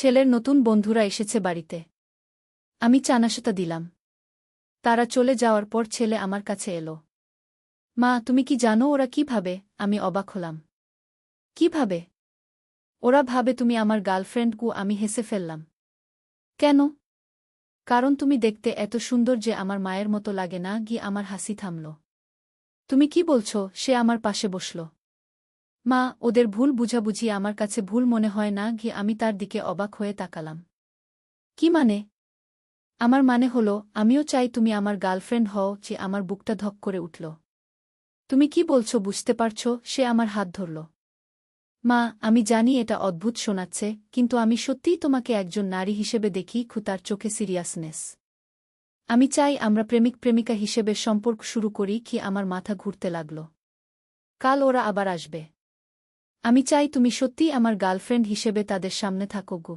ছেলের নতুন বন্ধুরা এসেছে বাড়িতে। আমি চা নাশতা দিলাম। তারা চলে যাওয়ার পর ছেলে আমার কাছে এলো। মা, তুমি কি জানো ওরা কি ভাবে? আমি অবাক হলাম। কি ভাবে? ওরা ভাবে তুমি আমার গার্লফ্রেন্ড। আমি হেসে ফেললাম। কেন? কারণ তুমি দেখতে এত সুন্দর যে আমার মায়ের মতো লাগে না। আমার হাসি থামল। তুমি কি বলছো? সে আমার পাশে বসল। মা, ওদের ভুল বুঝাবুঝি আমার কাছে ভুল মনে হয় না। আমি তার দিকে অবাক হয়ে তাকালাম। কি মানে? আমার মানে হলো, আমিও চাই তুমি আমার গার্লফ্রেন্ড হও। যে আমার বুকটা ধক করে উঠল। তুমি কি বলছো বুঝতে পারছো? সে আমার হাত ধরল। মা, আমি জানি এটা অদ্ভুত শোনাচ্ছে, কিন্তু আমি সত্যিই তোমাকে একজন নারী হিসেবে দেখি। তার চোখে সিরিয়াসনেস। আমি চাই আমরা প্রেমিক প্রেমিকা হিসেবে সম্পর্ক শুরু করি। আমার মাথা ঘুরতে লাগল। কাল ওরা আবার আসবে। আমি চাই তুমি সত্যিই আমার গার্লফ্রেন্ড হিসেবে তাদের সামনে থাকো গো।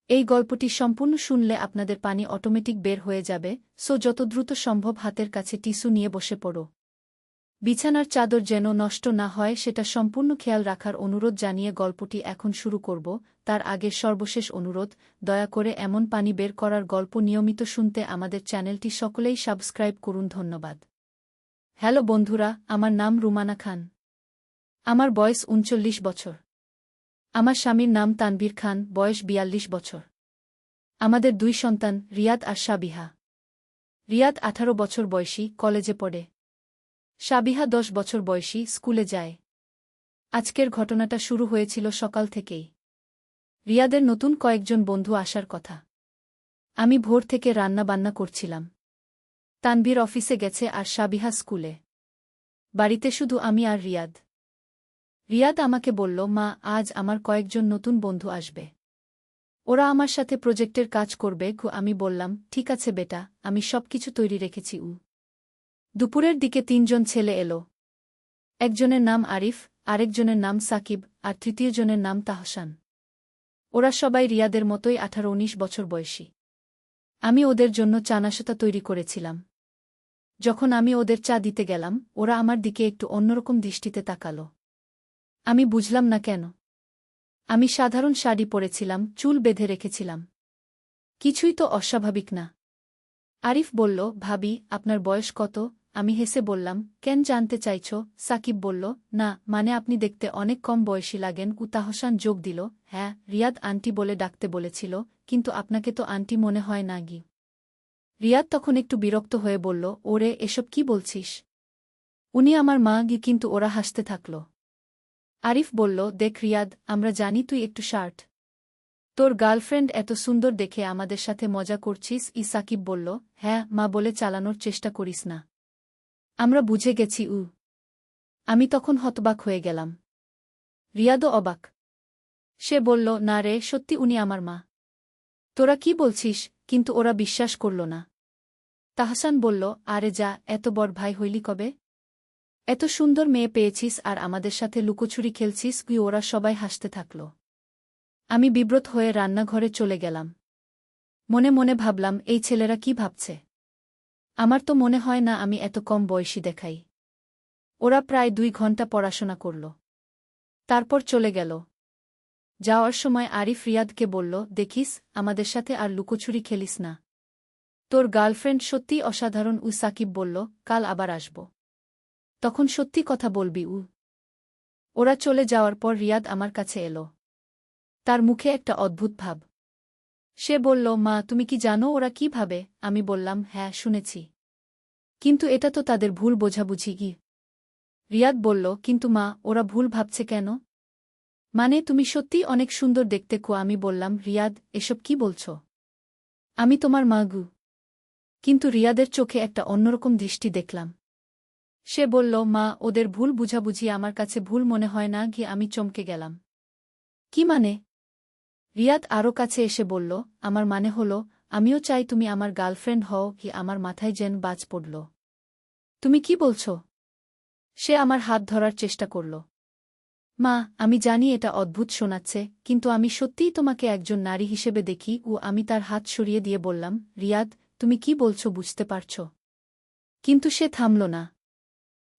এই গল্পটি সম্পূর্ণ শুনলে আপনাদের পানি অটোমেটিক বের হয়ে যাবে। যত দ্রুত সম্ভব হাতের কাছে টিস্যু নিয়ে বসে পড়ো। বিছানার চাদর যেন নষ্ট না হয় সেটা সম্পূর্ণ খেয়াল রাখার অনুরোধ জানিয়ে গল্পটি এখন শুরু করব। তার আগে সর্বশেষ অনুরোধ, দয়া করে এমন পানি বের করার গল্প নিয়মিত শুনতে আমাদের চ্যানেলটি সকলেই সাবস্ক্রাইব করুন। ধন্যবাদ। হ্যালো বন্ধুরা, আমার নাম রুমানা খান। আমার বয়স ৩৯ বছর। আমার স্বামীর নাম তানভীর খান, বয়স ৪২ বছর। আমাদের ২ সন্তান, রিয়াদ আর সাবিহা। রিয়াদ ১৮ বছর বয়সী, কলেজে পড়ে। সাবিহা ১০ বছর বয়সী, স্কুলে যায়। আজকের ঘটনাটা শুরু হয়েছিল সকাল থেকেই। রিয়াদের নতুন কয়েকজন বন্ধু আসার কথা। আমি ভোর থেকে রান্না বান্না করছিলাম। তানভীর অফিসে গেছে আর সাবিহা স্কুলে। বাড়িতে শুধু আমি আর রিয়াদ। রিয়াদ আমাকে বলল, মা, আজ আমার কয়েকজন নতুন বন্ধু আসবে। ওরা আমার সাথে প্রজেক্টের কাজ করবে। আমি বললাম, ঠিক আছে বেটা, আমি সবকিছু তৈরি রেখেছি। দুপুরের দিকে ৩ জন ছেলে এলো। একজনের নাম আরিফ, আরেকজনের নাম সাকিব, আর তৃতীয়জনের নাম তাহসান। ওরা সবাই রিয়াদের মতোই ১৮-১৯ বছর বয়সী। আমি ওদের জন্য চা নাশতা তৈরি করেছিলাম। যখন আমি ওদের চা দিতে গেলাম, ওরা আমার দিকে একটু অন্যরকম দৃষ্টিতে তাকাল। আমি বুঝলাম না কেন। আমি সাধারণ শাড়ি পরেছিলাম, চুল বেঁধে রেখেছিলাম। কিছুই তো অস্বাভাবিক না। আরিফ বলল, ভাবি, আপনার বয়স কত? আমি হেসে বললাম, কেন জানতে চাইছ? সাকিব বলল, না, মানে আপনি দেখতে অনেক কম বয়সী লাগেন। তাহসান যোগ দিল, হ্যাঁ, রিয়াদ আন্টি বলে ডাকতে বলেছিল, কিন্তু আপনাকে তো আন্টি মনে হয় না। রিয়াদ তখন একটু বিরক্ত হয়ে বলল, ওরে, এসব কি বলছিস? উনি আমার মা। কিন্তু ওরা হাসতে থাকল। আরিফ বলল, দেখ রিয়াদ, আমরা জানি তুই একটু শার্ট। তোর গার্লফ্রেন্ড এত সুন্দর দেখে আমাদের সাথে মজা করছিস। সাকিব বলল, হ্যাঁ, মা বলে চালানোর চেষ্টা করিস না। আমরা বুঝে গেছি। আমি তখন হতবাক হয়ে গেলাম। রিয়াদও অবাক। সে বলল, না রে, সত্যি উনি আমার মা। তোরা কি বলছিস? কিন্তু ওরা বিশ্বাস করল না। তাহসান বলল, আরে যা, এত বড় ভাই হইলি কবে? এত সুন্দর মেয়ে পেয়েছিস আর আমাদের সাথে লুকোছুরি খেলছিস। ওরা সবাই হাসতে থাকল। আমি বিব্রত হয়ে রান্নাঘরে চলে গেলাম। মনে মনে ভাবলাম, এই ছেলেরা কি ভাবছে? আমার তো মনে হয় না আমি এত কম বয়সী দেখাই। ওরা প্রায় ২ ঘন্টা পড়াশোনা করল। তারপর চলে গেল। যাওয়ার সময় আরিফ রিয়াদকে বলল, দেখিস, আমাদের সাথে আর লুকোছুরি খেলিস না। তোর গার্লফ্রেন্ড সত্যিই অসাধারণ। সাকিব বলল, কাল আবার আসব। তখন সত্যি কথা বলবি। ওরা চলে যাওয়ার পর রিয়াদ আমার কাছে এলো। তার মুখে একটা অদ্ভুত ভাব। সে বলল, মা, তুমি কি জানো ওরা কি ভাবে? আমি বললাম, হ্যাঁ, শুনেছি। কিন্তু এটা তো তাদের ভুল বোঝাবুঝি। রিয়াদ বলল, কিন্তু মা, ওরা ভুল ভাবছে কেন? মানে তুমি সত্যিই অনেক সুন্দর দেখতে। আমি বললাম, রিয়াদ, এসব কি বলছ? আমি তোমার মা। কিন্তু রিয়াদের চোখে একটা অন্যরকম দৃষ্টি দেখলাম। সে বলল, মা, ওদের ভুল বুঝাবুঝি আমার কাছে ভুল মনে হয় না। আমি চমকে গেলাম। কি মানে? রিয়াদ আরও কাছে এসে বলল, আমার মানে হলো, আমিও চাই তুমি আমার গার্লফ্রেন্ড হও। আমার মাথায় যেন বাজ পড়ল। তুমি কি বলছ? সে আমার হাত ধরার চেষ্টা করল। মা, আমি জানি এটা অদ্ভুত শোনাচ্ছে, কিন্তু আমি সত্যিই তোমাকে একজন নারী হিসেবে দেখি। আমি তার হাত সরিয়ে দিয়ে বললাম, রিয়াদ, তুমি কি বলছ বুঝতে পারছ? কিন্তু সে থামল না।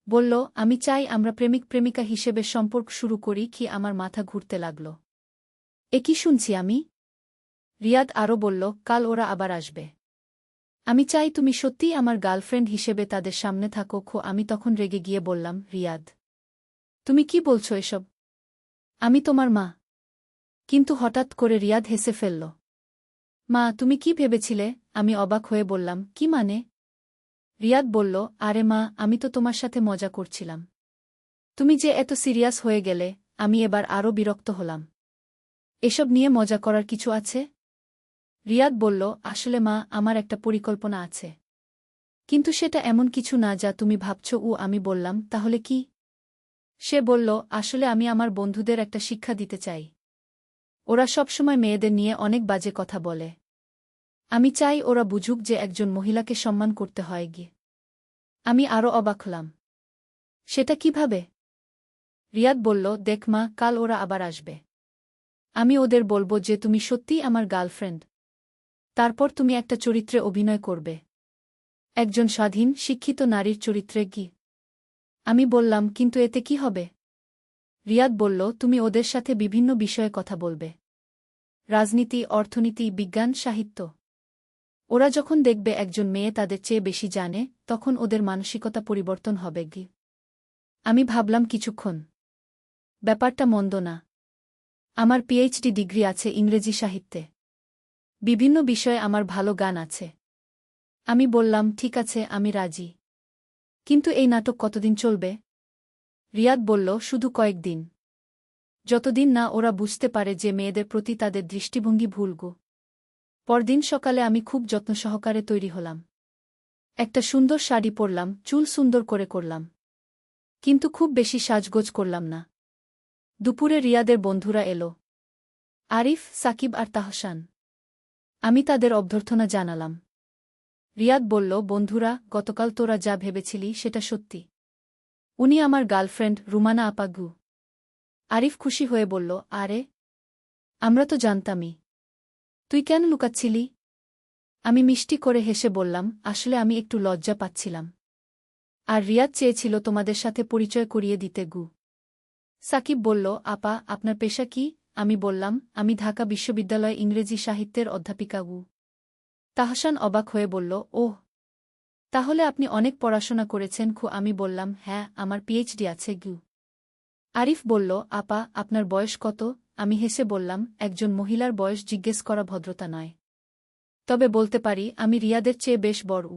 বলল, আমি চাই আমরা প্রেমিক প্রেমিকা হিসেবে সম্পর্ক শুরু করি। আমার মাথা ঘুরতে লাগল। এ কি শুনছি আমি? রিয়াদ আরও বলল, কাল ওরা আবার আসবে। আমি চাই তুমি সত্যিই আমার গার্লফ্রেন্ড হিসেবে তাদের সামনে থাকো। আমি তখন রেগে গিয়ে বললাম, রিয়াদ, তুমি কি বলছো এসব? আমি তোমার মা। কিন্তু হঠাৎ করে রিয়াদ হেসে ফেলল। মা, তুমি কি ভেবেছিলে? আমি অবাক হয়ে বললাম, কি মানে? রিয়াদ বলল, আরে মা, আমি তো তোমার সাথে মজা করছিলাম। তুমি যে এত সিরিয়াস হয়ে গেলে, আমি এবার আরও বিরক্ত হলাম। এসব নিয়ে মজা করার কিছু আছে? রিয়াদ বলল, আসলে মা, আমার একটা পরিকল্পনা আছে। কিন্তু সেটা এমন কিছু না যা তুমি ভাবছ। আমি বললাম, তাহলে কি? সে বলল, আসলে আমি আমার বন্ধুদের একটা শিক্ষা দিতে চাই। ওরা সবসময় মেয়েদের নিয়ে অনেক বাজে কথা বলে। আমি চাই ওরা বুঝুক যে একজন মহিলাকে সম্মান করতে হয় গিয়ে। আমি আরও অবাক হলাম। সেটা কিভাবে? রিয়াদ বলল, দেখ মা, কাল ওরা আবার আসবে। আমি ওদের বলবো যে তুমি সত্যিই আমার গার্লফ্রেন্ড। তারপর তুমি একটা চরিত্রে অভিনয় করবে, একজন স্বাধীন, শিক্ষিত নারীর চরিত্রে গি। আমি বললাম, কিন্তু এতে কি হবে? রিয়াদ বলল, তুমি ওদের সাথে বিভিন্ন বিষয়ে কথা বলবে। রাজনীতি, অর্থনীতি, বিজ্ঞান, সাহিত্য। ওরা যখন দেখবে একজন মেয়ে তাদের চেয়ে বেশি জানে, তখন ওদের মানসিকতা পরিবর্তন হবে গি। আমি ভাবলাম কিছুক্ষণ। ব্যাপারটা মন্দ না। আমার পিএইচডি ডিগ্রি আছে ইংরেজি সাহিত্যে। বিভিন্ন বিষয়ে আমার ভালো গান আছে। আমি বললাম, ঠিক আছে, আমি রাজি। কিন্তু এই নাটক কতদিন চলবে? রিয়াদ বলল, শুধু কয়েকদিন। যতদিন না ওরা বুঝতে পারে যে মেয়েদের প্রতি তাদের দৃষ্টিভঙ্গি ভুল গো। পরদিন সকালে আমি খুব যত্ন সহকারে তৈরি হলাম। একটা সুন্দর শাড়ি পরলাম, চুল সুন্দর করে করলাম। কিন্তু খুব বেশি সাজগোজ করলাম না। দুপুরে রিয়াদের বন্ধুরা এলো। আরিফ, সাকিব আর তাহসান। আমি তাদের অভ্যর্থনা জানালাম। রিয়াদ বলল, বন্ধুরা, গতকাল তোরা যা ভেবেছিলি সেটা সত্যি। উনি আমার গার্লফ্রেন্ড, রুমানা আপা গু। আরিফ খুশি হয়ে বলল, আরে, আমরা তো জানতামই। তুই কেন লুকাচ্ছিলি? আমি মিষ্টি করে হেসে বললাম, আসলে আমি একটু লজ্জা পাচ্ছিলাম। আর রিয়াদ চেয়েছিল তোমাদের সাথে পরিচয় করিয়ে দিতে গু। সাকিব বলল, আপা, আপনার পেশা কি? আমি বললাম, আমি ঢাকা বিশ্ববিদ্যালয়ে ইংরেজি সাহিত্যের অধ্যাপিকা গু। তাহসান অবাক হয়ে বলল, ওহ, তাহলে আপনি অনেক পড়াশোনা করেছেন। আমি বললাম, হ্যাঁ, আমার পিএইচডি আছে গু। আরিফ বলল, আপা, আপনার বয়স কত? আমি হেসে বললাম, একজন মহিলার বয়স জিজ্ঞেস করা ভদ্রতা নয়। তবে বলতে পারি, আমি রিয়াদের চেয়ে বেশ বড়।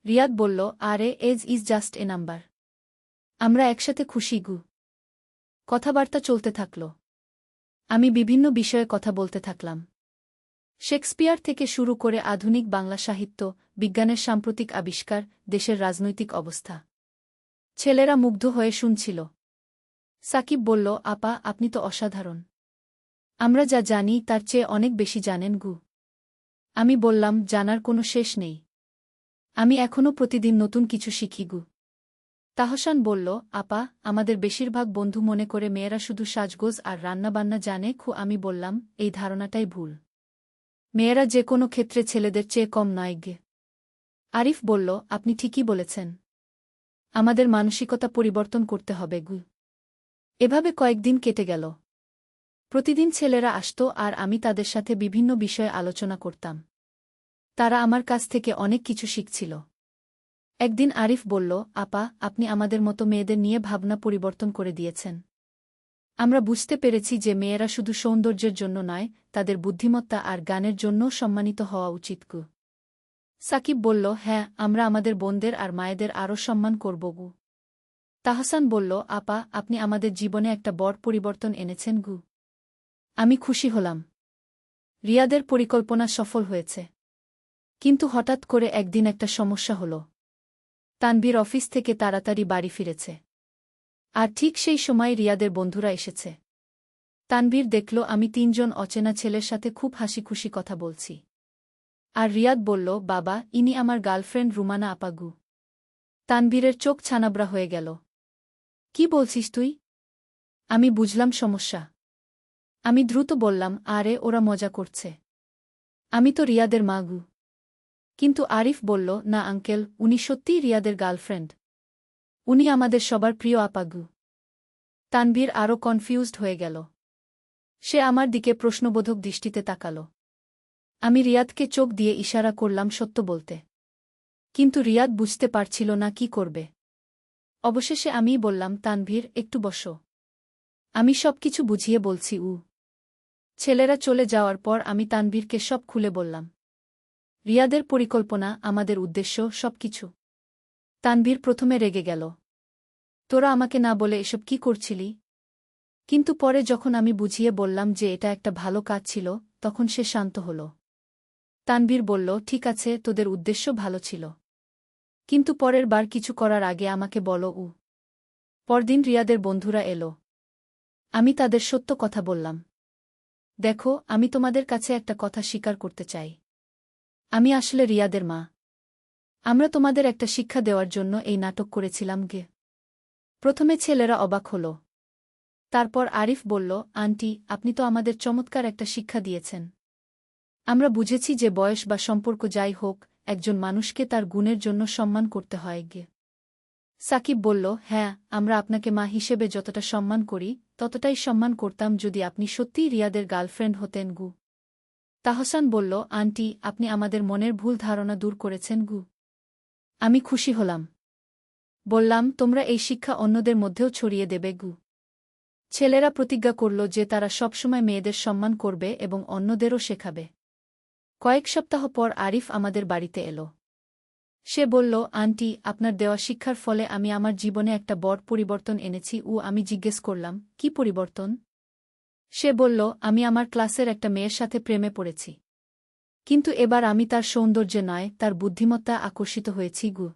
রিয়াদ বলল, আরে, age is just a number. আমরা একসাথে খুশি গু। কথাবার্তা চলতে থাকল। আমি বিভিন্ন বিষয়ে কথা বলতে থাকলাম। শেক্সপিয়ার থেকে শুরু করে আধুনিক বাংলা সাহিত্য, বিজ্ঞানের সাম্প্রতিক আবিষ্কার, দেশের রাজনৈতিক অবস্থা। ছেলেরা মুগ্ধ হয়ে শুনছিল। সাকিব বলল, আপা, আপনি তো অসাধারণ। আমরা যা জানি তার চেয়ে অনেক বেশি জানেন গু। আমি বললাম, জানার কোনো শেষ নেই। আমি এখনও প্রতিদিন নতুন কিছু শিখি গু। তাহসান বলল, আপা, আমাদের বেশিরভাগ বন্ধু মনে করে মেয়েরা শুধু সাজগোজ আর রান্নাবান্না জানে। আমি বললাম, এই ধারণাটাই ভুল। মেয়েরা যে কোনো ক্ষেত্রে ছেলেদের চেয়ে কম নয় গে। আরিফ বলল, আপনি ঠিকই বলেছেন। আমাদের মানসিকতা পরিবর্তন করতে হবে গু। এভাবে কয়েকদিন কেটে গেল। প্রতিদিন ছেলেরা আসত আর আমি তাদের সাথে বিভিন্ন বিষয়ে আলোচনা করতাম। তারা আমার কাছ থেকে অনেক কিছু শিখছিল। একদিন আরিফ বলল, আপা, আপনি আমাদের মতো মেয়েদের নিয়ে ভাবনা পরিবর্তন করে দিয়েছেন। আমরা বুঝতে পেরেছি যে মেয়েরা শুধু সৌন্দর্যের জন্য নয়, তাদের বুদ্ধিমত্তা আর গানের জন্যও সম্মানিত হওয়া উচিত গু। সাকিব বলল, হ্যাঁ, আমরা আমাদের বোনদের আর মায়েদের আরও সম্মান করব গু। তাহসান বলল, আপা, আপনি আমাদের জীবনে একটা বড় পরিবর্তন এনেছেন গু। আমি খুশি হলাম। রিয়াদের পরিকল্পনা সফল হয়েছে। কিন্তু হঠাৎ করে একদিন একটা সমস্যা হল। তানভীর অফিস থেকে তাড়াতাড়ি বাড়ি ফিরেছে। আর ঠিক সেই সময় রিয়াদের বন্ধুরা এসেছে। তানভীর দেখল আমি তিনজন অচেনা ছেলের সাথে খুব হাসিখুশি কথা বলছি। আর রিয়াদ বলল, বাবা, ইনি আমার গার্লফ্রেন্ড রুমানা আপা গু। তানভীরের চোখ ছানাবড়া হয়ে গেল। কি বলছিস তুই? আমি বুঝলাম সমস্যা। আমি দ্রুত বললাম, আরে, ওরা মজা করছে। আমি তো রিয়াদের মা গু। কিন্তু আরিফ বলল, না আঙ্কেল, উনি সত্যিই রিয়াদের গার্লফ্রেন্ড। উনি আমাদের সবার প্রিয় আপা গু। তানভীর আরও কনফিউজড হয়ে গেল। সে আমার দিকে প্রশ্নবোধক দৃষ্টিতে তাকাল। আমি রিয়াদকে চোখ দিয়ে ইশারা করলাম সত্য বলতে। কিন্তু রিয়াদ বুঝতে পারছিল না কি করবে। অবশেষে আমিই বললাম, তানভীর, একটু বসো। আমি সবকিছু বুঝিয়ে বলছি। ছেলেরা চলে যাওয়ার পর আমি তানভীরকে সব খুলে বললাম। রিয়াদের পরিকল্পনা, আমাদের উদ্দেশ্য, সবকিছু। তানভীর প্রথমে রেগে গেল। তোরা আমাকে না বলে এসব কি করছিলি? কিন্তু পরে যখন আমি বুঝিয়ে বললাম যে এটা একটা ভালো কাজ ছিল, তখন সে শান্ত হল। তানভীর বলল, ঠিক আছে, তোদের উদ্দেশ্য ভালো ছিল। কিন্তু পরের বার কিছু করার আগে আমাকে বলো। পরদিন রিয়াদের বন্ধুরা এলো। আমি তাদের সত্য কথা বললাম। দেখো, আমি তোমাদের কাছে একটা কথা স্বীকার করতে চাই। আমি আসলে রিয়াদের মা। আমরা তোমাদের একটা শিক্ষা দেওয়ার জন্য এই নাটক করেছিলাম গে। প্রথমে ছেলেরা অবাক হল। তারপর আরিফ বলল, আন্টি, আপনি তো আমাদের চমৎকার একটা শিক্ষা দিয়েছেন। আমরা বুঝেছি যে বয়স বা সম্পর্ক যাই হোক, একজন মানুষকে তার গুণের জন্য সম্মান করতে হয় গে। সাকিব বলল, হ্যাঁ, আমরা আপনাকে মা হিসেবে যতটা সম্মান করি, ততটাই সম্মান করতাম যদি আপনি সত্যিই রিয়াদের গার্লফ্রেন্ড হতেন গু। তাহসান বলল, আন্টি, আপনি আমাদের মনের ভুল ধারণা দূর করেছেন গু। আমি খুশি হলাম। বললাম, তোমরা এই শিক্ষা অন্যদের মধ্যেও ছড়িয়ে দেবে গু। ছেলেরা প্রতিজ্ঞা করল যে তারা সবসময় মেয়েদের সম্মান করবে এবং অন্যদেরও শেখাবে। কয়েক সপ্তাহ পর আরিফ আমাদের বাড়িতে এলো। সে বলল, আন্টি, আপনার দেওয়া শিক্ষার ফলে আমি আমার জীবনে একটা বড় পরিবর্তন এনেছি। আমি জিজ্ঞেস করলাম, কি পরিবর্তন? সে বলল, আমি আমার ক্লাসের একটা মেয়ের সাথে প্রেমে পড়েছি। কিন্তু এবার আমি তার সৌন্দর্যে নয়, তার বুদ্ধিমত্তা আকর্ষিত হয়েছি গু।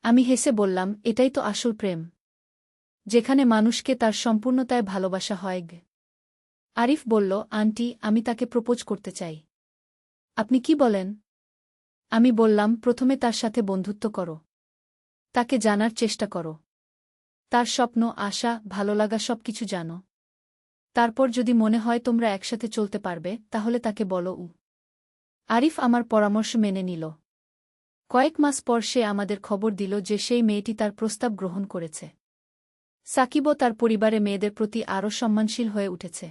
আমি হেসে বললাম, এটাই তো আসল প্রেম, যেখানে মানুষকে তার সম্পূর্ণতায় ভালোবাসা হয় গে। আরিফ বলল, আন্টি, আমি তাকে প্রপোজ করতে চাই। আপনি কি বলেন? আমি বললাম, প্রথমে তার সাথে বন্ধুত্ব করো। তাকে জানার চেষ্টা করো। তার স্বপ্ন, আশা, ভালোলাগা সবকিছু জানো। তারপর যদি মনে হয় তোমরা একসাথে চলতে পারবে, তাহলে তাকে বলো। আরিফ আমার পরামর্শ মেনে নিল। কয়েক মাস পর সে আমাদের খবর দিল যে সেই মেয়েটি তার প্রস্তাব গ্রহণ করেছে। সাকিবও তার পরিবারে মেয়েদের প্রতি আরও সম্মানশীল হয়ে উঠেছে।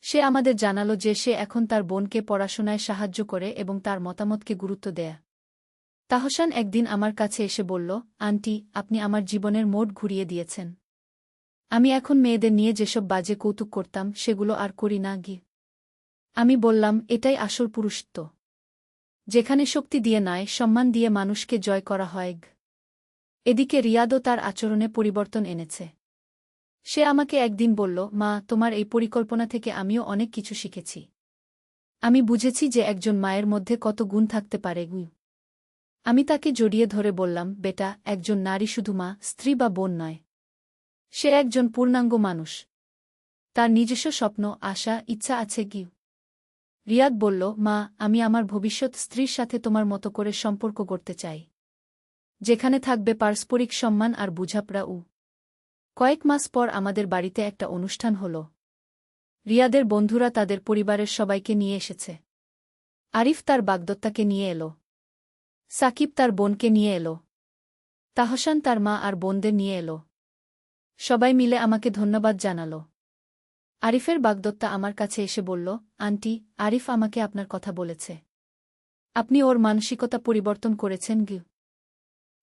সে আমাদের জানালো যে সে এখন তার বোনকে পড়াশোনায় সাহায্য করে এবং তার মতামতকে গুরুত্ব দেয়। তাহসান একদিন আমার কাছে এসে বলল, আন্টি, আপনি আমার জীবনের মোড় ঘুরিয়ে দিয়েছেন। আমি এখন মেয়েদের নিয়ে যেসব বাজে কৌতুক করতাম সেগুলো আর করি না গি। আমি বললাম, এটাই আসল পুরুষত্ব, যেখানে শক্তি দিয়ে নয়, সম্মান দিয়ে মানুষকে জয় করা হয়। এদিকে রিয়াদও তার আচরণে পরিবর্তন এনেছে। সে আমাকে একদিন বলল, মা, তোমার এই পরিকল্পনা থেকে আমিও অনেক কিছু শিখেছি। আমি বুঝেছি যে একজন মায়ের মধ্যে কত গুণ থাকতে পারে। আমি তাকে জড়িয়ে ধরে বললাম, বেটা, একজন নারী শুধু মা, স্ত্রী বা বোন নয়। সে একজন পূর্ণাঙ্গ মানুষ। তার নিজস্ব স্বপ্ন, আশা, ইচ্ছা আছে গি। রিয়াদ বলল, মা, আমি আমার ভবিষ্যৎ স্ত্রীর সাথে তোমার মতো করে সম্পর্ক গড়তে চাই, যেখানে থাকবে পারস্পরিক সম্মান আর বুঝাপড়া। কয়েক মাস পর আমাদের বাড়িতে একটা অনুষ্ঠান হল। রিয়াদের বন্ধুরা তাদের পরিবারের সবাইকে নিয়ে এসেছে। আরিফ তার বাগদত্তাকে নিয়ে এলো। সাকিব তার বোনকে নিয়ে এলো। তাহসান তার মা আর বোনদের নিয়ে এলো। সবাই মিলে আমাকে ধন্যবাদ জানাল। আরিফের বাগদত্তা আমার কাছে এসে বলল, আন্টি, আরিফ আমাকে আপনার কথা বলেছে। আপনি ওর মানসিকতা পরিবর্তন করেছেন গি।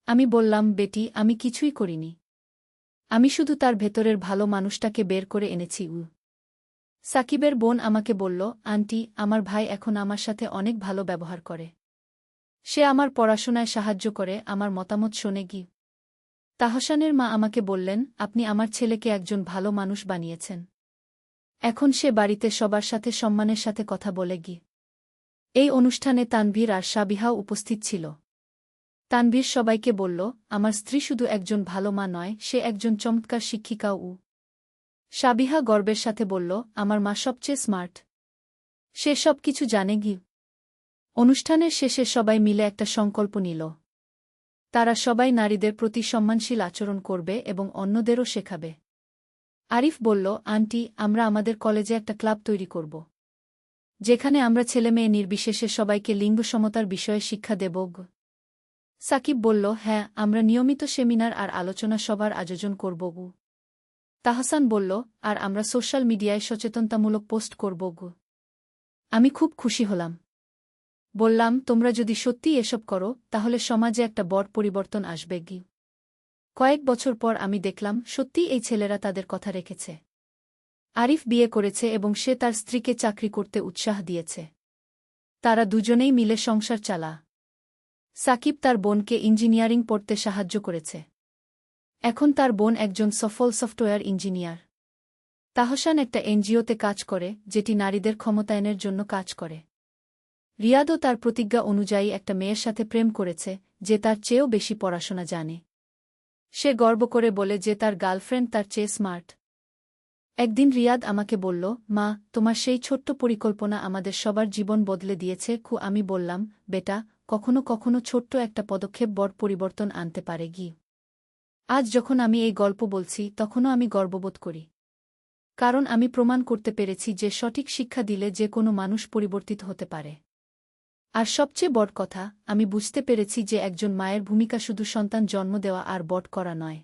আমি বললাম, বেটি, আমি কিছুই করিনি। আমি শুধু তার ভেতরের ভালো মানুষটাকে বের করে এনেছি। সাকিবের বোন আমাকে বলল, আন্টি, আমার ভাই এখন আমার সাথে অনেক ভালো ব্যবহার করে। সে আমার পড়াশোনায় সাহায্য করে, আমার মতামত শোনে গি। তাহসানের মা আমাকে বললেন, আপনি আমার ছেলেকে একজন ভালো মানুষ বানিয়েছেন। এখন সে বাড়িতে সবার সাথে সম্মানের সাথে কথা বলে গি। এই অনুষ্ঠানে তানভীর আর সাবিহাও উপস্থিত ছিল। তানভীর সবাইকে বলল, আমার স্ত্রী শুধু একজন ভালো মা নয়, সে একজন চমৎকার শিক্ষিকাও। সাবিহা গর্বের সাথে বলল, আমার মা সবচেয়ে স্মার্ট। সে সব কিছু জানে গি। অনুষ্ঠানের শেষে সবাই মিলে একটা সংকল্প নিল। তারা সবাই নারীদের প্রতি সম্মানশীল আচরণ করবে এবং অন্যদেরও শেখাবে। আরিফ বলল, আন্টি, আমরা আমাদের কলেজে একটা ক্লাব তৈরি করব, যেখানে আমরা ছেলেমেয়ে নির্বিশেষে সবাইকে লিঙ্গ সমতার বিষয়ে শিক্ষা দেব। সাকিব বলল, হ্যাঁ, আমরা নিয়মিত সেমিনার আর আলোচনা সভার আয়োজন করব। তাহসান বলল, আর আমরা সোশ্যাল মিডিয়ায় সচেতনতামূলক পোস্ট করব। আমি খুব খুশি হলাম। বললাম, তোমরা যদি সত্যিই এসব করো তাহলে সমাজে একটা বড় পরিবর্তন আসবে কি। কয়েক বছর পর আমি দেখলাম সত্যিই এই ছেলেরা তাদের কথা রেখেছে। আরিফ বিয়ে করেছে এবং সে তার স্ত্রীকে চাকরি করতে উৎসাহ দিয়েছে। তারা দুজনেই মিলে সংসার চালা। সাকিব তার বোনকে ইঞ্জিনিয়ারিং পড়তে সাহায্য করেছে। এখন তার বোন একজন সফল সফটওয়্যার ইঞ্জিনিয়ার। তাহসান একটা এনজিওতে কাজ করে যেটি নারীদের ক্ষমতায়নের জন্য কাজ করে। রিয়াদও তার প্রতিজ্ঞা অনুযায়ী একটা মেয়ের সাথে প্রেম করেছে যে তার চেয়েও বেশি পড়াশোনা জানে। সে গর্ব করে বলে যে তার গার্লফ্রেন্ড তার চেয়ে স্মার্ট। একদিন রিয়াদ আমাকে বলল, মা, তোমার সেই ছোট্ট পরিকল্পনা আমাদের সবার জীবন বদলে দিয়েছে। আমি বললাম, বেটা, কখনো কখনো ছোট্ট একটা পদক্ষেপ বড় পরিবর্তন আনতে পারে কি। আজ যখন আমি এই গল্প বলছি তখনও আমি গর্ববোধ করি। কারণ আমি প্রমাণ করতে পেরেছি যে সঠিক শিক্ষা দিলে যে কোনো মানুষ পরিবর্তিত হতে পারে। আর সবচেয়ে বড় কথা, আমি বুঝতে পেরেছি যে একজন মায়ের ভূমিকা শুধু সন্তান জন্ম দেওয়া আর বড় করা নয়।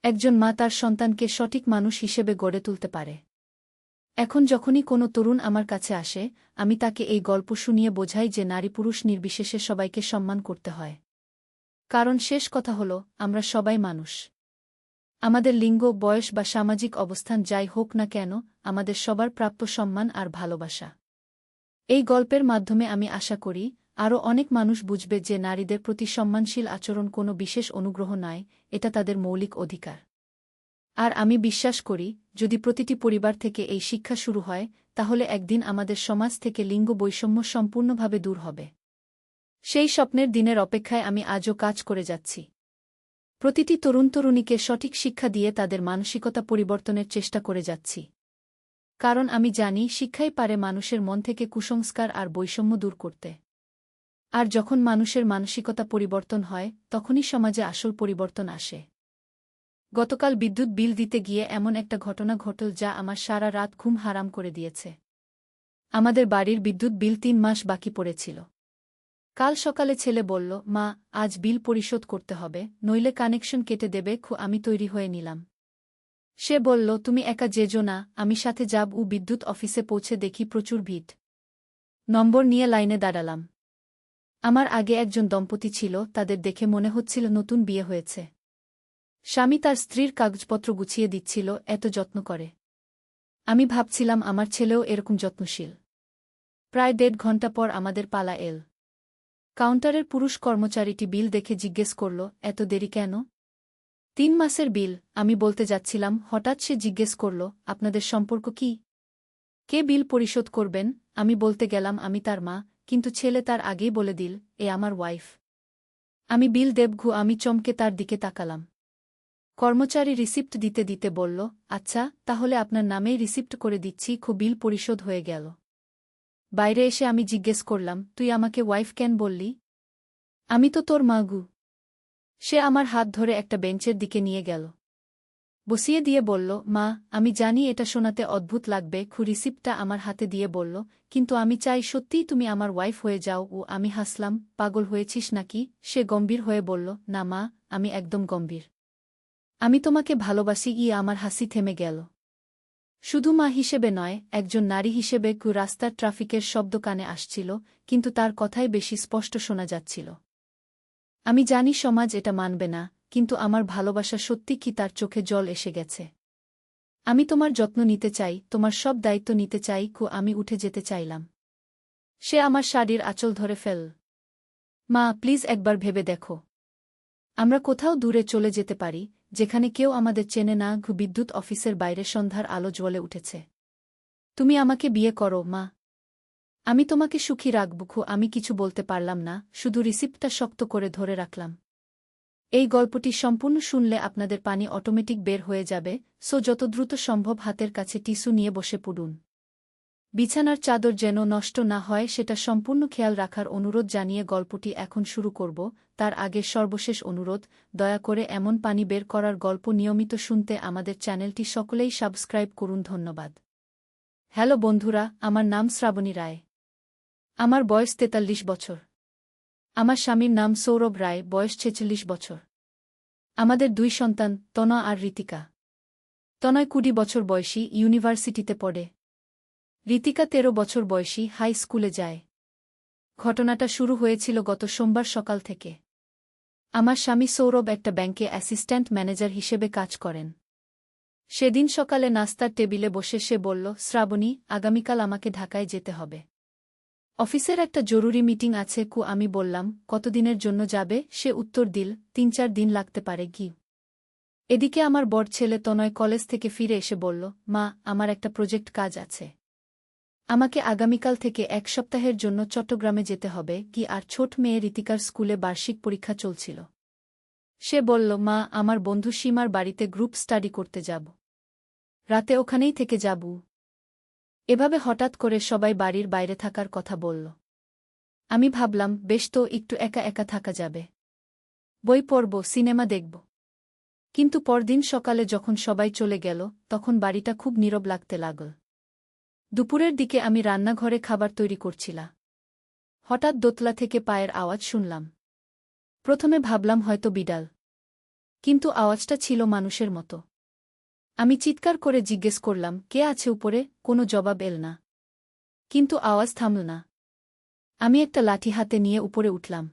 একজন মা তার সন্তানকে সঠিক মানুষ হিসেবে গড়ে তুলতে পারে। এখন যখনই কোনো তরুণ আমার কাছে আসে, আমি তাকে এই গল্প শুনিয়ে বোঝাই যে নারী পুরুষ নির্বিশেষে সবাইকে সম্মান করতে হয়। কারণ শেষ কথা হল, আমরা সবাই মানুষ। আমাদের লিঙ্গ, বয়স বা সামাজিক অবস্থান যাই হোক না কেন, আমাদের সবার প্রাপ্য সম্মান আর ভালোবাসা। এই গল্পের মাধ্যমে আমি আশা করি আরও অনেক মানুষ বুঝবে যে নারীদের প্রতি সম্মানশীল আচরণ কোনো বিশেষ অনুগ্রহ নয়, এটা তাদের মৌলিক অধিকার। আর আমি বিশ্বাস করি, যদি প্রতিটি পরিবার থেকে এই শিক্ষা শুরু হয়, তাহলে একদিন আমাদের সমাজ থেকে লিঙ্গ বৈষম্য সম্পূর্ণভাবে দূর হবে। সেই স্বপ্নের দিনের অপেক্ষায় আমি আজও কাজ করে যাচ্ছি। প্রতিটি তরুণ-তরুণীকে সঠিক শিক্ষা দিয়ে তাদের মানসিকতা পরিবর্তনের চেষ্টা করে যাচ্ছি। কারণ আমি জানি শিক্ষাই পারে মানুষের মন থেকে কুসংস্কার আর বৈষম্য দূর করতে। আর যখন মানুষের মানসিকতা পরিবর্তন হয়, তখনই সমাজে আসল পরিবর্তন আসে। গতকাল বিদ্যুৎ বিল দিতে গিয়ে এমন একটা ঘটনা ঘটল যা আমার সারা রাত ঘুম হারাম করে দিয়েছে। আমাদের বাড়ির বিদ্যুৎ বিল ৩ মাস বাকি পড়েছিল। কাল সকালে ছেলে বলল, মা, আজ বিল পরিশোধ করতে হবে, নইলে কানেকশন কেটে দেবে। আমি তৈরি হয়ে নিলাম। সে বলল, তুমি একা যেজো না, আমি সাথে যাব। বিদ্যুৎ অফিসে পৌঁছে দেখি প্রচুর ভিড়। নম্বর নিয়ে লাইনে দাঁড়ালাম। আমার আগে একজন দম্পতি ছিল, তাদের দেখে মনে হচ্ছিল নতুন বিয়ে হয়েছে। স্বামী তার স্ত্রীর কাগজপত্র গুছিয়ে দিচ্ছিল, এত যত্ন করে। আমি ভাবছিলাম আমার ছেলেও এরকম যত্নশীল। প্রায় ১.৫ ঘণ্টা পর আমাদের পালা এল। কাউন্টারের পুরুষ কর্মচারীটি বিল দেখে জিজ্ঞেস করল, এত দেরি কেন? ৩ মাসের বিল, আমি বলতে যাচ্ছিলাম, হঠাৎ সে জিজ্ঞেস করল, আপনাদের সম্পর্ক কি? কে বিল পরিশোধ করবেন? আমি বলতে গেলাম আমি তার মা, কিন্তু ছেলে তার আগেই বলে দিল, এ আমার ওয়াইফ। আমি বিল দেব। আমি চমকে তার দিকে তাকালাম। কর্মচারী রিসিপ্ট দিতে দিতে বলল, আচ্ছা, তাহলে আপনার নামেই রিসিপ্ট করে দিচ্ছি। বিল পরিশোধ হয়ে গেল। বাইরে এসে আমি জিজ্ঞেস করলাম, তুই আমাকে ওয়াইফ কেন বললি? আমি তো তোর মা গু। সে আমার হাত ধরে একটা বেঞ্চের দিকে নিয়ে গেল। বসিয়ে দিয়ে বলল, মা, আমি জানি এটা শোনাতে অদ্ভুত লাগবে। রিসিপ্টটা আমার হাতে দিয়ে বলল, কিন্তু আমি চাই সত্যিই তুমি আমার ওয়াইফ হয়ে যাও। আমি হাসলাম, পাগল হয়েছিস নাকি? সে গম্ভীর হয়ে বলল, না মা, আমি একদম গম্ভীর। আমি তোমাকে ভালোবাসি। আমার হাসি থেমে গেল। শুধু মা হিসেবে নয়, একজন নারী হিসেবে। রাস্তার ট্রাফিকের শব্দ কানে আসছিল, কিন্তু তার কথাই বেশি স্পষ্ট শোনা যাচ্ছিল। আমি জানি সমাজ এটা মানবে না, কিন্তু আমার ভালোবাসা সত্যি কি তার চোখে জল এসে গেছে। আমি তোমার যত্ন নিতে চাই, তোমার সব দায়িত্ব নিতে চাই। আমি উঠে যেতে চাইলাম। সে আমার শাড়ির আঁচল ধরে ফেল। মা, প্লিজ একবার ভেবে দেখো। আমরা কোথাও দূরে চলে যেতে পারি, যেখানে কেউ আমাদের চেনে না। বিদ্যুৎ অফিসের বাইরে সন্ধ্যার আলো জ্বলে উঠেছে। তুমি আমাকে বিয়ে করো, মা। আমি তোমাকে সুখী রাখব। আমি কিছু বলতে পারলাম না, শুধু রিসিপ্টটা শক্ত করে ধরে রাখলাম। এই গল্পটি সম্পূর্ণ শুনলে আপনাদের পানি অটোমেটিক বের হয়ে যাবে, যত দ্রুত সম্ভব হাতের কাছে টিস্যু নিয়ে বসে পড়ুন। বিছানার চাদর যেন নষ্ট না হয় সেটা সম্পূর্ণ খেয়াল রাখার অনুরোধ জানিয়ে গল্পটি এখন শুরু করব। তার আগে সর্বশেষ অনুরোধ, দয়া করে এমন পানি বের করার গল্প নিয়মিত শুনতে আমাদের চ্যানেলটি সকলেই সাবস্ক্রাইব করুন। ধন্যবাদ। হ্যালো বন্ধুরা, আমার নাম শ্রাবণী রায়। আমার বয়স ৪৩ বছর। আমার স্বামীর নাম সৌরভ রায়, বয়স ৪৬ বছর। আমাদের ২ সন্তান, তনয় আর ঋতিকা। তনয় ২০ বছর বয়সী, ইউনিভার্সিটিতে পড়ে। ঋতিকা ১৩ বছর বয়সী, হাই স্কুলে যায়। ঘটনাটা শুরু হয়েছিল গত সোমবার সকাল থেকে। আমার স্বামী সৌরভ একটা ব্যাংকে অ্যাসিস্ট্যান্ট ম্যানেজার হিসেবে কাজ করেন। সেদিন সকালে নাস্তার টেবিলে বসে সে বলল, শ্রাবণী, আগামীকাল আমাকে ঢাকায় যেতে হবে। অফিসের একটা জরুরি মিটিং আছে। আমি বললাম, কতদিনের জন্য যাবে? সে উত্তর দিল, ৩-৪ দিন লাগতে পারে কি। এদিকে আমার বড় ছেলে তনয় কলেজ থেকে ফিরে এসে বলল, মা, আমার একটা প্রজেক্ট কাজ আছে। আমাকে আগামীকাল থেকে ১ সপ্তাহের জন্য চট্টগ্রামে যেতে হবে কি। আর ছোট মেয়ে ঋতিকার স্কুলে বার্ষিক পরীক্ষা চলছিল। সে বলল, মা, আমার বন্ধু সীমার বাড়িতে গ্রুপ স্টাডি করতে যাব। রাতে ওখানেই থেকে যাব। এভাবে হঠাৎ করে সবাই বাড়ির বাইরে থাকার কথা বলল। আমি ভাবলাম, বেশ তো, একটু একা একা থাকা যাবে। বই পড়ব, সিনেমা দেখব। কিন্তু পরদিন সকালে যখন সবাই চলে গেল, তখন বাড়িটা খুব নীরব লাগতে লাগল। দুপুরের দিকে আমি রান্নাঘরে খাবার তৈরি করছিলাম। হঠাৎ দোতলা থেকে পায়ের আওয়াজ শুনলাম। প্রথমে ভাবলাম হয়তো বিড়াল, কিন্তু আওয়াজটা ছিল মানুষের মতো। আমি চিৎকার করে জিজ্ঞেস করলাম, কে আছে উপরে? কোনো জবাব এল না। কিন্তু আওয়াজ থামল না। আমি একটা লাঠি হাতে নিয়ে উপরে উঠলাম।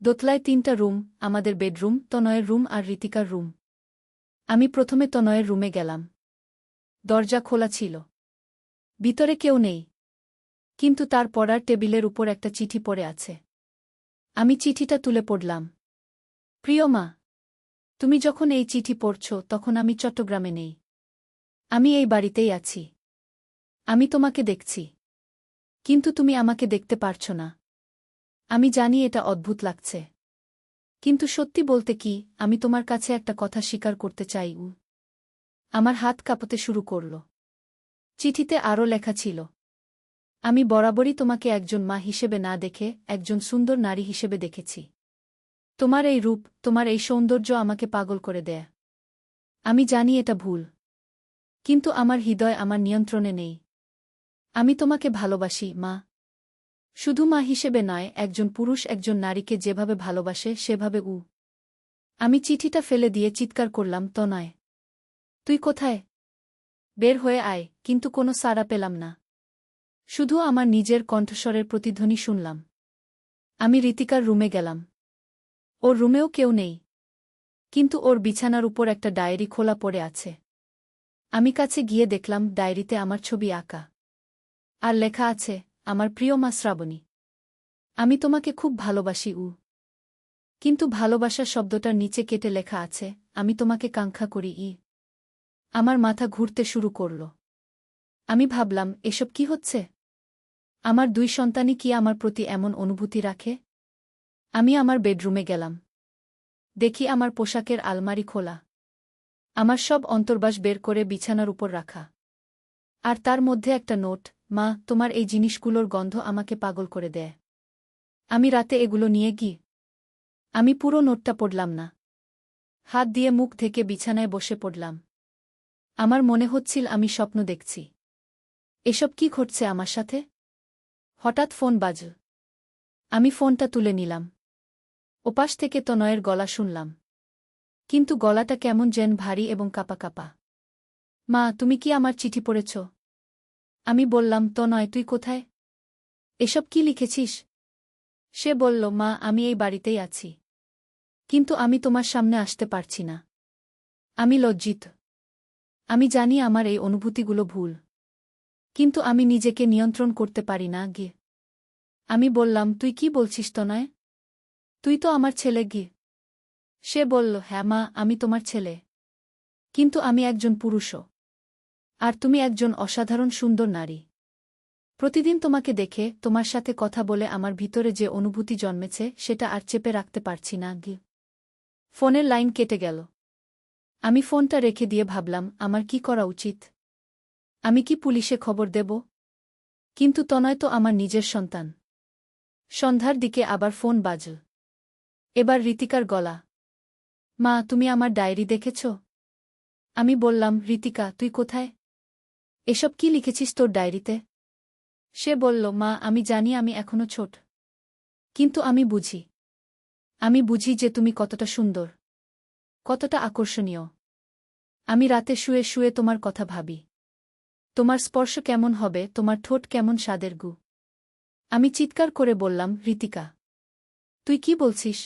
দোতলায় ৩টা রুম, আমাদের বেডরুম, তনয়ের রুম আর ঋতিকার রুম। আমি প্রথমে তনয়ের রুমে গেলাম। দরজা খোলা ছিল। ভিতরে কেউ নেই। কিন্তু তার পড়ার টেবিলের উপর একটা চিঠি পড়ে আছে। আমি চিঠিটা তুলে পড়লাম। প্রিয় মা, তুমি যখন এই চিঠি পড়ছ তখন আমি চট্টগ্রামে নেই। আমি এই বাড়িতেই আছি। আমি তোমাকে দেখছি। কিন্তু তুমি আমাকে দেখতে পারছ না। আমি জানি এটা অদ্ভুত লাগছে। কিন্তু সত্যি বলতে কি, আমি তোমার কাছে একটা কথা স্বীকার করতে চাই। আমার হাত কাঁপতে শুরু করল। চিঠিতে আরও লেখা ছিল, আমি বরাবরই তোমাকে একজন মা হিসেবে না দেখে একজন সুন্দর নারী হিসেবে দেখেছি। তোমার এই রূপ, তোমার এই সৌন্দর্য আমাকে পাগল করে দেয়। আমি জানি এটা ভুল। কিন্তু আমার হৃদয় আমার নিয়ন্ত্রণে নেই। আমি তোমাকে ভালোবাসি, মা। শুধু মা হিসেবে নয়, একজন পুরুষ একজন নারীকে যেভাবে ভালোবাসে সেভাবে। আমি চিঠিটা ফেলে দিয়ে চিৎকার করলাম, তনয়, তুই কোথায়? বের হয়ে আয়। কিন্তু কোনো সাড়া পেলাম না। শুধু আমার নিজের কণ্ঠস্বরের প্রতিধ্বনি শুনলাম। আমি ঋতিকার রুমে গেলাম। ওর রুমেও কেউ নেই। কিন্তু ওর বিছানার উপর একটা ডায়েরি খোলা পড়ে আছে। আমি কাছে গিয়ে দেখলাম ডায়েরিতে আমার ছবি আঁকা। আর লেখা আছে, আমার প্রিয় মা শ্রাবণী, আমি তোমাকে খুব ভালোবাসি। কিন্তু ভালোবাসা শব্দটার নিচে কেটে লেখা আছে, আমি তোমাকে কাঙ্ক্ষা করি। আমার মাথা ঘুরতে শুরু করল। আমি ভাবলাম, এসব কি হচ্ছে? আমার 2 সন্তানই কি আমার প্রতি এমন অনুভূতি রাখে? আমি আমার বেডরুমে গেলাম। দেখি আমার পোশাকের আলমারি খোলা। আমার সব অন্তর্বাস বের করে বিছানার উপর রাখা। আর তার মধ্যে একটা নোট, মা, তোমার এই জিনিসগুলোর গন্ধ আমাকে পাগল করে দেয়। আমি রাতে এগুলো নিয়ে আমি পুরো নোটটা পড়লাম না। হাত দিয়ে মুখ ঢেকে বিছানায় বসে পড়লাম। আমার মনে হচ্ছিল আমি স্বপ্ন দেখছি। এসব কি ঘটছে আমার সাথে? হঠাৎ ফোন বাজল। আমি ফোনটা তুলে নিলাম। ওপাশ থেকে তনয়ের গলা শুনলাম। কিন্তু গলাটা কেমন যেন ভারী এবং কাঁপা কাঁপা। মা, তুমি কি আমার চিঠি পড়েছ? আমি বললাম, তনয়, তুই কোথায়? এসব কি লিখেছিস? সে বলল, মা, আমি এই বাড়িতেই আছি। কিন্তু আমি তোমার সামনে আসতে পারছি না। আমি লজ্জিত। আমি জানি আমার এই অনুভূতিগুলো ভুল। কিন্তু আমি নিজেকে নিয়ন্ত্রণ করতে পারি না। আমি বললাম, তুই কি বলছিস তনয়? তুই তো আমার ছেলে। সে বলল, হ্যাঁ মা, আমি তোমার ছেলে। কিন্তু আমি একজন পুরুষও। আর তুমি একজন অসাধারণ সুন্দর নারী। প্রতিদিন তোমাকে দেখে, তোমার সাথে কথা বলে আমার ভিতরে যে অনুভূতি জন্মেছে সেটা আর চেপে রাখতে পারছি না। ফোনের লাইন কেটে গেল। আমি ফোনটা রেখে দিয়ে ভাবলাম, আমার কি করা উচিত? আমি কি পুলিশে খবর দেব? কিন্তু তনয় তো আমার নিজের সন্তান। সন্ধ্যার দিকে আবার ফোন বাজল। এবার ঋতিকার গলা। মা, তুমি আমার ডায়েরি দেখেছ? আমি বললাম, ঋতিকা, তুই কোথায়? এসব কি লিখেছিস তোর ডায়েরিতে? সে বলল, মা, আমি জানি আমি এখনো ছোট। কিন্তু আমি বুঝি। আমি বুঝি যে তুমি কতটা সুন্দর, কতটা আকর্ষণীয়। আমি রাতে শুয়ে শুয়ে তোমার কথা ভাবি। তোমার স্পর্শ কেমন হবে, তোমার ঠোঁট কেমন স্বাদের গু। আমি চিৎকার করে বললাম, ঋতিকা, তুই কি বলছিস?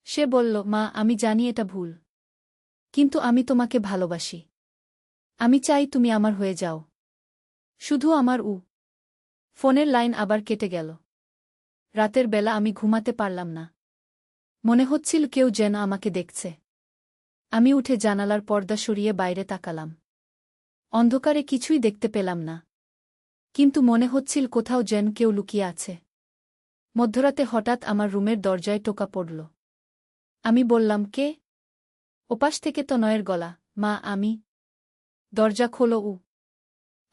সে বলল, মা, আমি জানি এটা ভুল, কিন্তু আমি তোমাকে ভালোবাসি। আমি চাই তুমি আমার হয়ে যাও, শুধু আমার। ফোনের লাইন আবার কেটে গেল। রাতের বেলা আমি ঘুমাতে পারলাম না। মনে হচ্ছিল কেউ যেন আমাকে দেখছে। আমি উঠে জানালার পর্দা সরিয়ে বাইরে তাকালাম। অন্ধকারে কিছুই দেখতে পেলাম না, কিন্তু মনে হচ্ছিল কোথাও যেন কেউ লুকিয়ে আছে। মধ্যরাতে হঠাৎ আমার রুমের দরজায় টোকা পড়ল। আমি বললাম, কে? ওপাশ থেকে তনয়ের গলা, মা, আমি। দরজা খোলো।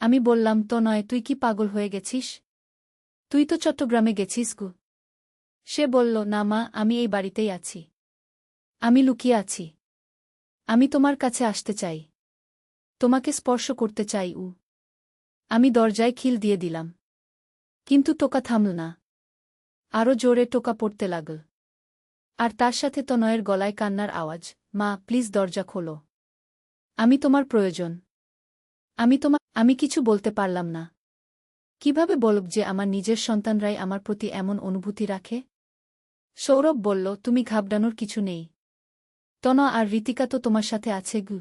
আমি বললাম, তনয়, তুই কি পাগল হয়ে গেছিস? তুই তো চট্টগ্রামে গেছিস গু। সে বলল, না মা, আমি এই বাড়িতেই আছি। আমি লুকিয়ে আছি। আমি তোমার কাছে আসতে চাই, তোমাকে স্পর্শ করতে চাই। আমি দরজায় খিল দিয়ে দিলাম, কিন্তু টোকা থামল না। আরও জোরে টোকা পড়তে লাগল, আর তার সাথে তনয়ের গলায় কান্নার আওয়াজ, মা, প্লিজ দরজা খোলো। আমি তোমার প্রয়োজন। আমি কিছু বলতে পারলাম না। কিভাবে বলব যে আমার নিজের সন্তানরাই আমার প্রতি এমন অনুভূতি রাখে? সৌরভ বলল, তুমি ঘাবড়ানোর কিছু নেই। তনয় আর ঋতিকা তো তোমার সাথে আছে গু।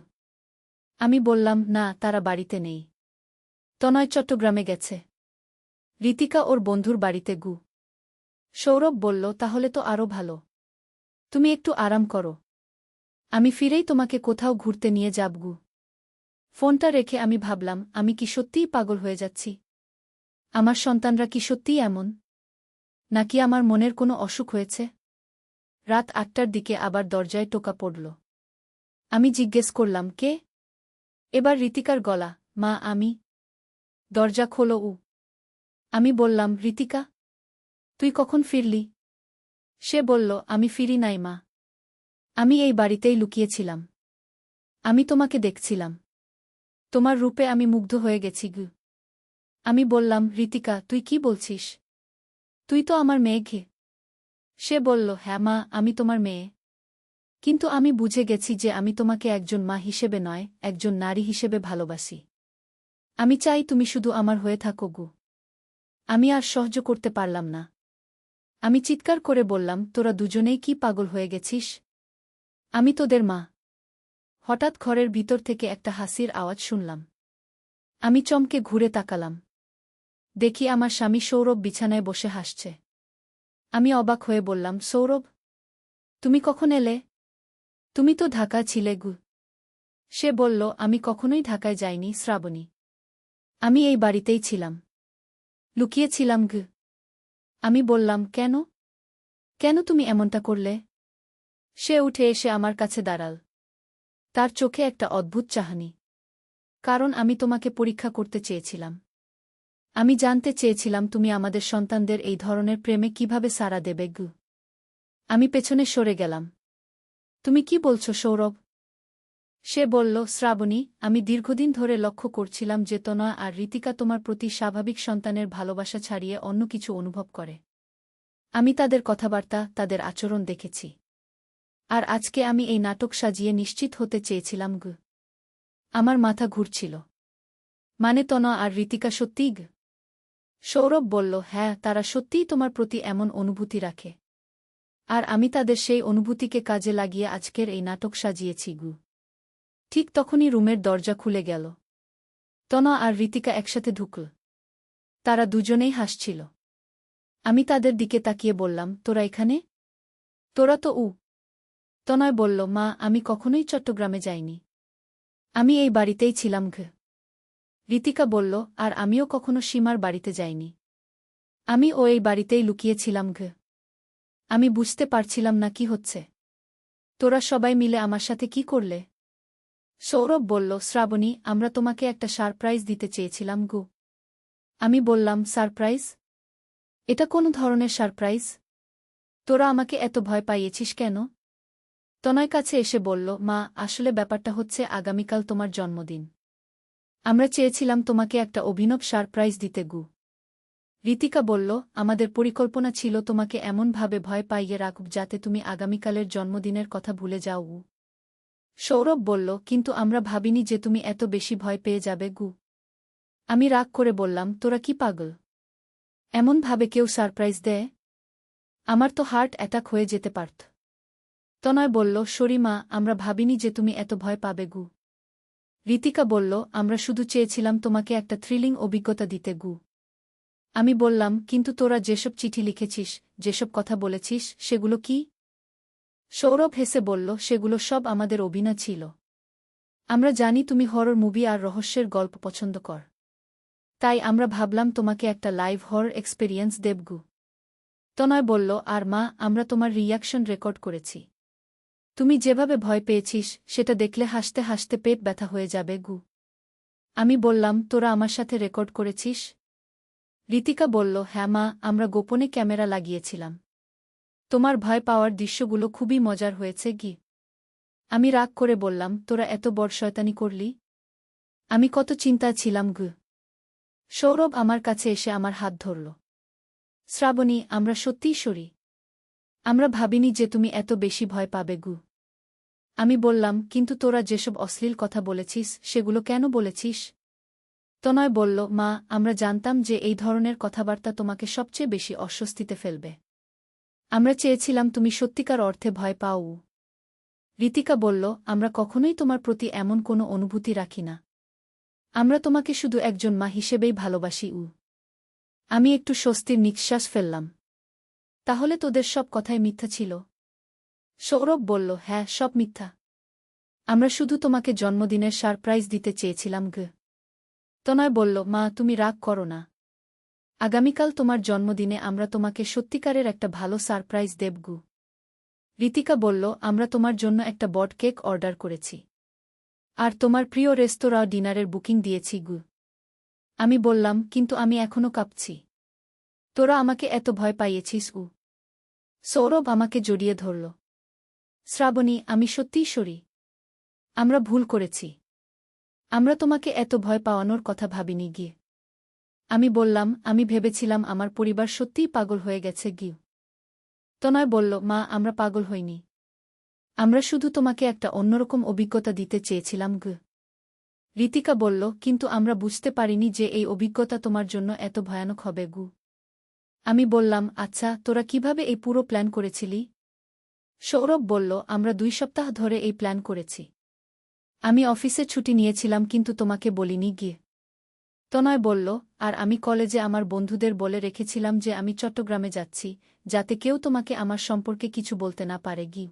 আমি বললাম, না, তারা বাড়িতে নেই। তনয় চট্টগ্রামে গেছে। ঋতিকা ওর বন্ধুর বাড়িতে গু। সৌরভ বলল, তাহলে তো আরও ভালো। তুমি একটু আরাম করো, আমি ফিরেই তোমাকে কোথাও ঘুরতে নিয়ে যাব গু। ফোনটা রেখে আমি ভাবলাম, আমি কি সত্যিই পাগল হয়ে যাচ্ছি? আমার সন্তানরা কি সত্যিই এমন, নাকি আমার মনের কোনো অসুখ হয়েছে? রাত ৮টার দিকে আবার দরজায় টোকা পড়ল। আমি জিজ্ঞেস করলাম, কে? এবার ঋতিকার গলা, মা, আমি। দরজা খোলো। আমি বললাম, ঋতিকা, তুই কখন ফিরলি? সে বলল, আমি ফিরি নাই মা, আমি এই বাড়িতেই লুকিয়েছিলাম। আমি তোমাকে দেখছিলাম, তোমার রূপে আমি মুগ্ধ হয়ে গেছি গু। আমি বললাম, ঋতিকা, তুই কি বলছিস? তুই তো আমার মেয়ে ঘে। সে বলল, হ্যাঁ মা, আমি তোমার মেয়ে, কিন্তু আমি বুঝে গেছি যে আমি তোমাকে একজন মা হিসেবে নয়, একজন নারী হিসেবে ভালোবাসি। আমি চাই তুমি শুধু আমার হয়ে থাকো গু। আমি আর সহ্য করতে পারলাম না। আমি চিৎকার করে বললাম, তোরা দুজনেই কি পাগল হয়ে গেছিস? আমি তোদের মা। হঠাৎ ঘরের ভিতর থেকে একটা হাসির আওয়াজ শুনলাম। আমি চমকে ঘুরে তাকালাম। দেখি আমার স্বামী সৌরভ বিছানায় বসে হাসছে। আমি অবাক হয়ে বললাম, সৌরভ, তুমি কখন এলে? তুমি তো ঢাকায় ছিলে গু। সে বলল, আমি কখনোই ঢাকায় যাইনি শ্রাবণী, আমি এই বাড়িতেই ছিলাম, লুকিয়েছিলাম গু। আমি বললাম, কেন? কেন তুমি এমনটা করলে? সে উঠে এসে আমার কাছে দাঁড়াল। তার চোখে একটা অদ্ভুত চাহনি। কারণ আমি তোমাকে পরীক্ষা করতে চেয়েছিলাম। আমি জানতে চেয়েছিলাম তুমি আমাদের সন্তানদের এই ধরনের প্রেমে কিভাবে সাড়া দেবে গু। আমি পেছনে সরে গেলাম। তুমি কি বলছো সৌরভ? সে বলল, শ্রাবণী, আমি দীর্ঘদিন ধরে লক্ষ্য করছিলাম যে তনয় আর ঋতিকা তোমার প্রতি স্বাভাবিক সন্তানের ভালোবাসা ছাড়িয়ে অন্য কিছু অনুভব করে। আমি তাদের কথাবার্তা, তাদের আচরণ দেখেছি। আর আজকে আমি এই নাটক সাজিয়ে নিশ্চিত হতে চেয়েছিলাম গু। আমার মাথা ঘুরছিল। মানে তনয় আর ঋতিকা সত্যিই গু? সৌরভ বলল, হ্যাঁ, তারা সত্যিই তোমার প্রতি এমন অনুভূতি রাখে। আর আমি তাদের সেই অনুভূতিকে কাজে লাগিয়ে আজকের এই নাটক সাজিয়েছি গু। ঠিক তখনই রুমের দরজা খুলে গেল। তনয় আর ঋতিকা একসাথে ঢুকল। তারা দুজনেই হাসছিল। আমি তাদের দিকে তাকিয়ে বললাম, তোরা এখানে? তোরা তো তনয় বলল, মা, আমি কখনোই চট্টগ্রামে যাইনি, আমি এই বাড়িতেই ছিলাম ঘ। ঋতিকা বলল, আর আমিও কখনো সীমার বাড়িতে যাইনি, আমি এই বাড়িতেই লুকিয়েছিলাম ঘ। আমি বুঝতে পারছিলাম না কি হচ্ছে। তোরা সবাই মিলে আমার সাথে কি করলে? সৌরভ বলল, শ্রাবণী, আমরা তোমাকে একটা সারপ্রাইজ দিতে চেয়েছিলাম গো। আমি বললাম, সারপ্রাইজ? এটা কোন ধরনের সারপ্রাইজ? তোরা আমাকে এত ভয় পাইয়েছিস কেন? তনয় কাছে এসে বলল, মা, আসলে ব্যাপারটা হচ্ছে আগামীকাল তোমার জন্মদিন। আমরা চেয়েছিলাম তোমাকে একটা অভিনব সারপ্রাইজ দিতে গু। ঋতিকা বলল, আমাদের পরিকল্পনা ছিল তোমাকে এমনভাবে ভয় পাইয়ে রাখব যাতে তুমি আগামীকালের জন্মদিনের কথা ভুলে যাও। সৌরভ বলল, কিন্তু আমরা ভাবিনি যে তুমি এত বেশি ভয় পেয়ে যাবে গু। আমি রাগ করে বললাম, তোরা কি পাগল? এমনভাবে কেউ সারপ্রাইজ দেয়? আমার তো হার্ট অ্যাটাক হয়ে যেতে পারত। তনয় বলল, সরি মা, আমরা ভাবিনি যে তুমি এত ভয় পাবে গু। ঋতিকা বলল, আমরা শুধু চেয়েছিলাম তোমাকে একটা থ্রিলিং অভিজ্ঞতা দিতে গু। আমি বললাম, কিন্তু তোরা যেসব চিঠি লিখেছিস, যেসব কথা বলেছিস, সেগুলো কি? সৌরভ হেসে বলল, সেগুলো সব আমাদের অভিনয় ছিল। আমরা জানি তুমি হরর মুভি আর রহস্যের গল্প পছন্দ কর। তাই আমরা ভাবলাম তোমাকে একটা লাইভ হরর এক্সপেরিয়েন্স দেব গু। তনয় বলল, আর মা, আমরা তোমার রিয়াকশন রেকর্ড করেছি। তুমি যেভাবে ভয় পেয়েছিস, সেটা দেখলে হাসতে হাসতে পেট ব্যথা হয়ে যাবে গু। আমি বললাম, তোরা আমার সাথে রেকর্ড করেছিস? ঋতিকা বলল, হ্যাঁ মা, আমরা গোপনে ক্যামেরা লাগিয়েছিলাম। তোমার ভয় পাওয়ার দৃশ্যগুলো খুবই মজার হয়েছে গি। আমি রাগ করে বললাম, তোরা এত বড় শয়তানি করলি? আমি কত চিন্তায় ছিলাম গু। সৌরভ আমার কাছে এসে আমার হাত ধরল। শ্রাবণী, আমরা সত্যিই সরি। আমরা ভাবিনি যে তুমি এত বেশি ভয় পাবে গু। আমি বললাম, কিন্তু তোরা যেসব অশ্লীল কথা বলেছিস, সেগুলো কেন বলেছিস? তনয় বলল, মা, আমরা জানতাম যে এই ধরনের কথাবার্তা তোমাকে সবচেয়ে বেশি অস্বস্তিতে ফেলবে। আমরা চেয়েছিলাম তুমি সত্যিকার অর্থে ভয় পাও। ঋতিকা বলল, আমরা কখনোই তোমার প্রতি এমন কোনো অনুভূতি রাখি না। আমরা তোমাকে শুধু একজন মা হিসেবেই ভালোবাসি। আমি একটু স্বস্তির নিঃশ্বাস ফেললাম। তাহলে তোদের সব কথাই মিথ্যা ছিল? সৌরভ বলল, হ্যাঁ, সব মিথ্যা। আমরা শুধু তোমাকে জন্মদিনের সারপ্রাইজ দিতে চেয়েছিলাম গ। তনয় বলল, মা, তুমি রাগ করো না। আগামীকাল তোমার জন্মদিনে আমরা তোমাকে সত্যিকারের একটা ভালো সারপ্রাইজ দেব গু। ঋতিকা বলল, আমরা তোমার জন্য একটা বড কেক অর্ডার করেছি। আর তোমার প্রিয় রেস্তোরাঁ ডিনারের বুকিং দিয়েছি গু। আমি বললাম, কিন্তু আমি এখনও কাঁপছি। তোরা আমাকে এত ভয় পাইয়েছিস উ। সৌরভ আমাকে জড়িয়ে ধরল। শ্রাবণী, আমি সত্যিই সরি। আমরা ভুল করেছি। আমরা তোমাকে এত ভয় পাওয়ানোর কথা ভাবিনি গিয়ে। আমি বললাম, আমি ভেবেছিলাম আমার পরিবার সত্যিই পাগল হয়ে গেছে গিয়ে। তনয় বলল, মা, আমরা পাগল হইনি। আমরা শুধু তোমাকে একটা অন্যরকম অভিজ্ঞতা দিতে চেয়েছিলাম গ। ঋতিকা বলল, কিন্তু আমরা বুঝতে পারিনি যে এই অভিজ্ঞতা তোমার জন্য এত ভয়ানক হবে গু। আমি বললাম, আচ্ছা, তোরা কিভাবে এই পুরো প্ল্যান করেছিলি? সৌরভ বলল, আমরা 2 সপ্তাহ ধরে এই প্ল্যান করেছি। আমি অফিসে ছুটি নিয়েছিলাম, কিন্তু তোমাকে বলিনি গিয়ে। তনয় বলল, আর আমি কলেজে আমার বন্ধুদের বলে রেখেছিলাম যে আমি চট্টগ্রামে যাচ্ছি, যাতে কেউ তোমাকে আমার সম্পর্কে কিছু বলতে না পারে গি।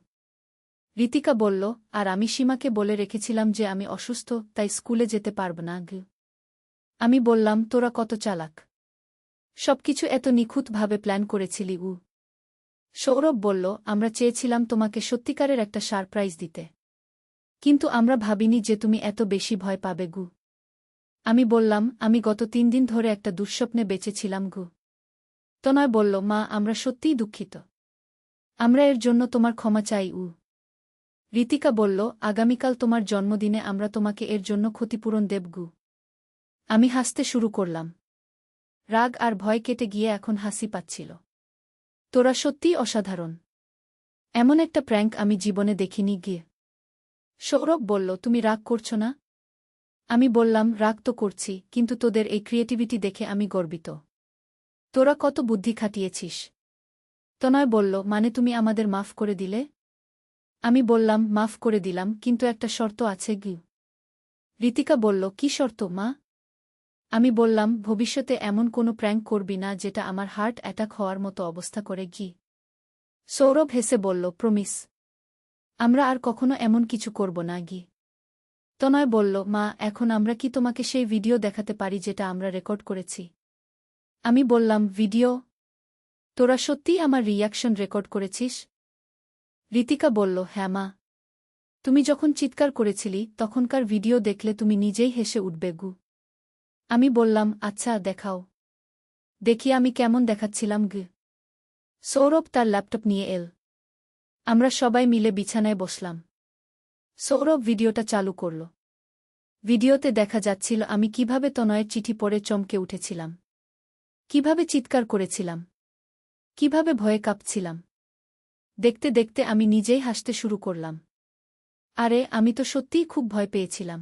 ঋতিকা বলল, আর আমি সীমাকে বলে রেখেছিলাম যে আমি অসুস্থ, তাই স্কুলে যেতে পারব না গি। আমি বললাম, তোরা কত চালাক! সবকিছু এত নিখুঁতভাবে প্ল্যান করেছিলি উ। সৌরভ বলল, আমরা চেয়েছিলাম তোমাকে সত্যিকারের একটা সারপ্রাইজ দিতে। কিন্তু আমরা ভাবিনি যে তুমি এত বেশি ভয় পাবে গু। আমি বললাম, আমি গত 3 দিন ধরে একটা দুঃস্বপ্নে বেঁচেছিলাম গু। তনয় বলল, মা, আমরা সত্যিই দুঃখিত। আমরা এর জন্য তোমার ক্ষমা চাই উ। ঋতিকা বলল, আগামীকাল তোমার জন্মদিনে আমরা তোমাকে এর জন্য ক্ষতিপূরণ দেব গু। আমি হাসতে শুরু করলাম। রাগ আর ভয় কেটে গিয়ে এখন হাসি পাচ্ছিল। তোরা সত্যিই অসাধারণ। এমন একটা প্র্যাঙ্ক আমি জীবনে দেখিনি গিয়ে। সৌরভ বলল, তুমি রাগ করছো না? আমি বললাম, রাগ তো করছি, কিন্তু তোদের এই ক্রিয়েটিভিটি দেখে আমি গর্বিত। তোরা কত বুদ্ধি খাটিয়েছিস। তনয় বলল, মানে তুমি আমাদের মাফ করে দিলে? আমি বললাম, মাফ করে দিলাম, কিন্তু একটা শর্ত আছে গি। ঋতিকা বলল, কি শর্ত মা? আমি বললাম, ভবিষ্যতে এমন কোনো প্র্যাঙ্ক করবি না যেটা আমার হার্ট অ্যাটাক হওয়ার মতো অবস্থা করে গি। সৌরভ হেসে বলল, প্রমিস। আমরা আর কখনো এমন কিছু করব না গি। তনয় বলল, মা, এখন আমরা কি তোমাকে সেই ভিডিও দেখাতে পারি যেটা আমরা রেকর্ড করেছি? আমি বললাম, ভিডিও? তোরা সত্যিই আমার রিয়াকশন রেকর্ড করেছিস? ঋতিকা বলল, হ্যাঁ মা। তুমি যখন চিৎকার করেছিলি তখনকার ভিডিও দেখলে তুমি নিজেই হেসে উঠবে গু। আমি বললাম, আচ্ছা, দেখাও। দেখি আমি কেমন দেখাচ্ছিলাম গু। সৌরভ তার ল্যাপটপ নিয়ে এল। আমরা সবাই মিলে বিছানায় বসলাম। সৌরভ ভিডিওটা চালু করল। ভিডিওতে দেখা যাচ্ছিল আমি কিভাবে তনয়ের চিঠি পড়ে চমকে উঠেছিলাম, কিভাবে চিৎকার করেছিলাম, কিভাবে ভয়ে কাঁপছিলাম। দেখতে দেখতে আমি নিজেই হাসতে শুরু করলাম। আরে, আমি তো সত্যিই খুব ভয় পেয়েছিলাম।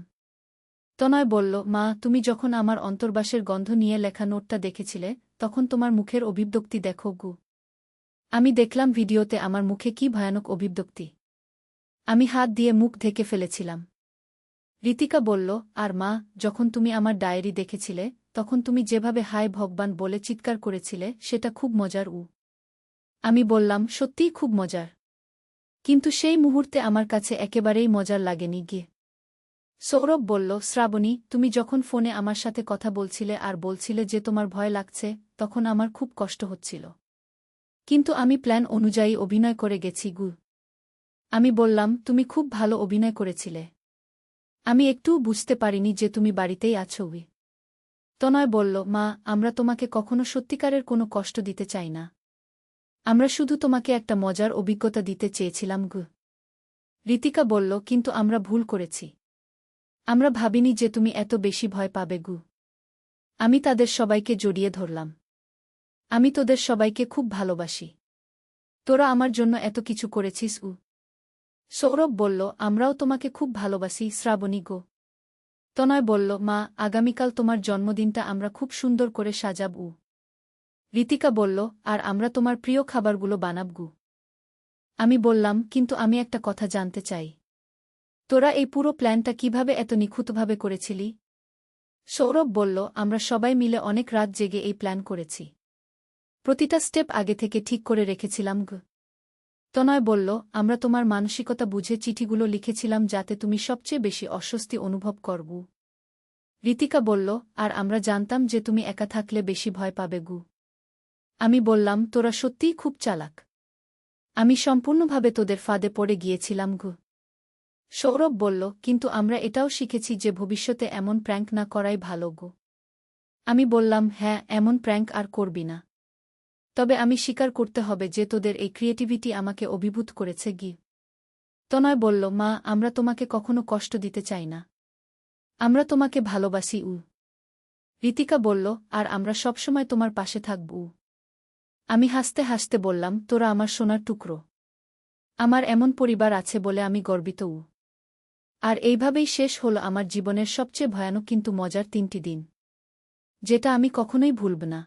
তনয় বলল, মা, তুমি যখন আমার অন্তর্বাসের গন্ধ নিয়ে লেখা নোটটা দেখেছিলে, তখন তোমার মুখের অভিব্যক্তি দেখো গু। আমি দেখলাম ভিডিওতে আমার মুখে কি ভয়ানক অভিব্যক্তি। আমি হাত দিয়ে মুখ ঢেকে ফেলেছিলাম। ঋতিকা বলল, আর মা, যখন তুমি আমার ডায়েরি দেখেছিলে, তখন তুমি যেভাবে হায় ভগবান বলে চিৎকার করেছিলে, সেটা খুব মজার। আমি বললাম, সত্যিই খুব মজার। কিন্তু সেই মুহূর্তে আমার কাছে একেবারেই মজার লাগেনি গিয়ে। সৌরভ বলল, শ্রাবণী, তুমি যখন ফোনে আমার সাথে কথা বলছিলে আর বলছিলে যে তোমার ভয় লাগছে, তখন আমার খুব কষ্ট হচ্ছিল। কিন্তু আমি প্ল্যান অনুযায়ী অভিনয় করে গেছি গু। আমি বললাম, তুমি খুব ভালো অভিনয় করেছিলে। আমি একটুও বুঝতে পারিনি যে তুমি বাড়িতেই আছো। তনয় বলল, মা, আমরা তোমাকে কখনো সত্যিকারের কোনো কষ্ট দিতে চাই না। আমরা শুধু তোমাকে একটা মজার অভিজ্ঞতা দিতে চেয়েছিলাম গু। ঋতিকা বলল, কিন্তু আমরা ভুল করেছি। আমরা ভাবিনি যে তুমি এত বেশি ভয় পাবে গু। আমি তাদের সবাইকে জড়িয়ে ধরলাম। আমি তোদের সবাইকে খুব ভালোবাসি। তোরা আমার জন্য এত কিছু করেছিস। সৌরভ বলল, আমরাও তোমাকে খুব ভালোবাসি শ্রাবণী গো। তনয় বলল, মা, আগামীকাল তোমার জন্মদিনটা আমরা খুব সুন্দর করে সাজাব। ঋতিকা বলল, আর আমরা তোমার প্রিয় খাবারগুলো বানাব গু। আমি বললাম, কিন্তু আমি একটা কথা জানতে চাই। তোরা এই পুরো প্ল্যানটা কিভাবে এত নিখুঁতভাবে করেছিলি? সৌরভ বলল, আমরা সবাই মিলে অনেক রাত জেগে এই প্ল্যান করেছি। প্রতিটা স্টেপ আগে থেকে ঠিক করে রেখেছিলাম গু। তনয় বলল, আমরা তোমার মানসিকতা বুঝে চিঠিগুলো লিখেছিলাম যাতে তুমি সবচেয়ে বেশি অস্বস্তি অনুভব করব। ঋতিকা বলল, আর আমরা জানতাম যে তুমি একা থাকলে বেশি ভয় পাবে গু। আমি বললাম, তোরা সত্যিই খুব চালাক। আমি সম্পূর্ণভাবে তোদের ফাঁদে পড়ে গিয়েছিলাম গু। সৌরভ বলল, কিন্তু আমরা এটাও শিখেছি যে ভবিষ্যতে এমন প্র্যাঙ্ক না করাই ভালো গো। আমি বললাম, হ্যাঁ, এমন প্র্যাঙ্ক আর করবি না। তবে আমি স্বীকার করতে হবে যে তোদের এই ক্রিয়েটিভিটি আমাকে অভিভূত করেছে গি। তনয় বলল, মা, আমরা তোমাকে কখনো কষ্ট দিতে চাই না। আমরা তোমাকে ভালোবাসি। ঋতিকা বলল, আর আমরা সবসময় তোমার পাশে থাকব। আমি হাসতে হাসতে বললাম, তোরা আমার সোনার টুকরো। আমার এমন পরিবার আছে বলে আমি গর্বিত। আর এইভাবেই শেষ হল আমার জীবনের সবচেয়ে ভয়ানক কিন্তু মজার 3টি দিন, যেটা আমি কখনোই ভুলব না।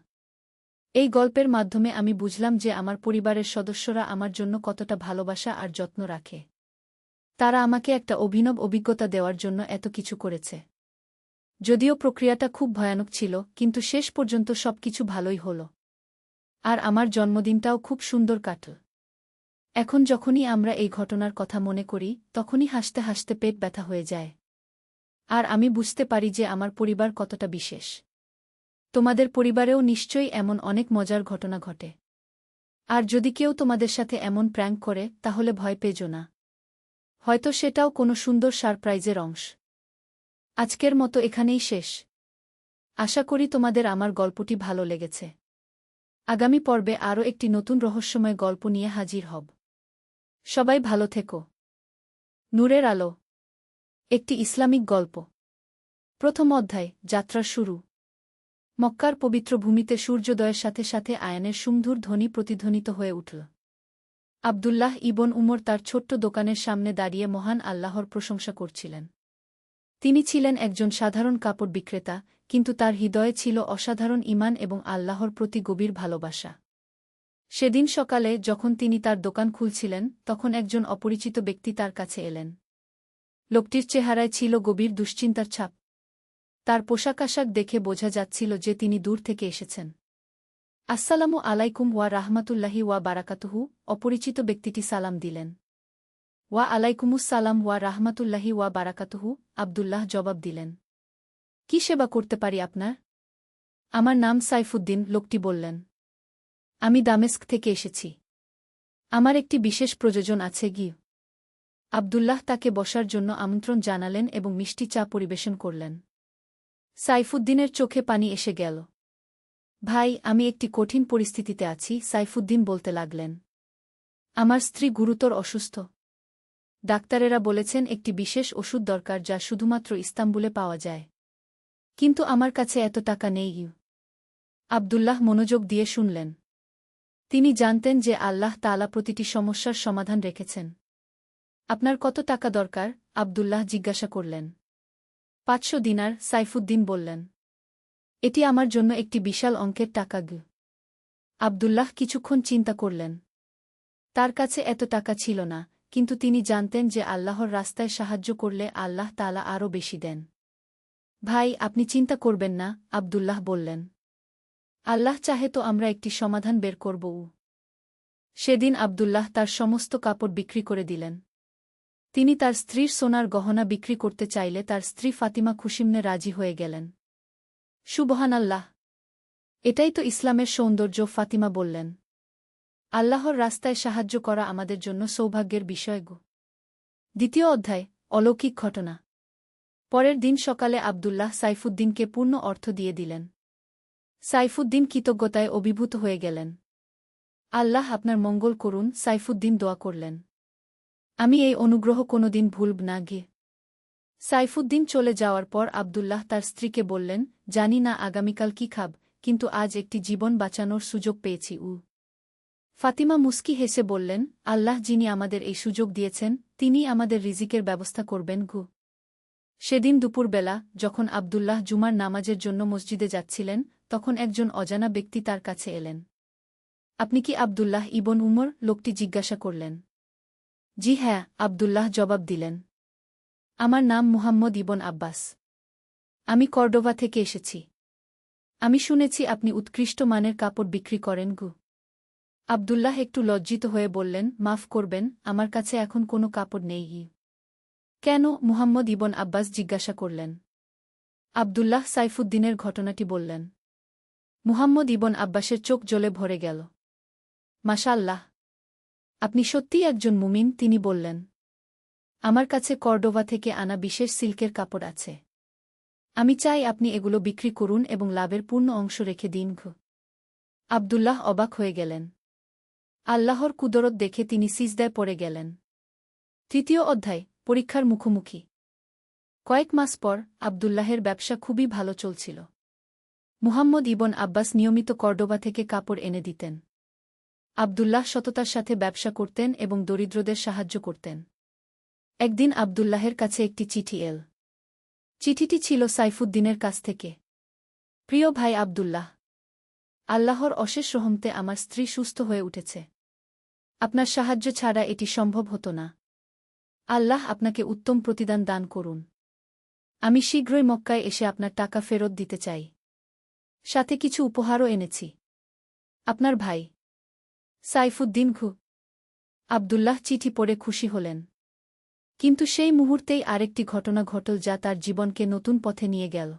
এই গল্পের মাধ্যমে আমি বুঝলাম যে আমার পরিবারের সদস্যরা আমার জন্য কতটা ভালোবাসা আর যত্ন রাখে। তারা আমাকে একটা অভিনব অভিজ্ঞতা দেওয়ার জন্য এত কিছু করেছে। যদিও প্রক্রিয়াটা খুব ভয়ানক ছিল, কিন্তু শেষ পর্যন্ত সবকিছু ভালোই হল। আর আমার জন্মদিনটাও খুব সুন্দর কাটল। এখন যখনই আমরা এই ঘটনার কথা মনে করি, তখনই হাসতে হাসতে পেট ব্যথা হয়ে যায়। আর আমি বুঝতে পারি যে আমার পরিবার কতটা বিশেষ। তোমাদের পরিবারেও নিশ্চয়ই এমন অনেক মজার ঘটনা ঘটে। আর যদি কেউ তোমাদের সাথে এমন প্র্যাঙ্ক করে, তাহলে ভয় পেজো না। হয়তো সেটাও কোনো সুন্দর সারপ্রাইজের অংশ। আজকের মতো এখানেই শেষ। আশা করি তোমাদের আমার গল্পটি ভালো লেগেছে। আগামী পর্বে আরও একটি নতুন রহস্যময় গল্প নিয়ে হাজির হব। সবাই ভালো থেকো। নূরের আলো, একটি ইসলামিক গল্প। প্রথম অধ্যায়, যাত্রার শুরু। মক্কার পবিত্র ভূমিতে সূর্যোদয়ের সাথে সাথে আয়ানের সুমধুর ধ্বনি প্রতিধ্বনিত হয়ে উঠল। আবদুল্লাহ ইবন উমর তার ছোট্ট দোকানের সামনে দাঁড়িয়ে মহান আল্লাহর প্রশংসা করছিলেন। তিনি ছিলেন একজন সাধারণ কাপড় বিক্রেতা, কিন্তু তার হৃদয়ে ছিল অসাধারণ ঈমান এবং আল্লাহর প্রতি গভীর ভালোবাসা। সেদিন সকালে যখন তিনি তার দোকান খুলছিলেন, তখন একজন অপরিচিত ব্যক্তি তার কাছে এলেন। লোকটির চেহারায় ছিল গভীর দুশ্চিন্তার ছাপ। তার পোশাক আশাক দেখে বোঝা যাচ্ছিল যে তিনি দূর থেকে এসেছেন। আসসালামু আলাইকুম ওয়া রাহমাতুল্লাহি ওয়া বারাকাতুহু, অপরিচিত ব্যক্তিটি সালাম দিলেন। ওয়া আলাইকুমুসসালাম ওয়া রাহমাতুল্লাহি ওয়া বারাকাতুহু, আবদুল্লাহ জবাব দিলেন। কি সেবা করতে পারি আপনার? আমার নাম সাইফুদ্দিন, লোকটি বললেন। আমি দামেস্ক থেকে এসেছি। আমার একটি বিশেষ প্রয়োজন আছে গি। আবদুল্লাহ তাকে বসার জন্য আমন্ত্রণ জানালেন এবং মিষ্টি চা পরিবেশন করলেন। সাইফুদ্দিনের চোখে পানি এসে গেল। ভাই, আমি একটি কঠিন পরিস্থিতিতে আছি, সাইফুদ্দিন বলতে লাগলেন। আমার স্ত্রী গুরুতর অসুস্থ। ডাক্তারেরা বলেছেন একটি বিশেষ ওষুধ দরকার যা শুধুমাত্র ইস্তাম্বুলে পাওয়া যায়। কিন্তু আমার কাছে এত টাকা নেই। আবদুল্লাহ মনোযোগ দিয়ে শুনলেন। তিনি জানতেন যে আল্লাহ তাআলা প্রতিটি সমস্যার সমাধান রেখেছেন। আপনার কত টাকা দরকার? আবদুল্লাহ জিজ্ঞাসা করলেন। 500 দিনার, সাইফুদ্দিন বললেন। এটি আমার জন্য একটি বিশাল অঙ্কের টাকা। আব্দুল্লাহ কিছুক্ষণ চিন্তা করলেন। তার কাছে এত টাকা ছিল না, কিন্তু তিনি জানতেন যে আল্লাহর রাস্তায় সাহায্য করলে আল্লাহ তাআলা আরও বেশি দেন। ভাই, আপনি চিন্তা করবেন না, আব্দুল্লাহ বললেন। আল্লাহ চাহে তো আমরা একটি সমাধান বের করব। সেদিন আব্দুল্লাহ তার সমস্ত কাপড় বিক্রি করে দিলেন। তিনি তার স্ত্রীর সোনার গহনা বিক্রি করতে চাইলে তার স্ত্রী ফাতিমা খুশিমনে রাজি হয়ে গেলেন। সুবহানাল্লাহ! এটাই তো ইসলামের সৌন্দর্য, ফাতিমা বললেন। আল্লাহর রাস্তায় সাহায্য করা আমাদের জন্য সৌভাগ্যের বিষয়। দ্বিতীয় অধ্যায়, অলৌকিক ঘটনা। পরের দিন সকালে আব্দুল্লাহ সাইফুদ্দিনকে পূর্ণ অর্থ দিয়ে দিলেন। সাইফুদ্দিন কৃতজ্ঞতায় অভিভূত হয়ে গেলেন। আল্লাহ আপনার মঙ্গল করুন, সাইফুদ্দিন দোয়া করলেন। আমি এই অনুগ্রহ কোনোদিন ভুলব না। সাইফুদ্দিন চলে যাওয়ার পর আব্দুল্লাহ তার স্ত্রীকে বললেন, জানি না আগামীকাল কি খাব, কিন্তু আজ একটি জীবন বাঁচানোর সুযোগ পেয়েছি। ফাতিমা মুস্কি হেসে বললেন, আল্লাহ যিনি আমাদের এই সুযোগ দিয়েছেন, তিনিই আমাদের রিজিকের ব্যবস্থা করবেন। সেদিন দুপুরবেলা, যখন আব্দুল্লাহ জুমার নামাজের জন্য মসজিদে যাচ্ছিলেন, তখন একজন অজানা ব্যক্তি তার কাছে এলেন। আপনি কি আব্দুল্লাহ ইবন উমর? লোকটি জিজ্ঞাসা করলেন। জি হ্যাঁ, আব্দুল্লাহ জবাব দিলেন। আমার নাম মুহাম্মদ ইবন আব্বাস। আমি কর্ডোভা থেকে এসেছি। আমি শুনেছি আপনি উৎকৃষ্ট মানের কাপড় বিক্রি করেন। আব্দুল্লাহ একটু লজ্জিত হয়ে বললেন, মাফ করবেন, আমার কাছে এখন কোনো কাপড় নেই। কেন? মুহাম্মদ ইবন আব্বাস জিজ্ঞাসা করলেন। আব্দুল্লাহ সাইফুদ্দিনের ঘটনাটি বললেন। মুহাম্মদ ইবন আব্বাসের চোখ জ্বলে ভরে গেল। মাশাআল্লাহ! আপনি সত্যিই একজন মুমিন, তিনি বললেন। আমার কাছে কর্ডোভা থেকে আনা বিশেষ সিল্কের কাপড় আছে। আমি চাই আপনি এগুলো বিক্রি করুন এবং লাভের পূর্ণ অংশ রেখে দিন। আব্দুল্লাহ অবাক হয়ে গেলেন। আল্লাহর কুদরত দেখে তিনি সিজদায় পড়ে গেলেন। তৃতীয় অধ্যায়, পরীক্ষার মুখোমুখি। কয়েক মাস পর আব্দুল্লাহের ব্যবসা খুবই ভালো চলছিল। মুহাম্মদ ইবন আব্বাস নিয়মিত কর্ডোবা থেকে কাপড় এনে দিতেন। আব্দুল্লাহ সততার সাথে ব্যবসা করতেন এবং দরিদ্রদের সাহায্য করতেন। একদিন আব্দুল্লাহের কাছে একটি চিঠি এল। চিঠিটি ছিল সাইফুদ্দিনের কাছ থেকে। প্রিয় ভাই আব্দুল্লাহ, আল্লাহর অশেষ রহমতে আমার স্ত্রী সুস্থ হয়ে উঠেছে। আপনার সাহায্য ছাড়া এটি সম্ভব হতো না। আল্লাহ আপনাকে উত্তম প্রতিদান দান করুন। আমি শীঘ্রই মক্কায় এসে আপনার টাকা ফেরত দিতে চাই। সাথে কিছু উপহারও এনেছি। আপনার ভাই সাইফুদ্দিন। আব্দুল্লাহ চিঠি পড়ে খুশি হলেন। কিন্তু সেই মুহূর্তেই আরেকটি ঘটনা ঘটল যা তার জীবনকে নতুন পথে নিয়ে গেল।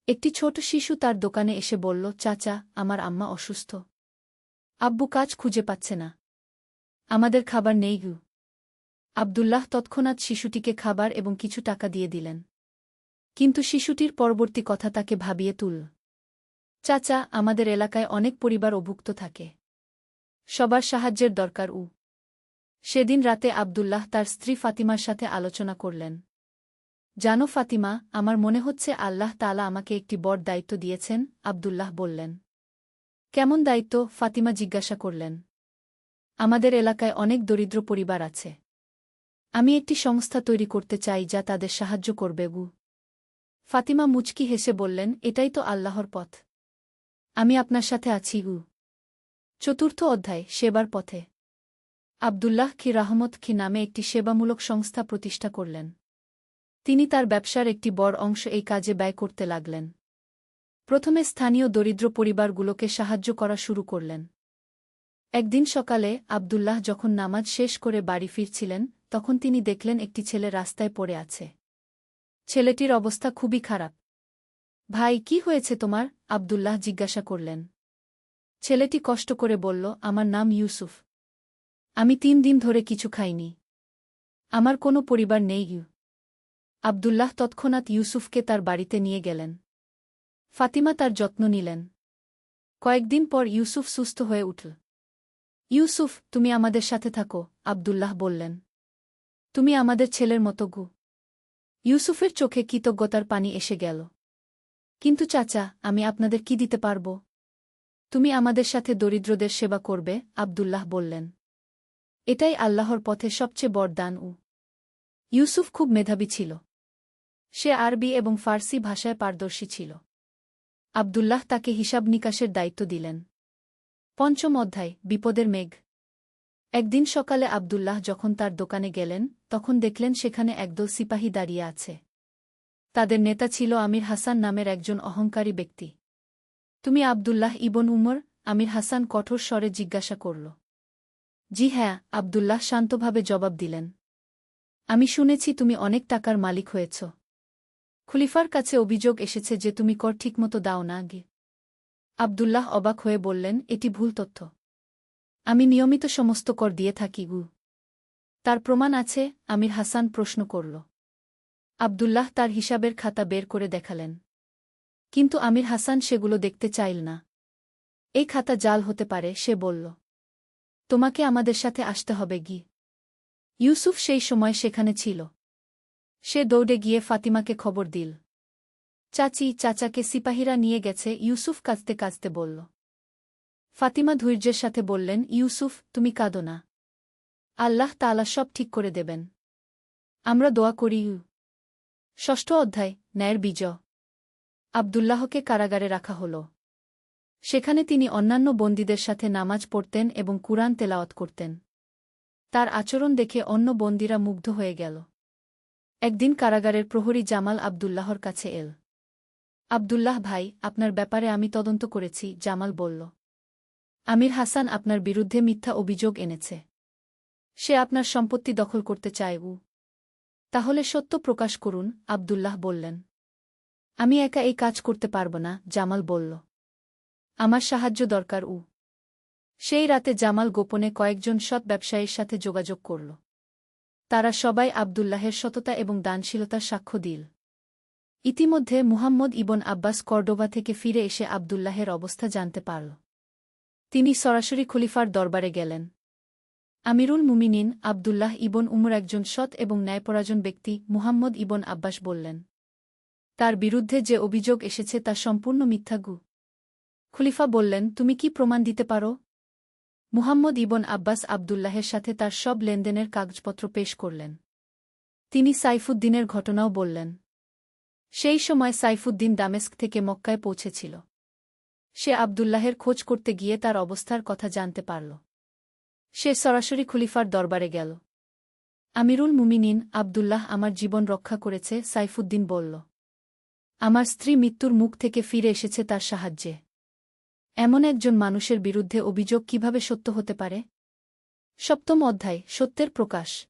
একটি ছোট শিশু তার দোকানে এসে বলল, চাচা, আমার আম্মা অসুস্থ। আব্বু কাজ খুঁজে পাচ্ছে না। আমাদের খাবার নেই। আব্দুল্লাহ তৎক্ষণাৎ শিশুটিকে খাবার এবং কিছু টাকা দিয়ে দিলেন। কিন্তু শিশুটির পরবর্তী কথা তাকে ভাবিয়ে তুলল। চাচা, আমাদের এলাকায় অনেক পরিবার অভুক্ত থাকে। সবার সাহায্যের দরকার। সেদিন রাতে আব্দুল্লাহ তার স্ত্রী ফাতিমার সাথে আলোচনা করলেন। জানো ফাতিমা, আমার মনে হচ্ছে আল্লাহ তাআলা আমাকে একটি বড় দায়িত্ব দিয়েছেন। আব্দুল্লাহ বললেন। কেমন দায়িত্ব? ফাতিমা জিজ্ঞাসা করলেন। আমাদের এলাকায় অনেক দরিদ্র পরিবার আছে। আমি একটি সংস্থা তৈরি করতে চাই যা তাদের সাহায্য করবে। ফাতিমা মুচকি হেসে বললেন, এটাই তো আল্লাহর পথ। আমি আপনার সাথে আছি। চতুর্থ অধ্যায়, সেবার পথে। আব্দুল্লাহ রাহমত নামে একটি সেবামূলক সংস্থা প্রতিষ্ঠা করলেন। তিনি তার ব্যবসার একটি বড় অংশ এই কাজে ব্যয় করতে লাগলেন। প্রথমে স্থানীয় দরিদ্র পরিবারগুলোকে সাহায্য করা শুরু করলেন। একদিন সকালে আব্দুল্লাহ যখন নামাজ শেষ করে বাড়ি ফিরছিলেন, তখন তিনি দেখলেন একটি ছেলে রাস্তায় পড়ে আছে। ছেলেটির অবস্থা খুবই খারাপ। ভাই, কি হয়েছে তোমার? আব্দুল্লাহ জিজ্ঞাসা করলেন। ছেলেটি কষ্ট করে বলল, আমার নাম ইউসুফ। আমি 3 দিন ধরে কিছু খাইনি। আমার কোনো পরিবার নেই। আব্দুল্লাহ তৎক্ষণাৎ ইউসুফকে তার বাড়িতে নিয়ে গেলেন। ফাতিমা তার যত্ন নিলেন। কয়েকদিন পর ইউসুফ সুস্থ হয়ে উঠল। ইউসুফ, তুমি আমাদের সাথে থাকো, আব্দুল্লাহ বললেন। তুমি আমাদের ছেলের মতো। ইউসুফের চোখে কৃতজ্ঞতার পানি এসে গেল। কিন্তু চাচা, আমি আপনাদের কি দিতে পারব? তুমি আমাদের সাথে দরিদ্রদের সেবা করবে, আব্দুল্লাহ বললেন। এটাই আল্লাহর পথে সবচেয়ে বড় দান। ইউসুফ খুব মেধাবী ছিল। সে আরবি এবং ফার্সি ভাষায় পারদর্শী ছিল। আব্দুল্লাহ তাকে হিসাব নিকাশের দায়িত্ব দিলেন। পঞ্চম অধ্যায়, বিপদের মেঘ। একদিন সকালে আব্দুল্লাহ যখন তার দোকানে গেলেন, তখন দেখলেন সেখানে একদল সিপাহী দাঁড়িয়ে আছে। তাদের নেতা ছিল আমির হাসান নামের একজন অহংকারী ব্যক্তি। তুমি আব্দুল্লাহ ইবন উমর? আমির হাসান কঠোর স্বরে জিজ্ঞাসা করল। জি হ্যাঁ, আব্দুল্লাহ শান্তভাবে জবাব দিলেন। আমি শুনেছি তুমি অনেক টাকার মালিক হয়েছ। খলিফার কাছে অভিযোগ এসেছে যে তুমি কর ঠিকমতো দাও না। আব্দুল্লাহ অবাক হয়ে বললেন, এটি ভুল তথ্য। আমি নিয়মিত সমস্ত কর দিয়ে থাকি। তার প্রমাণ আছে? আমির হাসান প্রশ্ন করল। আব্দুল্লাহ তার হিসাবের খাতা বের করে দেখালেন। কিন্তু আমির হাসান সেগুলো দেখতে চাইল না। এই খাতা জাল হতে পারে, সে বলল। তোমাকে আমাদের সাথে আসতে হবে। ইউসুফ সেই সময় সেখানে ছিল। সে দৌড়ে গিয়ে ফাতিমাকে খবর দিল। চাচি, চাচাকে সিপাহীরা নিয়ে গেছে, ইউসুফ কাঁদতে কাঁদতে বলল। ফাতিমা ধৈর্যের সাথে বললেন, ইউসুফ, তুমি কাঁদো না। আল্লাহ তাআলা সব ঠিক করে দেবেন। আমরা দোয়া করি। ষষ্ঠ অধ্যায়, ন্যায়ের বিজয়। আব্দুল্লাহকে কারাগারে রাখা হল। সেখানে তিনি অন্যান্য বন্দীদের সাথে নামাজ পড়তেন এবং কুরআন তেলাওয়াত করতেন। তার আচরণ দেখে অন্য বন্দীরা মুগ্ধ হয়ে গেল। একদিন কারাগারের প্রহরী জামাল আব্দুল্লাহর কাছে এল। আব্দুল্লাহ ভাই, আপনার ব্যাপারে আমি তদন্ত করেছি, জামাল বলল। আমির হাসান আপনার বিরুদ্ধে মিথ্যা অভিযোগ এনেছে। সে আপনার সম্পত্তি দখল করতে চায়। তাহলে সত্য প্রকাশ করুন, আব্দুল্লাহ বললেন। আমি একা এই কাজ করতে পারব না, জামাল বলল। আমার সাহায্য দরকার। সেই রাতে জামাল গোপনে কয়েকজন সৎ ব্যবসায়ীর সাথে যোগাযোগ করল। তারা সবাই আব্দুল্লাহের সততা এবং দানশীলতার সাক্ষ্য দিল। ইতিমধ্যে মুহাম্মদ ইবন আব্বাস কর্ডোবা থেকে ফিরে এসে আব্দুল্লাহের অবস্থা জানতে পারল। তিনি সরাসরি খলিফার দরবারে গেলেন। আমিরুল মুমিনিন আব্দুল্লাহ ইবন উমর একজন সৎ এবং ন্যায়পরায়ণ ব্যক্তি, মুহাম্মদ ইবন আব্বাস বললেন। তার বিরুদ্ধে যে অভিযোগ এসেছে তা সম্পূর্ণ মিথ্যা। খলিফা বললেন, তুমি কি প্রমাণ দিতে পারো? মুহাম্মদ ইবন আব্বাস আব্দুল্লাহের সাথে তার সব লেনদেনের কাগজপত্র পেশ করলেন। তিনি সাইফুদ্দিনের ঘটনাও বললেন। সেই সময় সাইফুদ্দিন দামেস্ক থেকে মক্কায় পৌঁছেছিল। সে আব্দুল্লাহের খোঁজ করতে গিয়ে তার অবস্থার কথা জানতে পারল। সে সরাসরি খলিফার দরবারে গেল। আমিরুল মুমিনিন আব্দুল্লাহ আমার জীবন রক্ষা করেছে, সাইফুদ্দিন বলল। আমার স্ত্রী মৃত্যুর মুখ থেকে ফিরে এসেছে তার সাহায্যে। এমন একজন মানুষের বিরুদ্ধে অভিযোগ কিভাবে সত্য হতে পারে? সপ্তম অধ্যায়, সত্যের প্রকাশ।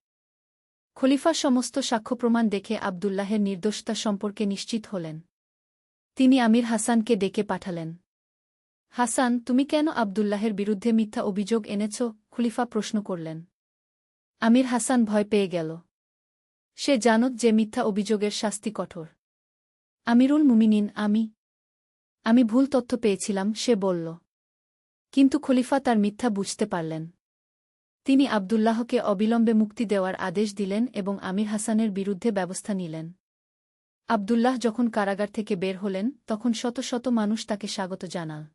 খলিফা সমস্ত সাক্ষ্য প্রমাণ দেখে আব্দুল্লাহের নির্দোষতা সম্পর্কে নিশ্চিত হলেন। তিনি আমির হাসানকে ডেকে পাঠালেন। হাসান, তুমি কেন আব্দুল্লাহের বিরুদ্ধে মিথ্যা অভিযোগ এনেছ? খলিফা প্রশ্ন করলেন। আমির হাসান ভয় পেয়ে গেল। সে জানত যে মিথ্যা অভিযোগের শাস্তি কঠোর। আমিরুল মুমিনিন আমি ভুল তথ্য পেয়েছিলাম, সে বলল। কিন্তু খলিফা তার মিথ্যা বুঝতে পারলেন। তিনি আব্দুল্লাহকে অবিলম্বে মুক্তি দেওয়ার আদেশ দিলেন এবং আমির হাসানের বিরুদ্ধে ব্যবস্থা নিলেন। আব্দুল্লাহ যখন কারাগার থেকে বের হলেন, তখন শত শত মানুষ তাকে স্বাগত জানাল।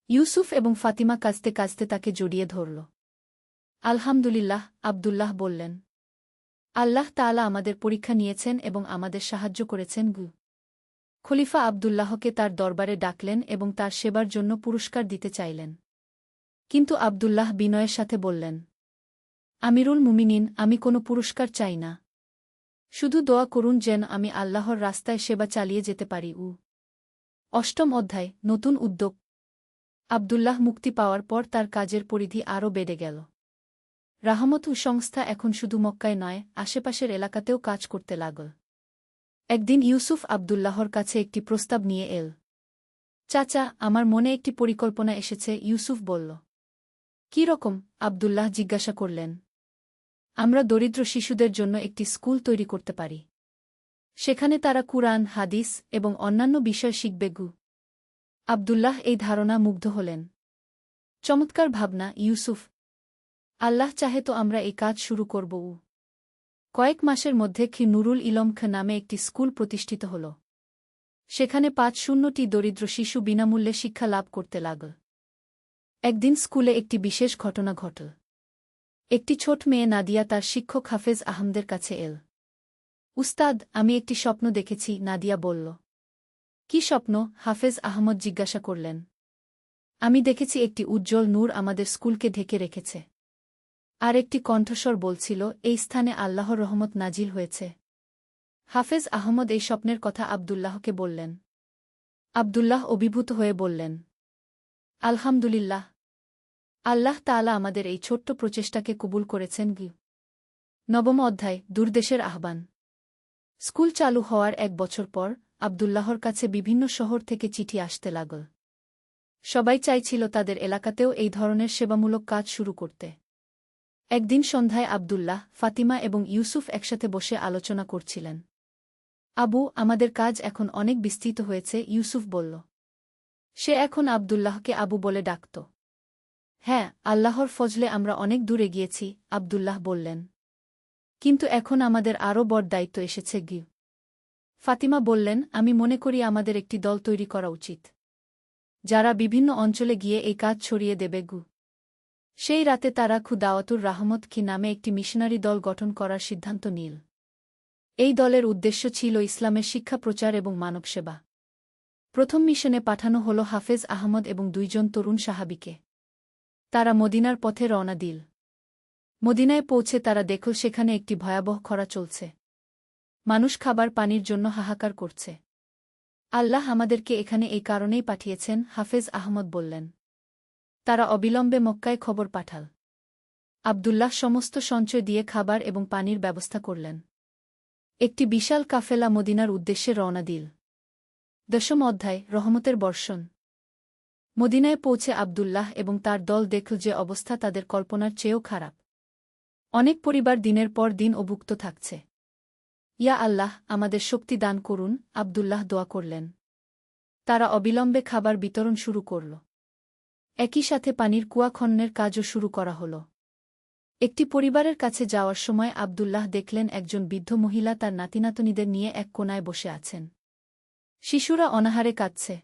ইউসুফ এবং ফাতিমা কাঁদতে কাঁদতে তাকে জড়িয়ে ধরল। আলহামদুলিল্লাহ, আব্দুল্লাহ বললেন। আল্লাহ তাআলা আমাদের পরীক্ষা নিয়েছেন এবং আমাদের সাহায্য করেছেন। খলিফা আব্দুল্লাহকে তার দরবারে ডাকলেন এবং তার সেবার জন্য পুরস্কার দিতে চাইলেন। কিন্তু আব্দুল্লাহ বিনয়ের সাথে বললেন, আমিরুল মুমিনিন, আমি কোনো পুরস্কার চাই না। শুধু দোয়া করুন যেন আমি আল্লাহর রাস্তায় সেবা চালিয়ে যেতে পারি। অষ্টম অধ্যায়, নতুন উদ্যোগ। আব্দুল্লাহ মুক্তি পাওয়ার পর তার কাজের পরিধি আরও বেড়ে গেল। রাহমত সংস্থা এখন শুধু মক্কায় নয়, আশেপাশের এলাকাতেও কাজ করতে লাগল। একদিন ইউসুফ আব্দুল্লাহর কাছে একটি প্রস্তাব নিয়ে এল। চাচা, আমার মনে একটি পরিকল্পনা এসেছে, ইউসুফ বলল। কি রকম? আব্দুল্লাহ জিজ্ঞাসা করলেন। আমরা দরিদ্র শিশুদের জন্য একটি স্কুল তৈরি করতে পারি। সেখানে তারা কুরআন, হাদিস এবং অন্যান্য বিষয় শিখবে। আব্দুল্লাহ এই ধারণা মুগ্ধ হলেন। চমৎকার ভাবনা, ইউসুফ। আল্লাহ চাহে তো আমরা এই কাজ শুরু করব। কয়েক মাসের মধ্যে নুরুল ইলম নামে একটি স্কুল প্রতিষ্ঠিত হল। সেখানে ৫০০টি দরিদ্র শিশু বিনামূল্যে শিক্ষা লাভ করতে লাগল। একদিন স্কুলে একটি বিশেষ ঘটনা ঘটল। একটি ছোট মেয়ে নাদিয়া তার শিক্ষক হাফেজ আহমদের কাছে এল। উস্তাদ, আমি একটি স্বপ্ন দেখেছি, নাদিয়া বলল। কি স্বপ্ন? হাফেজ আহমদ জিজ্ঞাসা করলেন। আমি দেখেছি একটি উজ্জ্বল নূর আমাদের স্কুলকে ঢেকে রেখেছে। আর একটি কণ্ঠস্বর বলছিল, এই স্থানে আল্লাহর রহমত নাজিল হয়েছে। হাফেজ আহমদ এই স্বপ্নের কথা আব্দুল্লাহকে বললেন। আব্দুল্লাহ অভিভূত হয়ে বললেন, আলহামদুলিল্লাহ, আল্লাহ তাআলা আমাদের এই ছোট্ট প্রচেষ্টাকে কবুল করেছেন। নবম অধ্যায়, দূরদেশের আহ্বান। স্কুল চালু হওয়ার 1 বছর পর আব্দুল্লাহর কাছে বিভিন্ন শহর থেকে চিঠি আসতে লাগল। সবাই চাইছিল তাদের এলাকাতেও এই ধরনের সেবামূলক কাজ শুরু করতে। একদিন সন্ধ্যায় আব্দুল্লাহ, ফাতিমা এবং ইউসুফ একসাথে বসে আলোচনা করছিলেন। আবু, আমাদের কাজ এখন অনেক বিস্তৃত হয়েছে, ইউসুফ বলল। সে এখন আব্দুল্লাহকে আবু বলে ডাকত। হ্যাঁ, আল্লাহর ফজলে আমরা অনেক দূরে গিয়েছি, আব্দুল্লাহ বললেন। কিন্তু এখন আমাদের আরও বড় দায়িত্ব এসেছে। ফাতিমা বললেন, আমি মনে করি আমাদের একটি দল তৈরি করা উচিত, যারা বিভিন্ন অঞ্চলে গিয়ে এই কাজ ছড়িয়ে দেবে। সেই রাতে তারা দাওয়াতুর রাহমত কি নামে একটি মিশনারি দল গঠন করার সিদ্ধান্ত নিল। এই দলের উদ্দেশ্য ছিল ইসলামের শিক্ষা প্রচার এবং মানবসেবা। প্রথম মিশনে পাঠানো হল হাফেজ আহমদ এবং 2 জন তরুণ সাহাবীকে। তারা মদিনার পথে রওনা দিল। মদিনায় পৌঁছে তারা দেখল সেখানে একটি ভয়াবহ খরা চলছে। মানুষ খাবার পানির জন্য হাহাকার করছে। আল্লাহ আমাদেরকে এখানে এই কারণেই পাঠিয়েছেন, হাফেজ আহমদ বললেন। তারা অবিলম্বে মক্কায় খবর পাঠাল। আব্দুল্লাহ সমস্ত সঞ্চয় দিয়ে খাবার এবং পানির ব্যবস্থা করলেন। একটি বিশাল কাফেলা মদিনার উদ্দেশ্যে রওনা দিল। 10ম অধ্যায়, রহমতের বর্ষণ। মদিনায় পৌঁছে আব্দুল্লাহ এবং তার দল দেখল যে অবস্থা তাদের কল্পনার চেয়েও খারাপ। অনেক পরিবার দিনের পর দিন অভুক্ত থাকছে। ইয়া আল্লাহ, আমাদের শক্তি দান করুন, আব্দুল্লাহ দোয়া করলেন। তারা অবিলম্বে খাবার বিতরণ শুরু করল। একই সাথে পানির কুয়া খননের কাজও শুরু করা হল। একটি পরিবারের কাছে যাওয়ার সময় আব্দুল্লাহ দেখলেন একজন বৃদ্ধ মহিলা তার নাতিনাতনীদের নিয়ে এক কোণায় বসে আছেন। শিশুরা অনাহারে কাঁদছে।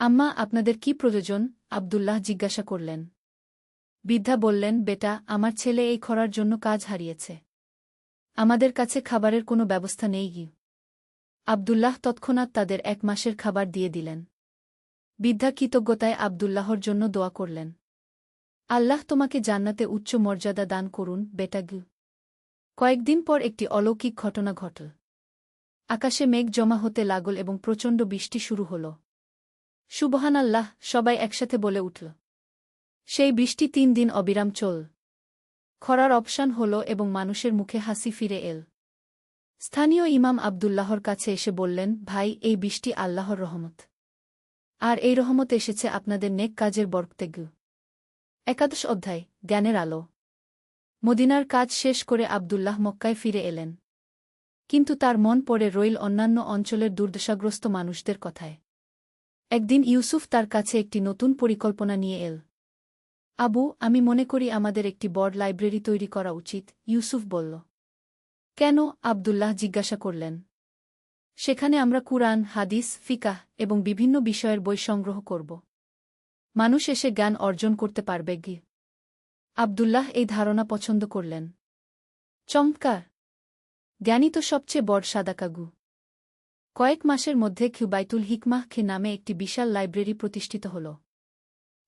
আম্মা, আপনাদের কি প্রয়োজন? আব্দুল্লাহ জিজ্ঞাসা করলেন। বৃদ্ধা বললেন, বেটা, আমার ছেলে এই খরার জন্য কাজ হারিয়েছে। আমাদের কাছে খাবারের কোনো ব্যবস্থা নেই। আব্দুল্লাহ তৎক্ষণাৎ তাদের 1 মাসের খাবার দিয়ে দিলেন। বৃদ্ধা কৃতজ্ঞতায় আব্দুল্লাহর জন্য দোয়া করলেন। আল্লাহ তোমাকে জান্নাতে উচ্চ মর্যাদা দান করুন, বেটা। কয়েকদিন পর একটি অলৌকিক ঘটনা ঘটল। আকাশে মেঘ জমা হতে লাগল এবং প্রচণ্ড বৃষ্টি শুরু হল। সুবহানাল্লাহ, সবাই একসাথে বলে উঠল। সেই বৃষ্টি 3 দিন অবিরাম চল। খরার অবসান হল এবং মানুষের মুখে হাসি ফিরে এল। স্থানীয় ইমাম আব্দুল্লাহর কাছে এসে বললেন, ভাই, এই বৃষ্টি আল্লাহর রহমত। আর এই রহমত এসেছে আপনাদের নেক কাজের বরকতে। 11 অধ্যায়, জ্ঞানের আলো। মদিনার কাজ শেষ করে আব্দুল্লাহ মক্কায় ফিরে এলেন। কিন্তু তার মন পড়ে রইল অন্যান্য অঞ্চলের দুর্দশাগ্রস্ত মানুষদের কথায়। একদিন ইউসুফ তার কাছে একটি নতুন পরিকল্পনা নিয়ে এল। আবু, আমি মনে করি আমাদের একটি বড় লাইব্রেরি তৈরি করা উচিত, ইউসুফ বলল। কেন? আব্দুল্লাহ জিজ্ঞাসা করলেন। সেখানে আমরা কুরআন, হাদিস, ফিকাহ এবং বিভিন্ন বিষয়ের বই সংগ্রহ করব। মানুষ এসে জ্ঞান অর্জন করতে পারবে। আব্দুল্লাহ এই ধারণা পছন্দ করলেন। চমৎকার! জ্ঞানই তো সবচেয়ে বড় সাদাকাগু। কয়েক মাসের মধ্যে বাইতুল হিকমাহ নামে একটি বিশাল লাইব্রেরি প্রতিষ্ঠিত হল।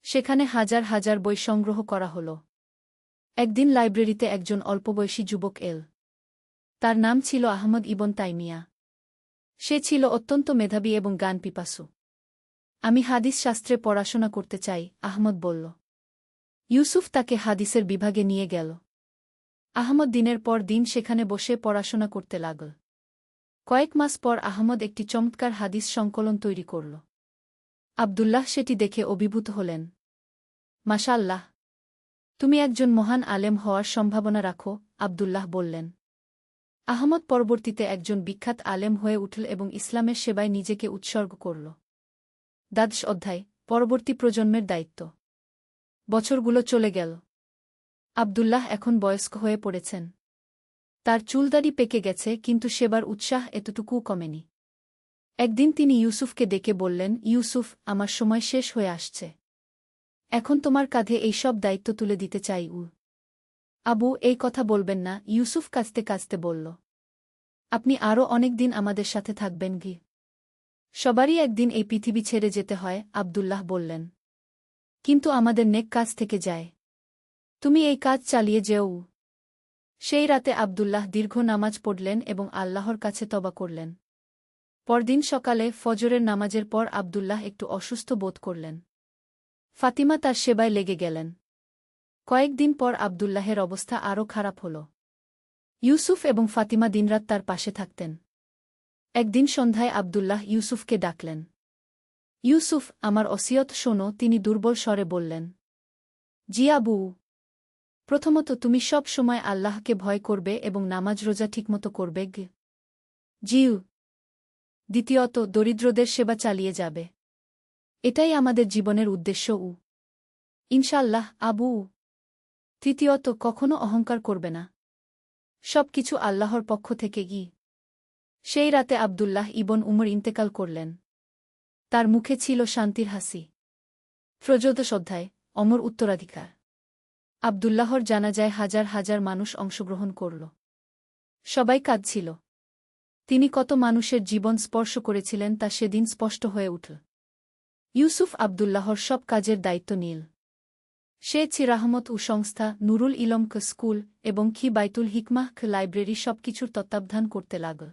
সেখানে হাজার হাজার বই সংগ্রহ করা হল। একদিন লাইব্রেরিতে একজন অল্পবয়সী যুবক এল। তার নাম ছিল আহমদ ইবন তাইমিয়া। সে ছিল অত্যন্ত মেধাবী এবং জ্ঞান পিপাসু। আমি হাদিস শাস্ত্রে পড়াশোনা করতে চাই, আহমদ বলল। ইউসুফ তাকে হাদিসের বিভাগে নিয়ে গেল। আহমদ দিনের পর দিন সেখানে বসে পড়াশোনা করতে লাগল। কয়েক মাস পর আহমদ একটি চমৎকার হাদিস সংকলন তৈরি করল। আব্দুল্লাহ সেটি দেখে অভিভূত হলেন। মাশাআল্লাহ, তুমি একজন মহান আলেম হওয়ার সম্ভাবনা রাখো, আব্দুল্লাহ বললেন। আহমদ পরবর্তীতে একজন বিখ্যাত আলেম হয়ে উঠল এবং ইসলামের সেবায় নিজেকে উৎসর্গ করল। 12 অধ্যায়, পরবর্তী প্রজন্মের দায়িত্ব। বছরগুলো চলে গেল। আব্দুল্লাহ এখন বয়স্ক হয়ে পড়েছেন। তার চুলদাড়ি পেকে গেছে, কিন্তু সেবার উৎসাহ এতটুকুও কমেনি। একদিন তিনি ইউসুফকে ডেকে বললেন, ইউসুফ, আমার সময় শেষ হয়ে আসছে। এখন তোমার কাঁধে এই সব দায়িত্ব তুলে দিতে চাই। আবু, এই কথা বলবেন না, ইউসুফ কাঁদতে কাঁদতে বলল। আপনি আরও অনেক দিন আমাদের সাথে থাকবেন কি? সবারই একদিন এই পৃথিবী ছেড়ে যেতে হয়, আব্দুল্লাহ বললেন। কিন্তু আমাদের নেক কাজ থেকে যায়। তুমি এই কাজ চালিয়ে যেও। সেই রাতে আব্দুল্লাহ দীর্ঘ নামাজ পড়লেন এবং আল্লাহর কাছে তওবা করলেন। পরদিন সকালে ফজরের নামাজের পর আব্দুল্লাহ একটু অসুস্থ বোধ করলেন। ফাতিমা তার সেবায় লেগে গেলেন। কয়েকদিন পর আব্দুল্লাহের অবস্থা আরও খারাপ হল। ইউসুফ এবং ফাতিমা দিনরাত তার পাশে থাকতেন। একদিন সন্ধ্যায় আব্দুল্লাহ ইউসুফকে ডাকলেন। ইউসুফ, আমার অসিয়ত শোনো, তিনি দুর্বল স্বরে বললেন। জি আবু। প্রথমত, তুমি সব সময় আল্লাহকে ভয় করবে এবং নামাজ রোজা ঠিকমতো করবে। জিউ। দ্বিতীয়ত, দরিদ্রদের সেবা চালিয়ে যাবে। এটাই আমাদের জীবনের উদ্দেশ্য। ইনশাল্লাহ আবু। তৃতীয়ত, কখনো অহংকার করবে না। সব কিছু আল্লাহর পক্ষ থেকে গি। সেই রাতে আব্দুল্লাহ ইবন উমর ইন্তেকাল করলেন। তার মুখে ছিল শান্তির হাসি। ত্রয়োদশ অধ্যায়, অমর উত্তরাধিকার। আব্দুল্লাহর জানাজায় হাজার হাজার মানুষ অংশগ্রহণ করল। সবাই কাঁদছিল। তিনি কত মানুষের জীবন স্পর্শ করেছিলেন তা সেদিন স্পষ্ট হয়ে উঠল। ইউসুফ আব্দুল্লাহর সব কাজের দায়িত্ব নিল। সে চিরাহমত সংস্থা, নুরুল ইলম স্কুল এবং বাইতুল হিকমাহ লাইব্রেরি সবকিছুর তত্ত্বাবধান করতে লাগল।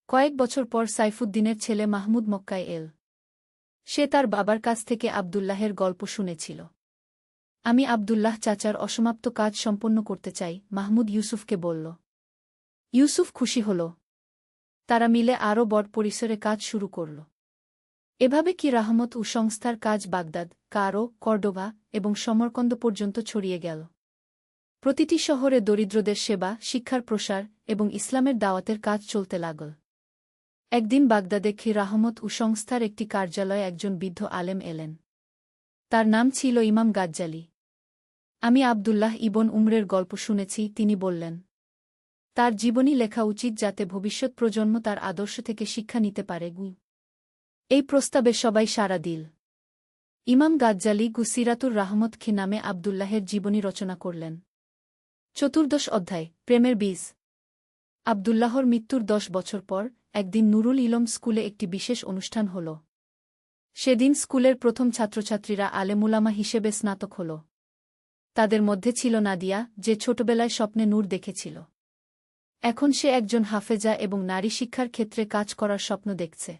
কয়েক বছর পর সাইফুদ্দিনের ছেলে মাহমুদ মক্কায় এল। সে তার বাবার কাছ থেকে আব্দুল্লাহের গল্প শুনেছিল। আমি আব্দুল্লাহ চাচার অসমাপ্ত কাজ সম্পন্ন করতে চাই, মাহমুদ ইউসুফকে বলল। ইউসুফ খুশি হল। তারা মিলে আরও বড় পরিসরে কাজ শুরু করল। এভাবে রাহমত সংস্থার কাজ বাগদাদ, কায়রো, কর্ডোভা এবং সমরকন্দ পর্যন্ত ছড়িয়ে গেল। প্রতিটি শহরে দরিদ্রদের সেবা, শিক্ষার প্রসার এবং ইসলামের দাওয়াতের কাজ চলতে লাগল। একদিন বাগদাদে রাহমত সংস্থার একটি কার্যালয়ে একজন বৃদ্ধ আলেম এলেন। তার নাম ছিল ইমাম গাজ্জালি। আমি আব্দুল্লাহ ইবন উমরের গল্প শুনেছি, তিনি বললেন। তার জীবনী লেখা উচিত যাতে ভবিষ্যৎ প্রজন্ম তার আদর্শ থেকে শিক্ষা নিতে পারে। এই প্রস্তাবে সবাই সাড়া দিল। ইমাম গাজ্জালি সিরাতুর রাহমত নামে আব্দুল্লাহের জীবনী রচনা করলেন। চতুর্দশ অধ্যায়, প্রেমের বীজ। আব্দুল্লাহর মৃত্যুর 10 বছর পর একদিন নুরুল ইলম স্কুলে একটি বিশেষ অনুষ্ঠান হল। সেদিন স্কুলের প্রথম ছাত্রছাত্রীরা আলেমুলামা হিসেবে স্নাতক হল। তাদের মধ্যে ছিল নাদিয়া, যে ছোটবেলায় স্বপ্নে নূর দেখেছিল। এখন সে একজন হাফেজা এবং নারী শিক্ষার ক্ষেত্রে কাজ করার স্বপ্ন দেখছে।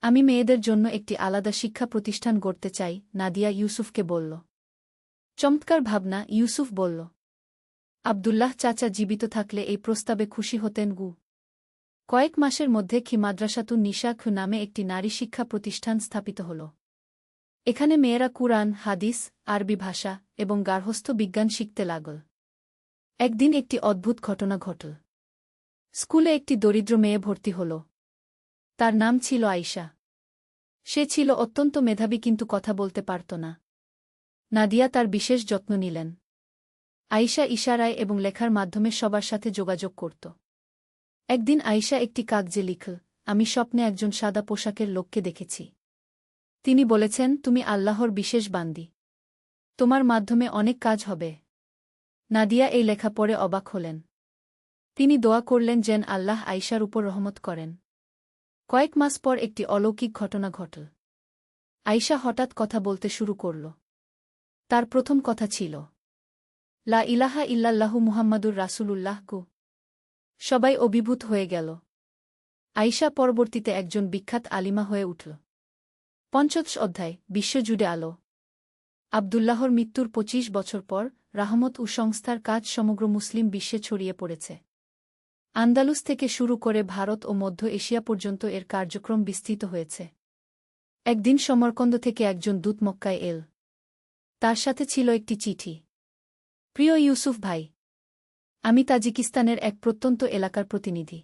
আমি মেয়েদের জন্য একটি আলাদা শিক্ষা প্রতিষ্ঠান গড়তে চাই, নাদিয়া ইউসুফকে বলল। চমৎকার ভাবনা, ইউসুফ বলল। আব্দুল্লাহ চাচা জীবিত থাকলে এই প্রস্তাবে খুশি হতেন। কয়েক মাসের মধ্যে মাদ্রাসাতুন নিসা নামে একটি নারী শিক্ষা প্রতিষ্ঠান স্থাপিত হল। এখানে মেয়েরা কুরআন, হাদিস, আরবি ভাষা এবং গার্হস্থ্য বিজ্ঞান শিখতে লাগল। একদিন একটি অদ্ভুত ঘটনা ঘটল। স্কুলে একটি দরিদ্র মেয়ে ভর্তি হল। তার নাম ছিল আয়শা। সে ছিল অত্যন্ত মেধাবী কিন্তু কথা বলতে পারত না। নাদিয়া তার বিশেষ যত্ন নিলেন। আয়শা ইশারায় এবং লেখার মাধ্যমে সবার সাথে যোগাযোগ করত। একদিন আয়শা একটি কাগজে লিখল, আমি স্বপ্নে একজন সাদা পোশাকের লোককে দেখেছি। তিনি বলেছেন, তুমি আল্লাহর বিশেষ বান্দী। তোমার মাধ্যমে অনেক কাজ হবে। নাদিয়া এই লেখা পড়ে অবাক হলেন। তিনি দোয়া করলেন যেন আল্লাহ আয়শার উপর রহমত করেন। কয়েক মাস পর একটি অলৌকিক ঘটনা ঘটল। আয়শা হঠাৎ কথা বলতে শুরু করল। তার প্রথম কথা ছিল, লা ইলাহা ইল্লাল্লাহু মুহাম্মাদুর রাসূলুল্লাহ। সবাই অভিভূত হয়ে গেল। আয়শা পরবর্তীতে একজন বিখ্যাত আলিমা হয়ে উঠল। পঞ্চদশ অধ্যায়, বিশ্বজুড়ে আলো। আব্দুল্লাহর মৃত্যুর 25 বছর পর রাহমত সংস্থার কাজ সমগ্র মুসলিম বিশ্বে ছড়িয়ে পড়েছে। আন্দালুস থেকে শুরু করে ভারত ও মধ্য এশিয়া পর্যন্ত এর কার্যক্রম বিস্তৃত হয়েছে। একদিন সমরকন্দ থেকে একজন দূত মক্কায় এল। তার সাথে ছিল একটি চিঠি। প্রিয় ইউসুফ ভাই, আমি তাজিকিস্তানের এক প্রত্যন্ত এলাকার প্রতিনিধি।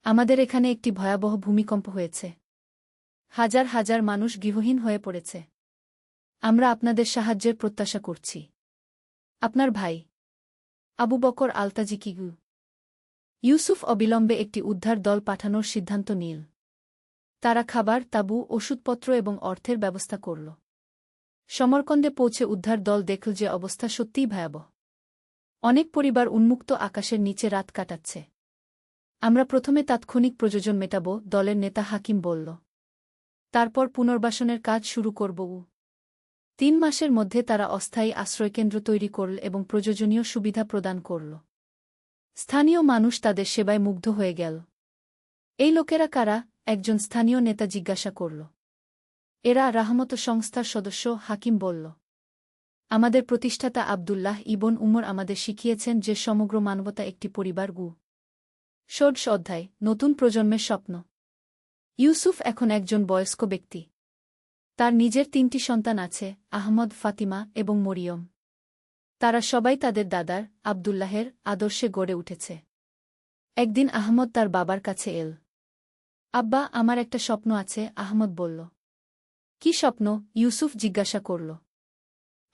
আমাদের এখানে একটি ভয়াবহ ভূমিকম্প হয়েছে। হাজার হাজার মানুষ গৃহহীন হয়ে পড়েছে। আমরা আপনাদের সাহায্যের প্রত্যাশা করছি। আপনার ভাই আবু বকর আল-তাজিকি। ইউসুফ অবিলম্বে একটি উদ্ধার দল পাঠানোর সিদ্ধান্ত নিল। তারা খাবার, তাঁবু, ওষুধপত্র এবং অর্থের ব্যবস্থা করল। সমরকন্দে পৌঁছে উদ্ধার দল দেখল যে অবস্থা সত্যিই ভয়াবহ। অনেক পরিবার উন্মুক্ত আকাশের নিচে রাত কাটাচ্ছে। আমরা প্রথমে তাৎক্ষণিক প্রযোজন মেটাব, দলের নেতা হাকিম বলল। তারপর পুনর্বাসনের কাজ শুরু করব। 3 মাসের মধ্যে তারা অস্থায়ী আশ্রয়কেন্দ্র তৈরি করল এবং প্রয়োজনীয় সুবিধা প্রদান করল। স্থানীয় মানুষ তাদের সেবায় মুগ্ধ হয়ে গেল। এই লোকেরা কারা? একজন স্থানীয় নেতা জিজ্ঞাসা করল। এরা রাহমত সংস্থার সদস্য, হাকিম বলল। আমাদের প্রতিষ্ঠাতা আবদুল্লাহ ইবন উমর আমাদের শিখিয়েছেন যে সমগ্র মানবতা একটি পরিবার। ষোড়শ অধ্যায়, নতুন প্রজন্মের স্বপ্ন। ইউসুফ এখন একজন বয়স্ক ব্যক্তি। তার নিজের 3টি সন্তান আছে, আহমদ, ফাতিমা এবং মরিয়ম। তারা সবাই তাদের দাদার, আবদুল্লাহের আদর্শে গড়ে উঠেছে। একদিন আহমদ তার বাবার কাছে এল। আব্বা, আমার একটা স্বপ্ন আছে, আহমদ বলল। কি স্বপ্ন? ইউসুফ জিজ্ঞাসা করল।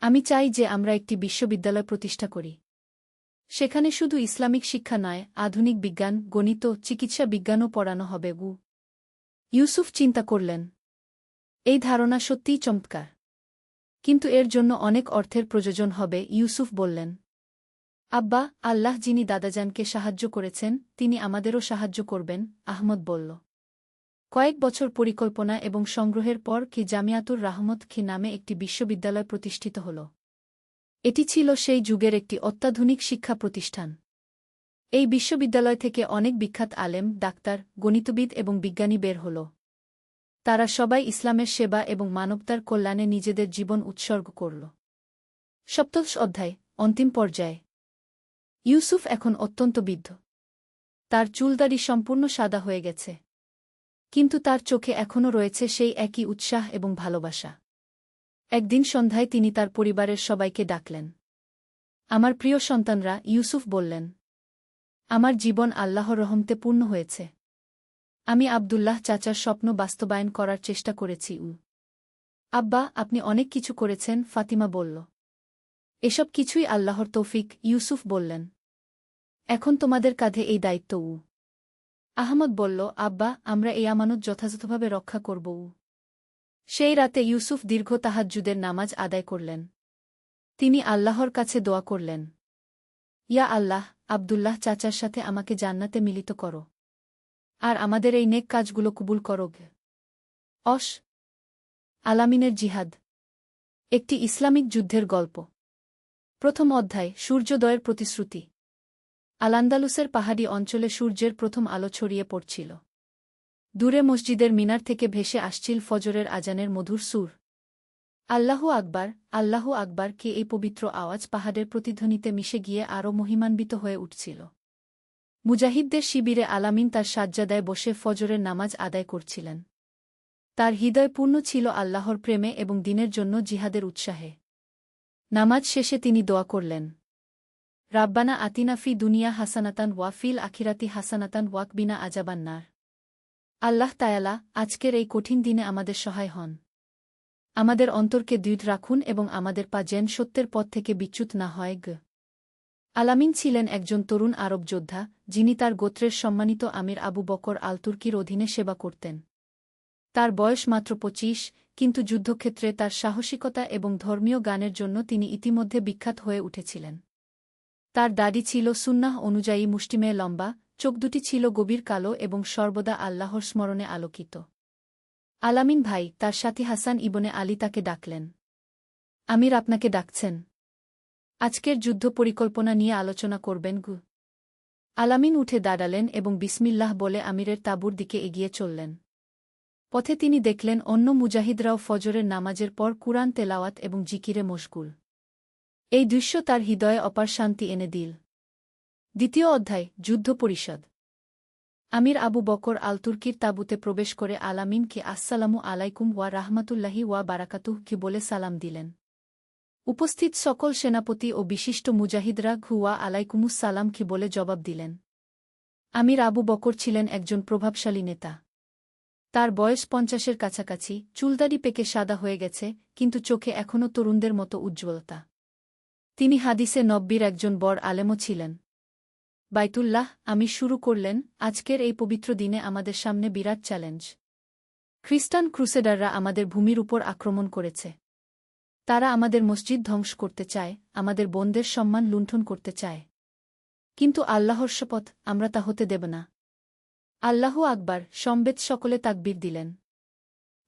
আমি চাই যে আমরা একটি বিশ্ববিদ্যালয় প্রতিষ্ঠা করি। সেখানে শুধু ইসলামিক শিক্ষা নয়, আধুনিক বিজ্ঞান, গণিত, চিকিৎসা বিজ্ঞানও পড়ানো হবে। ইউসুফ চিন্তা করলেন। এই ধারণা সত্যিই চমৎকার। কিন্তু এর জন্য অনেক অর্থের প্রয়োজন হবে, ইউসুফ বললেন। আব্বা, আল্লাহ যিনি দাদাজানকে সাহায্য করেছেন, তিনি আমাদেরও সাহায্য করবেন, আহমদ বলল। কয়েক বছর পরিকল্পনা এবং সংগ্রহের পর কি জামিয়াতুর রাহমত কি নামে একটি বিশ্ববিদ্যালয় প্রতিষ্ঠিত হল। এটি ছিল সেই যুগের একটি অত্যাধুনিক শিক্ষা প্রতিষ্ঠান। এই বিশ্ববিদ্যালয় থেকে অনেক বিখ্যাত আলেম, ডাক্তার, গণিতবিদ এবং বিজ্ঞানী বের হল। তারা সবাই ইসলামের সেবা এবং মানবতার কল্যাণে নিজেদের জীবন উৎসর্গ করল। সপ্তদশ অধ্যায়, অন্তিম পর্যায়ে। ইউসুফ এখন অত্যন্ত বৃদ্ধ। তার চুলদাড়ি সম্পূর্ণ সাদা হয়ে গেছে। কিন্তু তার চোখে এখনও রয়েছে সেই একই উৎসাহ এবং ভালোবাসা। একদিন সন্ধ্যায় তিনি তার পরিবারের সবাইকে ডাকলেন। আমার প্রিয় সন্তানরা, ইউসুফ বললেন। আমার জীবন আল্লাহর রহমতে পূর্ণ হয়েছে। আমি আবদুল্লাহ চাচার স্বপ্ন বাস্তবায়ন করার চেষ্টা করেছি। আব্বা, আপনি অনেক কিছু করেছেন, ফাতিমা বলল। এসব কিছুই আল্লাহর তৌফিক, ইউসুফ বললেন। এখন তোমাদের কাঁধে এই দায়িত্ব। আহমদ বলল, আব্বা, আমরা এই আমানত যথাযথভাবে রক্ষা করব। সেই রাতে ইউসুফ দীর্ঘ তাহাজ্জুদের নামাজ আদায় করলেন। তিনি আল্লাহর কাছে দোয়া করলেন। ইয়া আল্লাহ, আবদুল্লাহ চাচার সাথে আমাকে জান্নাতে মিলিত করো। আর আমাদের এই নেক কাজগুলো কবুল করো। আলামিনের জিহাদ। একটি ইসলামিক যুদ্ধের গল্প। প্রথম অধ্যায়, সূর্যোদয়ের প্রতিশ্রুতি। আল-আন্দালুসের পাহাড়ি অঞ্চলে সূর্যের প্রথম আলো ছড়িয়ে পড়ছিল। দূরে মসজিদের মিনার থেকে ভেসে আসছিল ফজরের আজানের মধুর সুর। আল্লাহু আকবার, আল্লাহু আকবার কে এই পবিত্র আওয়াজ পাহাড়ের প্রতিধ্বনিতে মিশে গিয়ে আরও মহিমান্বিত হয়ে উঠছিল। মুজাহিদদের শিবিরে আলামিন তার সাজ্জাদায় বসে ফজরের নামাজ আদায় করছিলেন। তার হৃদয় পূর্ণ ছিল আল্লাহর প্রেমে এবং দিনের জন্য জিহাদের উৎসাহে। নামাজ শেষে তিনি দোয়া করলেন। রাব্বানা আতিনা ফি দুনিয়া হাসানাতান ওয়া ফিল আখিরাতি হাসানাতান ওয়াকবিনা আযাবান্নার। আল্লাহ তায়ালা, আজকের এই কঠিন দিনে আমাদের সহায় হন। আমাদের অন্তরকে দৃঢ় রাখুন এবং আমাদের পা যেন সত্যের পথ থেকে বিচ্যুত না হয়। আলামিন ছিলেন একজন তরুণ আরব যোদ্ধা, যিনি তার গোত্রের সম্মানিত আমির আবু বকর আল-তুর্কির অধীনে সেবা করতেন। তার বয়স মাত্র 25, কিন্তু যুদ্ধক্ষেত্রে তার সাহসিকতা এবং ধর্মীয় গানের জন্য তিনি ইতিমধ্যে বিখ্যাত হয়ে উঠেছিলেন। তার দাড়ি ছিল সুন্নাহ অনুযায়ী মুষ্টিমেয় লম্বা, চোখ দুটি ছিল গভীর কালো এবং সর্বদা আল্লাহর স্মরণে আলোকিত। আলামিন ভাই, তার সাথী হাসান ইবনে আলী তাকে ডাকলেন। আমির আপনাকে ডাকছেন। আজকের যুদ্ধ পরিকল্পনা নিয়ে আলোচনা করবেন। আলামিন উঠে দাঁড়ালেন এবং বিসমিল্লাহ বলে আমিরের তাঁবুর দিকে এগিয়ে চললেন। পথে তিনি দেখলেন অন্য মুজাহিদরাও ফজরের নামাজের পর কুরআন তেলাওয়াত এবং জিকিরে মশগুল। এই দৃশ্য তার হৃদয়ে অপার শান্তি এনে দিল। দ্বিতীয় অধ্যায়, যুদ্ধ পরিষদ। আমির আবু বকর আল-তুর্কির তাঁবুতে প্রবেশ করে আলামিনকে আসসালামু আলাইকুম ওয়া রাহমাতুল্লাহি ওয়া বারাকাতুহ কি বলে সালাম দিলেন। উপস্থিত সকল সেনাপতি ও বিশিষ্ট মুজাহিদরা ওয়া আলাইকুমুস সালাম কি বলে জবাব দিলেন। আমির আবু বকর ছিলেন একজন প্রভাবশালী নেতা। তার বয়স 50-এর কাছাকাছি, চুলদাড়ি পেকে সাদা হয়ে গেছে, কিন্তু চোখে এখনও তরুণদের মতো উজ্জ্বলতা। তিনি হাদিসে নব্বীর একজন বড় আলেমও ছিলেন। বাইতুল্লাহ, আমির শুরু করলেন, আজকের এই পবিত্র দিনে আমাদের সামনে বিরাট চ্যালেঞ্জ। খ্রিস্টান ক্রুসেডাররা আমাদের ভূমির উপর আক্রমণ করেছে। তারা আমাদের মসজিদ ধ্বংস করতে চায়, আমাদের বোনদের সম্মান লুণ্ঠন করতে চায়। কিন্তু আল্লাহর শপথ, আমরা তা হতে দেব না। আল্লাহু আকবার, সম্বেত সকলে তাকবীর দিলেন।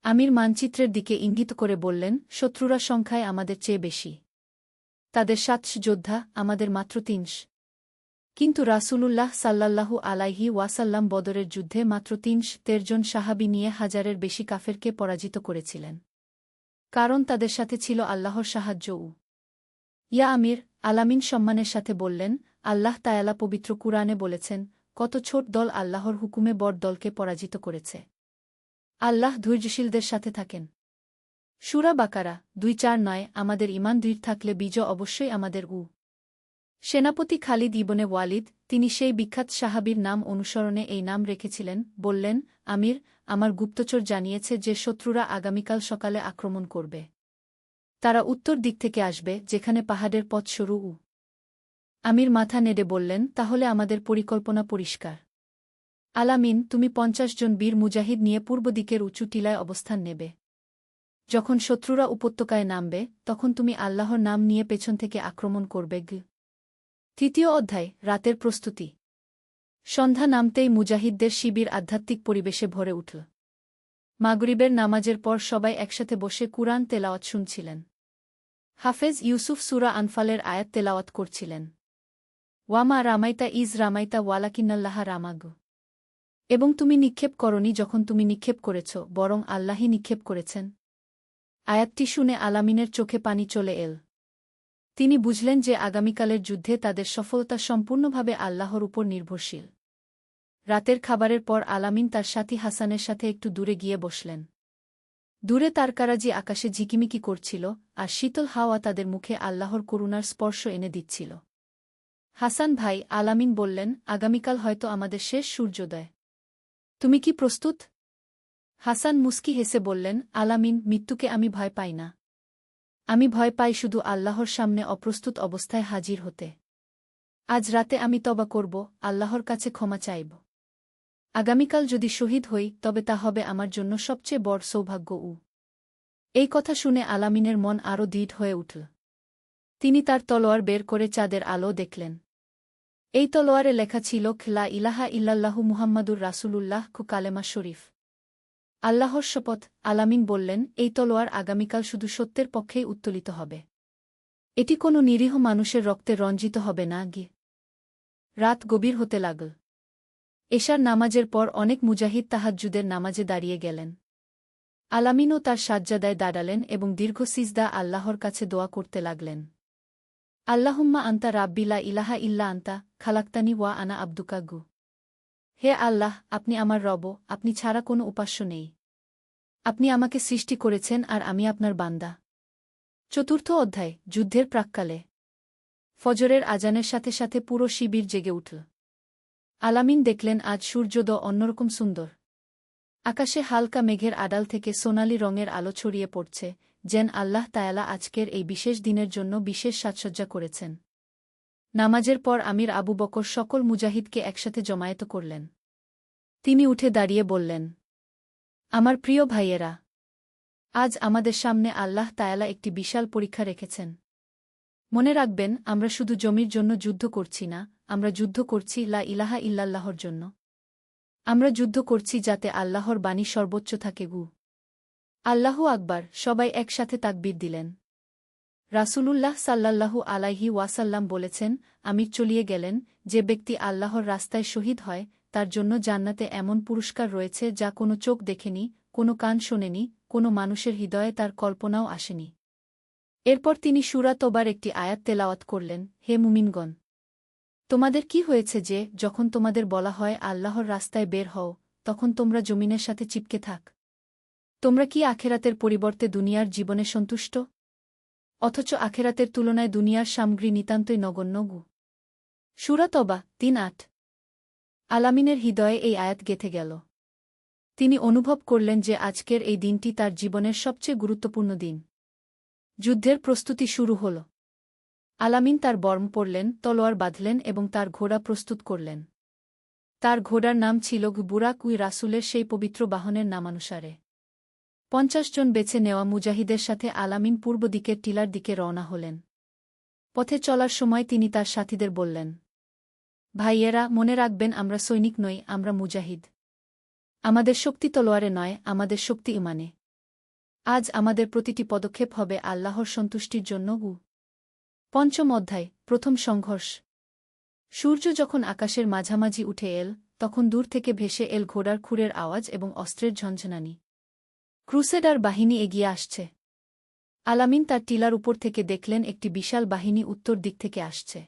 আমির মানচিত্রের দিকে ইঙ্গিত করে বললেন, শত্রুরা সংখ্যায় আমাদের চেয়ে বেশি। তাদের ৭০০ যোদ্ধা, আমাদের মাত্র ৩০। কিন্তু রাসূলুল্লাহ সাল্লাল্লাহু আলাইহি ওয়াসাল্লাম বদরের যুদ্ধে মাত্র ৩০ জন সাহাবী নিয়ে হাজারের বেশি কাফেরকে পরাজিত করেছিলেন। কারণ তাদের সাথে ছিল আল্লাহর সাহায্যও। ইয়া আমির, আলামিন সম্মানের সাথে বললেন, আল্লাহ তায়ালা পবিত্র কুরআনে বলেছেন, কত ছোট দল আল্লাহর হুকুমে বড় দলকে পরাজিত করেছে। আল্লাহ ধৈর্যশীলদের সাথে থাকেন। সূরা বাকারা ২-৪-৯। আমাদের ঈমান দৃঢ় থাকলে বিজয় অবশ্যই আমাদের। সেনাপতি খালিদ ইবনে ওয়ালিদ, তিনি সেই বিখ্যাত সাহাবীর নাম অনুসরণে এই নাম রেখেছিলেন, বললেন, আমির, আমার গুপ্তচর জানিয়েছে যে শত্রুরা আগামীকাল সকালে আক্রমণ করবে। তারা উত্তর দিক থেকে আসবে, যেখানে পাহাড়ের পথ সরু। আমির মাথা নেড়ে বললেন, তাহলে আমাদের পরিকল্পনা পরিষ্কার। আলামিন, তুমি ৫০ জন বীর মুজাহিদ নিয়ে পূর্ব দিকের উঁচু টিলায় অবস্থান নেবে। যখন শত্রুরা উপত্যকায় নামবে, তখন তুমি আল্লাহর নাম নিয়ে পেছন থেকে আক্রমণ করবে। তৃতীয় অধ্যায়, রাতের প্রস্তুতি। সন্ধ্যা নামতেই মুজাহিদদের শিবির আধ্যাত্মিক পরিবেশে ভরে উঠল। মাগরিবের নামাজের পর সবাই একসাথে বসে কুরআন তেলাওয়াত শুনছিলেন। হাফেজ ইউসুফ সূরা আনফালের আয়াত তেলাওয়াত করছিলেন। ওয়ামা রামাইতা ইজ রামাইতা ওয়ালাকিন্নাল্লাহা রামাগ। এবং তুমি নিক্ষেপ করনি যখন তুমি নিক্ষেপ করেছ, বরং আল্লাহই নিক্ষেপ করেছেন। আয়াতটি শুনে আলামিনের চোখে পানি চলে এল। তিনি বুঝলেন যে আগামীকালের যুদ্ধে তাদের সফলতা সম্পূর্ণভাবে আল্লাহর উপর নির্ভরশীল। রাতের খাবারের পর আলামিন তার সাথী হাসানের সাথে একটু দূরে গিয়ে বসলেন। দূরে তারকারাজি আকাশে ঝিকিমিকি করছিল, আর শীতল হাওয়া তাদের মুখে আল্লাহর করুণার স্পর্শ এনে দিচ্ছিল। হাসান ভাই, আলামিন বললেন, আগামীকাল হয়তো আমাদের শেষ সূর্যোদয়। তুমি কি প্রস্তুত? হাসান মুস্কি হেসে বললেন, আলামিন, মৃত্যুকে আমি ভয় পাই না। আমি ভয় পাই শুধু আল্লাহর সামনে অপ্রস্তুত অবস্থায় হাজির হতে। আজ রাতে আমি তওবা করব, আল্লাহর কাছে ক্ষমা চাইব। আগামীকাল যদি শহীদ হই, তবে তা হবে আমার জন্য সবচেয়ে বড় সৌভাগ্য। এই কথা শুনে আলামিনের মন আরও দৃঢ় হয়ে উঠল। তিনি তার তলোয়ার বের করে চাঁদের আলো দেখলেন। এই তলোয়ারে লেখা ছিল, লা ইলাহা ইল্লাল্লাহু মুহাম্মাদুর রাসূলুল্লাহ, কালেমা শরীফ। আল্লাহর শপথ, আলামিন বললেন, এই তলোয়ার আগামীকাল শুধু সত্যের পক্ষেই উত্তোলিত হবে। এটি কোনো নিরীহ মানুষের রক্তে রঞ্জিত হবে না। রাত গভীর হতে লাগল। এশার নামাজের পর অনেক মুজাহিদ তাহাজ্জুদের নামাজে দাঁড়িয়ে গেলেন। আলামিনও তার সাজ্জাদায় দাঁড়ালেন এবং দীর্ঘ সিজদা আল্লাহর কাছে দোয়া করতে লাগলেন। আল্লাহুম্মা আন্তা রাব্বি লা ইলাহা ইল্লা আন্তা, খালাকতানি ওয়া আনা আবদুকা। হে আল্লাহ, আপনি আমার রব, আপনি ছাড়া কোনো উপাস্য নেই। আপনি আমাকে সৃষ্টি করেছেন আর আমি আপনার বান্দা। চতুর্থ অধ্যায়, যুদ্ধের প্রাক্কালে। ফজরের আজানের সাথে সাথে পুরো শিবির জেগে উঠল। আলামিন দেখলেন আজ সূর্যোদয় অন্যরকম সুন্দর। আকাশে হালকা মেঘের আড়াল থেকে সোনালি রঙের আলো ছড়িয়ে পড়ছে, যেন আল্লাহ তায়ালা আজকের এই বিশেষ দিনের জন্য বিশেষ সাজসজ্জা করেছেন। নামাজের পর আমির আবু বকর সকল মুজাহিদকে একসাথে জমায়েত করলেন। তিনি উঠে দাঁড়িয়ে বললেন, আমার প্রিয় ভাইয়েরা, আজ আমাদের সামনে আল্লাহ তায়ালা একটি বিশাল পরীক্ষা রেখেছেন। মনে রাখবেন, আমরা শুধু জমির জন্য যুদ্ধ করছি না, আমরা যুদ্ধ করছি লা ইলাহা ইল্লাল্লাহর জন্য। আমরা যুদ্ধ করছি যাতে আল্লাহর বাণী সর্বোচ্চ থাকে। আল্লাহু আকবার, সবাই একসাথে তাকবীর দিলেন। রাসূলুল্লাহ সাল্লাল্লাহু আলাইহি ওয়াসাল্লাম বলেছেন, আমির চলিয়ে গেলেন, যে ব্যক্তি আল্লাহর রাস্তায় শহীদ হয়, তার জন্য জান্নাতে এমন পুরস্কার রয়েছে যা কোনো চোখ দেখেনি, কোনো কান শোনেনি, কোনো মানুষের হৃদয়ে তার কল্পনাও আসেনি। এরপর তিনি সূরা তওবার একটি আয়াত তেলাওয়াত করলেন, হে মুমিনগণ, তোমাদের কি হয়েছে যে, যখন তোমাদের বলা হয় আল্লাহর রাস্তায় বের হও, তখন তোমরা জমিনের সাথে চিপকে থাক? তোমরা কি আখেরাতের পরিবর্তে দুনিয়ার জীবনে সন্তুষ্ট? অথচ আখেরাতের তুলনায় দুনিয়ার সামগ্রী নিতান্তই নগণ্য। সূরা তওবা ৩-৮। আলামিনের হৃদয়ে এই আয়াত গেঁথে গেল। তিনি অনুভব করলেন যে আজকের এই দিনটি তার জীবনের সবচেয়ে গুরুত্বপূর্ণ দিন। যুদ্ধের প্রস্তুতি শুরু হল। আলামিন তার বর্ম পরলেন, তলোয়ার বাঁধলেন এবং তার ঘোড়া প্রস্তুত করলেন। তার ঘোড়ার নাম ছিল বুরাক, রাসূলের সেই পবিত্র বাহনের নামানুসারে। ৫০ জন বেছে নেওয়া মুজাহিদের সাথে আলামিন পূর্ব দিকের টিলার দিকে রওনা হলেন। পথে চলার সময় তিনি তার সাথীদের বললেন, ভাইয়েরা, মনে রাখবেন, আমরা সৈনিক নই, আমরা মুজাহিদ। আমাদের শক্তি তলোয়ারে নয়, আমাদের শক্তি ইমানে। আজ আমাদের প্রতিটি পদক্ষেপ হবে আল্লাহর সন্তুষ্টির জন্য। পঞ্চম অধ্যায়, প্রথম সংঘর্ষ। সূর্য যখন আকাশের মাঝামাঝি উঠে এল, তখন দূর থেকে ভেসে এল ঘোড়ার খুরের আওয়াজ এবং অস্ত্রের ঝনঝনানি। ক্রুসেডার বাহিনী এগিয়ে আসছে। আলামিন তার টিলার উপর থেকে দেখলেন একটি বিশাল বাহিনী উত্তর দিক থেকে আসছে।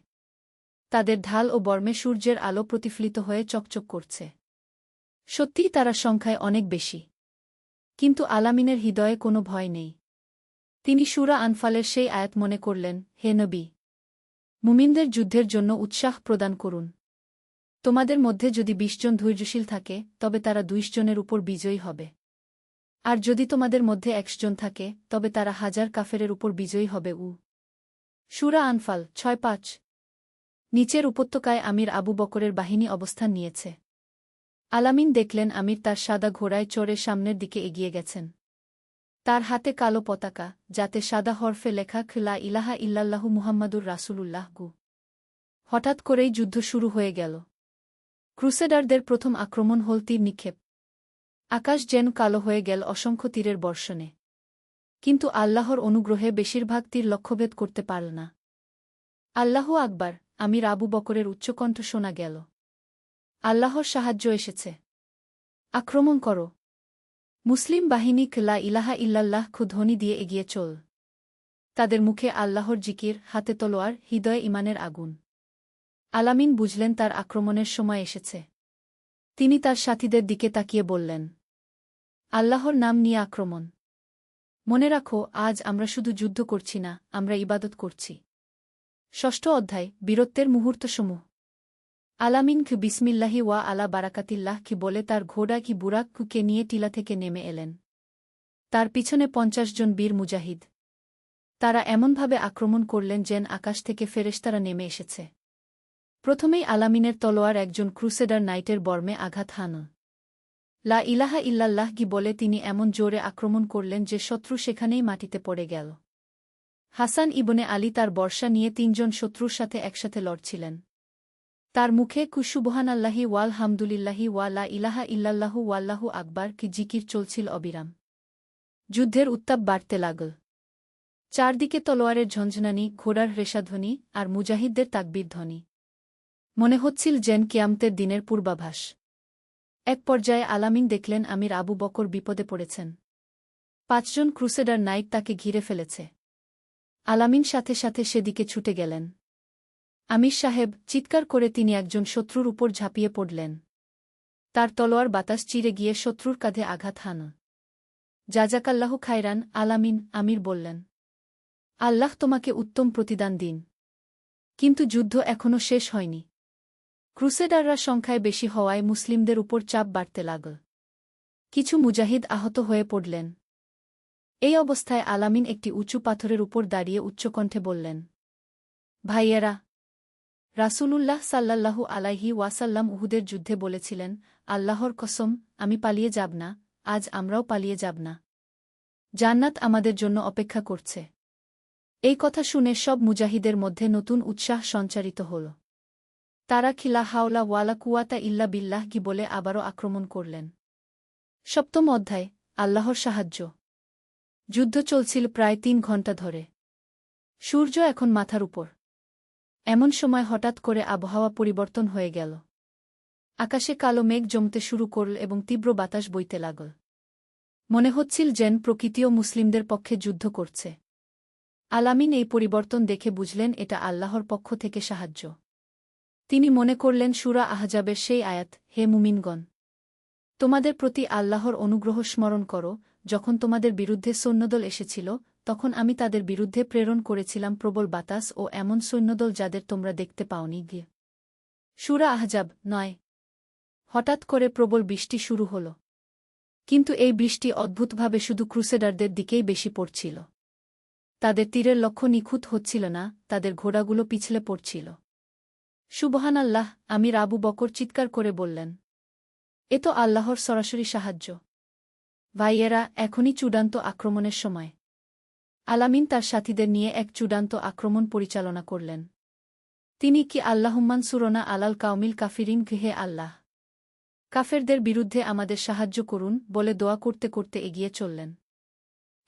তাদের ঢাল ও বর্মে সূর্যের আলো প্রতিফলিত হয়ে চকচক করছে। সত্যিই তারা সংখ্যায় অনেক বেশি। কিন্তু আলামিনের হৃদয়ে কোনো ভয় নেই। তিনি সূরা আনফালের সেই আয়াত মনে করলেন, হে নবী, মুমিনদের যুদ্ধের জন্য উৎসাহ প্রদান করুন। তোমাদের মধ্যে যদি ২০ জন ধৈর্যশীল থাকে, তবে তারা ২০ জনের উপর বিজয়ী হবে। আর যদি তোমাদের মধ্যে ১০০ জন থাকে, তবে তারা ১০০০ কাফেরের উপর বিজয়ী হবে। সূরা আনফাল ৬-৫। নিচের উপত্যকায় আমির আবু বকরের বাহিনী অবস্থান নিয়েছে। আলামিন দেখলেন আমির তার সাদা ঘোড়ায় চড়ে সামনের দিকে এগিয়ে গেছেন। তার হাতে কালো পতাকা, যাতে সাদা হরফে লেখা লা ইলাহা ইল্লাল্লাহু মুহাম্মাদুর রাসূলুল্লাহ। হঠাৎ করেই যুদ্ধ শুরু হয়ে গেল। ক্রুসেডারদের প্রথম আক্রমণ হল তীর নিক্ষেপ। আকাশ যেন কালো হয়ে গেল অসংখ্য তীরের বর্ষণে। কিন্তু আল্লাহর অনুগ্রহে বেশিরভাগ তীর লক্ষ্যভেদ করতে পারল না। আল্লাহু আকবার, আমির আবু বকরের উচ্চকণ্ঠ শোনা গেল। আল্লাহর সাহায্য এসেছে। আক্রমণ করো। মুসলিম বাহিনী লা ইলাহা ইল্লাল্লাহ ধ্বনি দিয়ে এগিয়ে চল। তাদের মুখে আল্লাহর জিকির, হাতে তলোয়ার, হৃদয়ে ইমানের আগুন। আলামিন বুঝলেন তার আক্রমণের সময় এসেছে। তিনি তার সাথীদের দিকে তাকিয়ে বললেন, আল্লাহর নাম নিয়ে আক্রমণ। মনে রাখো, আজ আমরা শুধু যুদ্ধ করছি না, আমরা ইবাদত করছি। ষষ্ঠ অধ্যায়, বীরত্বের মুহূর্তসমূহ। আলামিন বিসমিল্লাহি ওয়া আলা বারাকাতিল্লাহ বলে তার ঘোড়া বুরাককে নিয়ে টিলা থেকে নেমে এলেন। তার পিছনে ৫০ জন বীর মুজাহিদ। তারা এমনভাবে আক্রমণ করলেন যেন আকাশ থেকে ফেরেশতারা নেমে এসেছে। প্রথমেই আলামিনের তলোয়ার একজন ক্রুসেডার নাইটের বর্মে আঘাত হান। লা ইলাহা ইল্লাল্লাহ বলে তিনি এমন জোরে আক্রমণ করলেন যে শত্রু সেখানেই মাটিতে পড়ে গেল। হাসান ইবনে আলী তার বর্শা নিয়ে ৩ জন শত্রুর সাথে একসাথে লড়ছিলেন। তার মুখে সুবহানাল্লাহি ওয়াল হামদুলিল্লাহি ওয়া লা ইলাহা ইল্লাল্লাহু ওয়াল্লাহু আকবার জিকির চলছিল অবিরাম। যুদ্ধের উত্তাপ বাড়তে লাগল। চারদিকে তলোয়ারের ঝনঝনানি, ঘোড়ার রেশাধ্বনি আর মুজাহিদদের তাকবীর ধ্বনি। মনে হচ্ছিল যেন কিয়ামতের দিনের পূর্বাভাস। এক পর্যায়ে আলামিন দেখলেন আমির আবু বকর বিপদে পড়েছেন। ৫ জন ক্রুসেডার নাইট তাকে ঘিরে ফেলেছে। আলামিন সাথে সাথে সেদিকে ছুটে গেলেন। আমির সাহেব, চিৎকার করে তিনি একজন শত্রুর উপর ঝাঁপিয়ে পড়লেন। তার তলোয়ার বাতাস চিরে গিয়ে শত্রুর কাঁধে আঘাত হান। জাজাকাল্লাহু খায়রান, আলামিন, আমির বললেন। আল্লাহ তোমাকে উত্তম প্রতিদান দিন। কিন্তু যুদ্ধ এখনও শেষ হয়নি। ক্রুসেডাররা সংখ্যায় বেশি হওয়ায় মুসলিমদের উপর চাপ বাড়তে লাগল। কিছু মুজাহিদ আহত হয়ে পড়লেন। এই অবস্থায় আলামিন একটি উঁচু পাথরের উপর দাঁড়িয়ে উচ্চকণ্ঠে বললেন, ভাইয়েরা, রাসূলুল্লাহ সাল্লাল্লাহু আলাইহি ওয়াসাল্লাম উহুদের যুদ্ধে বলেছিলেন, আল্লাহর কসম, আমি পালিয়ে যাব না, আজ আমরাও পালিয়ে যাব না। জান্নাত আমাদের জন্য অপেক্ষা করছে। এই কথা শুনে সব মুজাহিদের মধ্যে নতুন উৎসাহ সঞ্চারিত হল। তারা লা হাওলা ওয়ালা কুওয়াতা ইল্লা বিল্লাহ বলে আবারও আক্রমণ করলেন। সপ্তম অধ্যায়, আল্লাহর সাহায্য। যুদ্ধ চলছিল প্রায় ৩ ঘণ্টা ধরে। সূর্য এখন মাথার উপর। এমন সময় হঠাৎ করে আবহাওয়া পরিবর্তন হয়ে গেল। আকাশে কালো মেঘ জমতে শুরু করল এবং তীব্র বাতাস বইতে লাগল। মনে হচ্ছিল যেন প্রকৃতিও মুসলিমদের পক্ষে যুদ্ধ করছে। আলামিন এই পরিবর্তন দেখে বুঝলেন এটা আল্লাহর পক্ষ থেকে সাহায্য। তিনি মনে করলেন সূরা আহজাবের সেই আয়াত, হে মুমিনগণ, তোমাদের প্রতি আল্লাহর অনুগ্রহ স্মরণ করো, যখন তোমাদের বিরুদ্ধে সৈন্যদল এসেছিল, তখন আমি তাদের বিরুদ্ধে প্রেরণ করেছিলাম প্রবল বাতাস ও এমন সৈন্যদল যাদের তোমরা দেখতে পাওনি। সূরা আহজাব ৯। হঠাৎ করে প্রবল বৃষ্টি শুরু হল। কিন্তু এই বৃষ্টি অদ্ভুতভাবে শুধু ক্রুসেডারদের দিকেই বেশি পড়ছিল। তাদের তীরের লক্ষ্য নিখুঁত হচ্ছিল না, তাদের ঘোড়াগুলো পিছলে পড়ছিল। সুবহানাল্লাহ, আমির আবু বকর চিৎকার করে বললেন, এ তো আল্লাহর সরাসরি সাহায্য। ভাইয়েরা, এখনই চূড়ান্ত আক্রমণের সময়। আলামিন তার সাথীদের নিয়ে এক চূড়ান্ত আক্রমণ পরিচালনা করলেন। তিনি কি আল্লাহুম্মান সুরনা আলাল কাউমিল কাফিরিন, হে আল্লাহ, কাফেরদের বিরুদ্ধে আমাদের সাহায্য করুন বলে দোয়া করতে করতে এগিয়ে চললেন।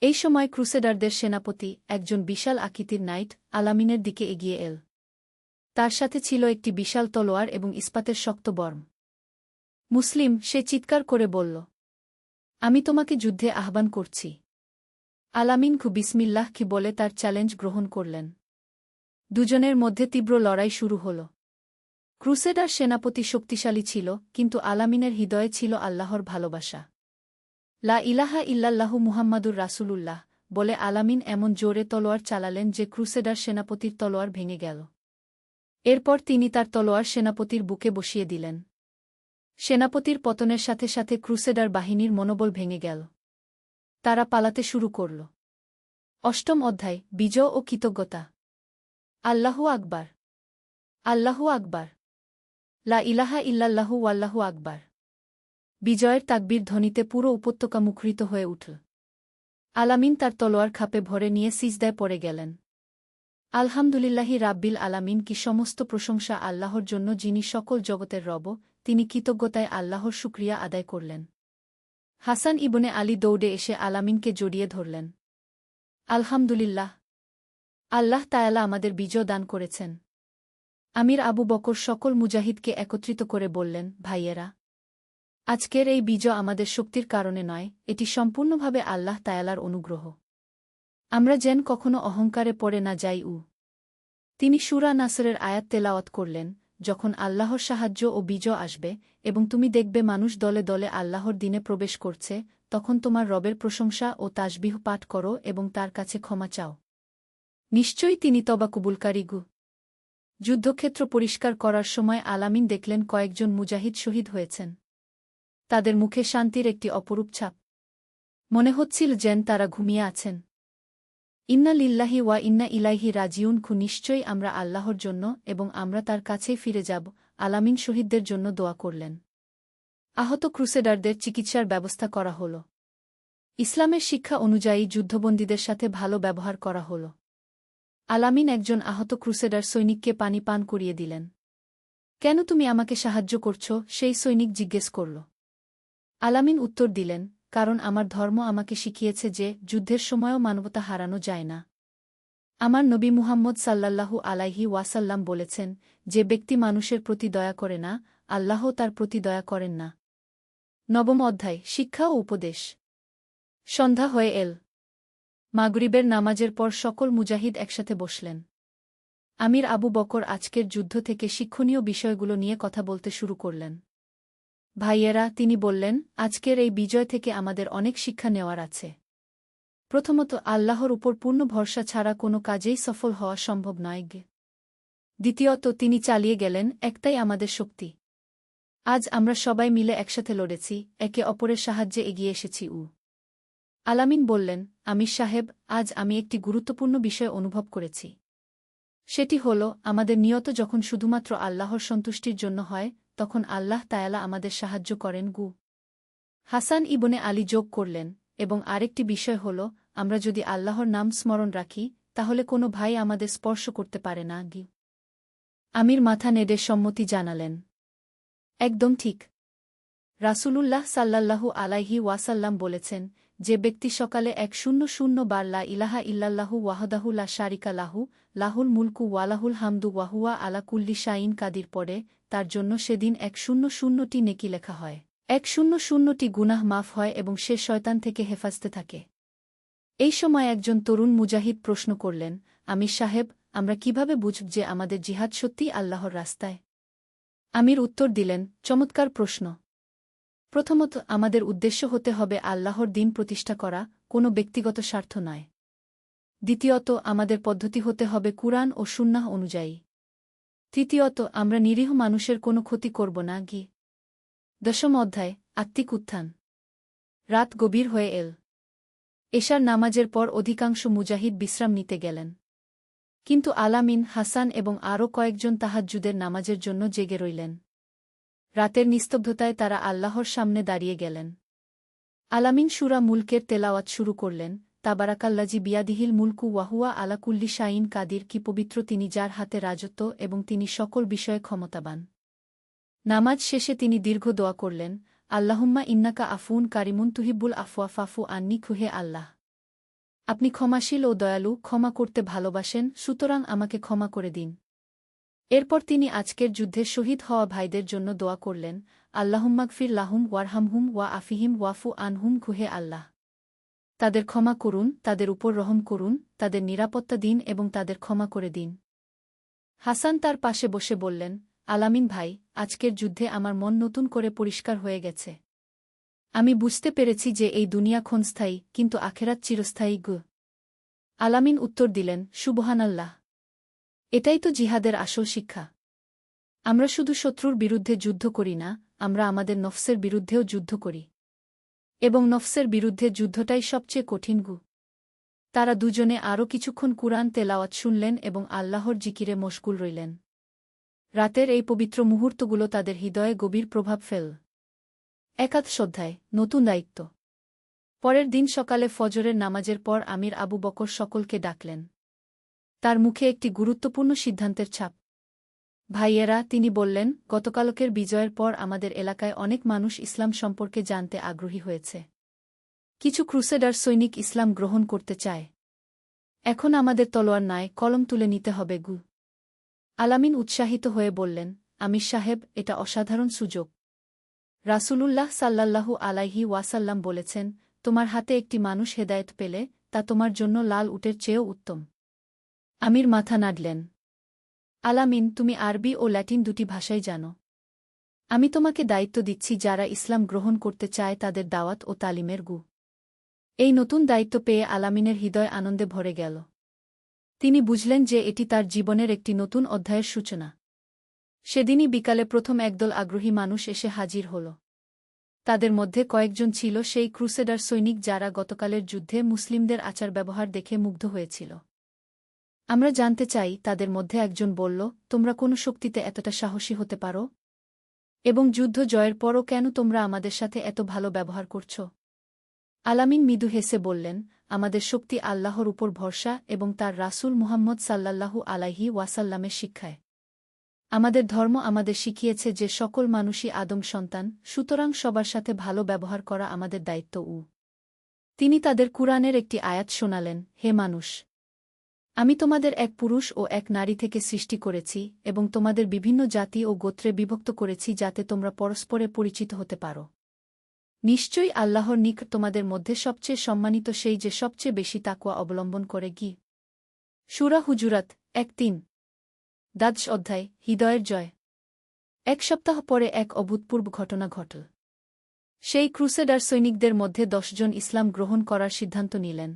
এই সময় ক্রুসেডারদের সেনাপতি একজন বিশাল আকৃতির নাইট আলামিনের দিকে এগিয়ে এল। তার সাথে ছিল একটি বিশাল তলোয়ার এবং ইস্পাতের শক্ত বর্ম। মুসলিম, সে চিৎকার করে বলল, আমি তোমাকে যুদ্ধে আহ্বান করছি। আলামিন বিসমিল্লাহ কি বলে তার চ্যালেঞ্জ গ্রহণ করলেন। দুজনের মধ্যে তীব্র লড়াই শুরু হল। ক্রুসেডার সেনাপতি শক্তিশালী ছিল, কিন্তু আলামিনের হৃদয়ে ছিল আল্লাহর ভালোবাসা। লা ইলাহা ইল্লাল্লাহু মুহাম্মাদুর রাসূলুল্লাহ বলে আলামিন এমন জোরে তলোয়ার চালালেন যে ক্রুসেডার সেনাপতির তলোয়ার ভেঙে গেল। এরপর তিনি তার তলোয়ার সেনাপতির বুকে বসিয়ে দিলেন। সেনাপতির পতনের সাথে সাথে ক্রুসেডার বাহিনীর মনোবল ভেঙে গেল। তারা পালাতে শুরু করল। অষ্টম অধ্যায়, বিজয় ও কৃতজ্ঞতা। আল্লাহু আকবার, আল্লাহু আকবার, লা ইলাহা ইল্লাল্লাহু ওয়াল্লাহু আকবার। বিজয়ের তাকবীর ধ্বনিতে পুরো উপত্যকা মুখরিত হয়ে উঠল। আলামিন তার তলোয়ার খাপে ভরে নিয়ে সিজদায় পড়ে গেলেন। আলহামদুলিল্লাহি রাব্বিল আলামিন, কি সমস্ত প্রশংসা আল্লাহর জন্য, যিনি সকল জগতের রব। তিনি কৃতজ্ঞতায় আল্লাহর শুকরিয়া আদায় করলেন। হাসান ইবনে আলী দৌড়ে এসে আলামিনকে জড়িয়ে ধরলেন। আলহামদুলিল্লাহ, আল্লাহ তাআলা আমাদের বিজয় দান করেছেন। আমির আবু বকর সকল মুজাহিদকে একত্রিত করে বললেন, ভাইয়েরা, আজকের এই বিজয় আমাদের শক্তির কারণে নয়, এটি সম্পূর্ণভাবে আল্লাহ তাআলার অনুগ্রহ। আমরা যেন কখনো অহংকারে পড়ে না যাই। তিনি সূরা নাসরের আয়াত তেলাওয়াত করলেন, যখন আল্লাহর সাহায্য ও বিজয় আসবে এবং তুমি দেখবে মানুষ দলে দলে আল্লাহর দিনে প্রবেশ করছে, তখন তোমার রবের প্রশংসা ও তাসবিহ পাঠ করো এবং তার কাছে ক্ষমা চাও। নিশ্চয়ই তিনি তওবা কবুলকারী। যুদ্ধক্ষেত্র পরিষ্কার করার সময় আলামিন দেখলেন কয়েকজন মুজাহিদ শহীদ হয়েছেন। তাদের মুখে শান্তির একটি অপরূপ ছাপ। মনে হচ্ছিল যেন তারা ঘুমিয়ে আছেন। ইন্না লিল্লাহি ওয়া ইন্না ইলাইহি রাজিউন, নিশ্চয়ই আমরা আল্লাহর জন্য এবং আমরা তার কাছেই ফিরে যাব। আলামিন শহীদদের জন্য দোয়া করলেন। আহত ক্রুসেডারদের চিকিৎসার ব্যবস্থা করা হল। ইসলামের শিক্ষা অনুযায়ী যুদ্ধবন্দীদের সাথে ভালো ব্যবহার করা হল। আলামিন একজন আহত ক্রুসেডার সৈনিককে পানি পান করিয়ে দিলেন। কেন তুমি আমাকে সাহায্য করছ? সেই সৈনিক জিজ্ঞেস করল। আলামিন উত্তর দিলেন, কারণ আমার ধর্ম আমাকে শিখিয়েছে যে যুদ্ধের সময়ও মানবতা হারানো যায় না। আমার নবী মুহাম্মদ সাল্লাল্লাহু আলাইহি ওয়াসাল্লাম বলেছেন, যে ব্যক্তি মানুষের প্রতি দয়া করে না, আল্লাহ তার প্রতি দয়া করেন না। নবম অধ্যায়, শিক্ষা ও উপদেশ। সন্ধ্যা হয়ে এল। মাগরিবের নামাজের পর সকল মুজাহিদ একসাথে বসলেন। আমির আবু বকর আজকের যুদ্ধ থেকে শিক্ষণীয় বিষয়গুলো নিয়ে কথা বলতে শুরু করলেন। ভাইয়েরা, তিনি বললেন, আজকের এই বিজয় থেকে আমাদের অনেক শিক্ষা নেওয়ার আছে। প্রথমত, আল্লাহর উপর পূর্ণ ভরসা ছাড়া কোনো কাজেই সফল হওয়া সম্ভব নয়। দ্বিতীয়ত, তিনি চালিয়ে গেলেন, একটাই আমাদের শক্তি। আজ আমরা সবাই মিলে একসাথে লড়েছি, একে অপরের সাহায্যে এগিয়ে এসেছি। আলামিন বললেন, আমির সাহেব, আজ আমি একটি গুরুত্বপূর্ণ বিষয় অনুভব করেছি। সেটি হল, আমাদের নিয়ত যখন শুধুমাত্র আল্লাহর সন্তুষ্টির জন্য হয়, তখন আল্লাহ তাআলা আমাদের সাহায্য করেন। হাসান ইবনে আলী যোগ করলেন, এবং আরেকটি বিষয় হল, আমরা যদি আল্লাহর নাম স্মরণ রাখি, তাহলে কোনো ভাই আমাদের স্পর্শ করতে পারে না। আমির মাথা নেড়ে সম্মতি জানালেন। একদম ঠিক। রাসূলুল্লাহ সাল্লাল্লাহু আলাইহি ওয়াসাল্লাম বলেছেন, যে ব্যক্তি সকালে 100 বার লা ইলাহা ইল্লাল্লাহু ওয়াহদাহু লা শারিকা লাহু, লাহুল মুলকু ওয়া লাহুল হামদু ওয়া হুয়া আলা কুল্লি শাইইন কাদির পড়ে, তার জন্য সেদিন 100টি নেকি লেখা হয়, 100টি গুনাহ মাফ হয় এবং সে শয়তান থেকে হেফাজতে থাকে। এই সময় একজন তরুণ মুজাহিদ প্রশ্ন করলেন, আমির সাহেব, আমরা কিভাবে বুঝব যে আমাদের জিহাদ সত্যিই আল্লাহর রাস্তায়? আমির উত্তর দিলেন, চমৎকার প্রশ্ন। প্রথমত, আমাদের উদ্দেশ্য হতে হবে আল্লাহর দিন প্রতিষ্ঠা করা, কোনো ব্যক্তিগত স্বার্থ নয়। দ্বিতীয়ত, আমাদের পদ্ধতি হতে হবে কুরআন ও সুন্নাহ অনুযায়ী। তৃতীয়ত, আমরা নিরীহ মানুষের কোনো ক্ষতি করব না। দশম অধ্যায়, আত্মিক উত্থান। রাত গভীর হয়ে এল। এশার নামাজের পর অধিকাংশ মুজাহিদ বিশ্রাম নিতে গেলেন। কিন্তু আলামিন, হাসান এবং আরও কয়েকজন তাহাজ্জুদের নামাজের জন্য জেগে রইলেন। রাতের নিস্তব্ধতায় তারা আল্লাহর সামনে দাঁড়িয়ে গেলেন। আলামিন সূরা মুলকের তেলাওয়াত শুরু করলেন, তাবারাকাল্লাযী বিয়াদিহিল মুলকু ওয়া হুয়া আলা কুল্লি শাইইন কাদির, কি পবিত্র তিনি যার হাতে রাজত্ব এবং তিনি সকল বিষয়ে ক্ষমতাবান। নামাজ শেষে তিনি দীর্ঘ দোয়া করলেন, আল্লাহুম্মা ইন্নাকা আফুন কারিমুন তুহিব্বুল আফওয়া ফাফু আন্নি খুহে আল্লাহ। আপনি ক্ষমাশীল ও দয়ালু, ক্ষমা করতে ভালোবাসেন, সুতরাং আমাকে ক্ষমা করে দিন। এরপর তিনি আজকের যুদ্ধে শহীদ হওয়া ভাইদের জন্য দোয়া করলেন, আল্লাহুম্মাগফির লাহুম ওয়ারহামহুম ওয়া আফিহিম ওয়াফু আনহুম খুহে আল্লাহ। তাদের ক্ষমা করুন, তাদের উপর রহম করুন, তাদের নিরাপত্তা দিন এবং তাদের ক্ষমা করে দিন। হাসান তার পাশে বসে বললেন, আলামিন ভাই, আজকের যুদ্ধে আমার মন নতুন করে পরিষ্কার হয়ে গেছে। আমি বুঝতে পেরেছি যে এই দুনিয়া ক্ষণস্থায়ী, কিন্তু আখেরাত চিরস্থায়ী। আলামিন উত্তর দিলেন, সুবহানাল্লাহ। এটাই তো জিহাদের আসল শিক্ষা। আমরা শুধু শত্রুর বিরুদ্ধে যুদ্ধ করি না, আমরা আমাদের নফসের বিরুদ্ধেও যুদ্ধ করি। এবং নফসের বিরুদ্ধে যুদ্ধটাই সবচেয়ে কঠিন। তারা দুজনে আরও কিছুক্ষণ কুরআন তেলাওয়াত শুনলেন এবং আল্লাহর জিকিরে মশগুল রইলেন। রাতের এই পবিত্র মুহূর্তগুলো তাদের হৃদয়ে গভীর প্রভাব ফেল। একাদশ অধ্যায়, নতুন দায়িত্ব। পরের দিন সকালে ফজরের নামাজের পর আমির আবু বকর সকলকে ডাকলেন। তার মুখে একটি গুরুত্বপূর্ণ সিদ্ধান্তের ছাপ। ভাইয়েরা, তিনি বললেন, গতকালকের বিজয়ের পর আমাদের এলাকায় অনেক মানুষ ইসলাম সম্পর্কে জানতে আগ্রহী হয়েছে। কিছু ক্রুসেডার সৈনিক ইসলাম গ্রহণ করতে চায়। এখন আমাদের তলোয়ার নয়, কলম তুলে নিতে হবে। আলামিন উৎসাহিত হয়ে বললেন, আমির সাহেব, এটা অসাধারণ সুযোগ। রাসূলুল্লাহ সাল্লাল্লাহু আলাইহি ওয়াসাল্লাম বলেছেন, তোমার হাতে একটি মানুষ হেদায়েত পেলে তা তোমার জন্য লাল উটের চেয়েও উত্তম। আমির মাথা নাড়লেন। আলামিন, তুমি আরবি ও ল্যাটিন দুটি ভাষাই জানো। আমি তোমাকে দায়িত্ব দিচ্ছি, যারা ইসলাম গ্রহণ করতে চায় তাদের দাওয়াত ও তালিমের এই নতুন দায়িত্ব পেয়ে আলামিনের হৃদয় আনন্দে ভরে গেল। তিনি বুঝলেন যে এটি তার জীবনের একটি নতুন অধ্যায়ের সূচনা। সেদিনই বিকালে প্রথম একদল আগ্রহী মানুষ এসে হাজির হল। তাদের মধ্যে কয়েকজন ছিল সেই ক্রুসেডার সৈনিক যারা গতকালের যুদ্ধে মুসলিমদের আচার ব্যবহার দেখে মুগ্ধ হয়েছিল। আমরা জানতে চাই, তাদের মধ্যে একজন বলল, তোমরা কোন শক্তিতে এতটা সাহসী হতে পারো? এবং যুদ্ধ জয়ের পরও কেন তোমরা আমাদের সাথে এত ভালো ব্যবহার করছ? আলামিন মৃদু হেসে বললেন, আমাদের শক্তি আল্লাহর উপর ভরসা এবং তার রাসূল মুহাম্মদ সাল্লাল্লাহু আলাইহি ওয়াসাল্লামের শিক্ষায়। আমাদের ধর্ম আমাদের শিখিয়েছে যে সকল মানুষই আদম সন্তান, সুতরাং সবার সাথে ভালো ব্যবহার করা আমাদের দায়িত্ব। তিনি তাদের কুরআনের একটি আয়াত শোনালেন, হে মানুষ! আমি তোমাদের এক পুরুষ ও এক নারী থেকে সৃষ্টি করেছি এবং তোমাদের বিভিন্ন জাতি ও গোত্রে বিভক্ত করেছি যাতে তোমরা পরস্পরে পরিচিত হতে পারো। নিশ্চয়ই আল্লাহর নিকট তোমাদের মধ্যে সবচেয়ে সম্মানিত সেই যে সবচেয়ে বেশি তাকওয়া অবলম্বন করে। সূরা হুজুরাত ১:৩। দ্বাদশ অধ্যায়, হৃদয়ের জয়। এক সপ্তাহ পরে এক অভূতপূর্ব ঘটনা ঘটল। সেই ক্রুসেডার সৈনিকদের মধ্যে ১০ জন ইসলাম গ্রহণ করার সিদ্ধান্ত নিলেন।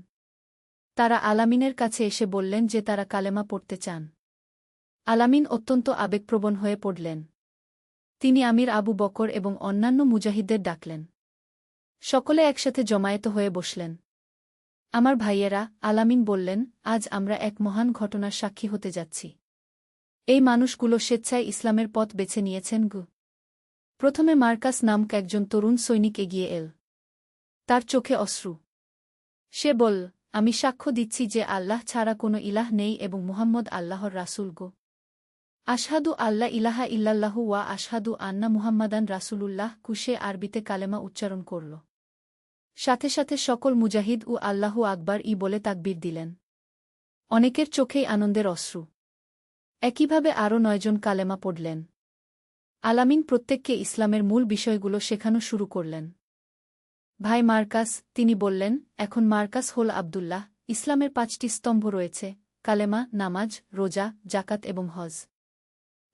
তারা আলামিনের কাছে এসে বললেন যে তারা কালেমা পড়তে চান। আলামিন অত্যন্ত আবেগপ্রবণ হয়ে পড়লেন। তিনি আমির আবু বকর এবং অন্যান্য মুজাহিদদের ডাকলেন। সকলে একসাথে জমায়েত হয়ে বসলেন। আমার ভাইয়েরা, আলামিন বললেন, আজ আমরা এক মহান ঘটনার সাক্ষী হতে যাচ্ছি। এই মানুষগুলো স্বেচ্ছায় ইসলামের পথ বেছে নিয়েছেন। প্রথমে মার্কাস নামক একজন তরুণ সৈনিক এগিয়ে এল। তার চোখে অশ্রু। সে বলল, আমি সাক্ষ্য দিচ্ছি যে আল্লাহ ছাড়া কোনো ইলাহ নেই এবং মুহাম্মদ আল্লাহর রাসূল। আশহাদু আল্লা ইলাহা ইল্লাল্লাহু ওয়া আশহাদু আন্না মুহাম্মাদান রাসূলুল্লাহ। সে আরবিতে কালেমা উচ্চারণ করল। সাথে সাথে সকল মুজাহিদ ও আল্লাহু আকবার বলে তাকবীর দিলেন। অনেকের চোখেই আনন্দের অশ্রু। একইভাবে আরও ৯ জন কালেমা পড়লেন। আলামিন প্রত্যেককে ইসলামের মূল বিষয়গুলো শেখানো শুরু করলেন। ভাই মার্কাস, তিনি বললেন, এখন মার্কাস হল আব্দুল্লাহ। ইসলামের ৫টি স্তম্ভ রয়েছে, কালেমা, নামাজ, রোজা, জাকাত এবং হজ।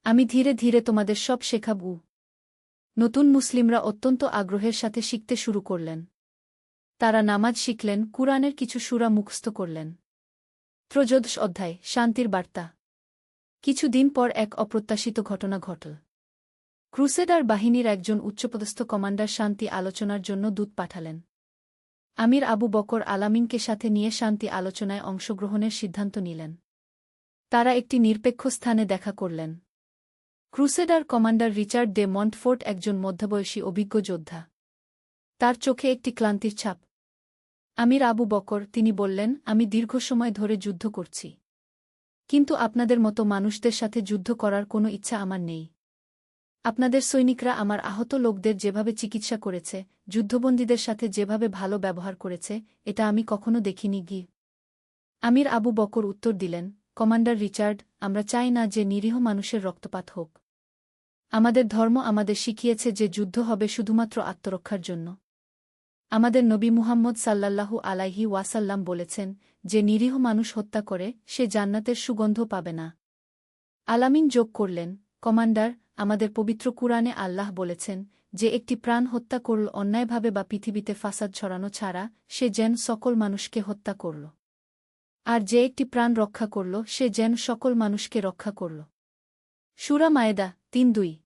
আমি ধীরে ধীরে তোমাদের সব শেখাব। নতুন মুসলিমরা অত্যন্ত আগ্রহের সাথে শিখতে শুরু করলেন। তারা নামাজ শিখলেন, কুরআনের কিছু সূরা মুখস্থ করলেন। ত্রয়োদশ অধ্যায়, শান্তির বার্তা। কিছুদিন পর এক অপ্রত্যাশিত ঘটনা ঘটল। ক্রুসেডার বাহিনীর একজন উচ্চপদস্থ কমান্ডার শান্তি আলোচনার জন্য দূত পাঠালেন। আমির আবু বকর আলামিনকে সাথে নিয়ে শান্তি আলোচনায় অংশগ্রহণের সিদ্ধান্ত নিলেন। তারা একটি নিরপেক্ষ স্থানে দেখা করলেন। ক্রুসেডার কমান্ডার রিচার্ড ডে মন্টফোর্ট একজন মধ্যবয়সী অভিজ্ঞ যোদ্ধা। তার চোখে একটি ক্লান্তির ছাপ। আমির আবু বকর, তিনি বললেন, আমি দীর্ঘ সময় ধরে যুদ্ধ করছি। কিন্তু আপনাদের মতো মানুষদের সাথে যুদ্ধ করার কোনো ইচ্ছা আমার নেই। আপনাদের সৈনিকরা আমার আহত লোকদের যেভাবে চিকিৎসা করেছে, যুদ্ধবন্দীদের সাথে যেভাবে ভালো ব্যবহার করেছে, এটা আমি কখনো দেখিনি গি। আমির আবু বকর উত্তর দিলেন, কমান্ডার রিচার্ড, আমরা চাই না যে নিরীহ মানুষের রক্তপাত হোক। আমাদের ধর্ম আমাদের শিখিয়েছে যে যুদ্ধ হবে শুধুমাত্র আত্মরক্ষার জন্য। আমাদের নবী মুহাম্মদ সাল্লাল্লাহু আলাইহি ওয়াসাল্লাম বলেছেন, যে নিরীহ মানুষ হত্যা করে সে জান্নাতের সুগন্ধ পাবে না। আলামিন যোগ করলেন, কমান্ডার, আমাদের পবিত্র কুরআনে আল্লাহ বলেছেন, যে একটি প্রাণ হত্যা করল অন্যায়ভাবে বা পৃথিবীতে ফাসাদ ছড়ানো ছাড়া, সে যেন সকল মানুষকে হত্যা করল। আর যে একটি প্রাণ রক্ষা করল সে যেন সকল মানুষকে রক্ষা করল। সূরা মায়েদা ৩:২।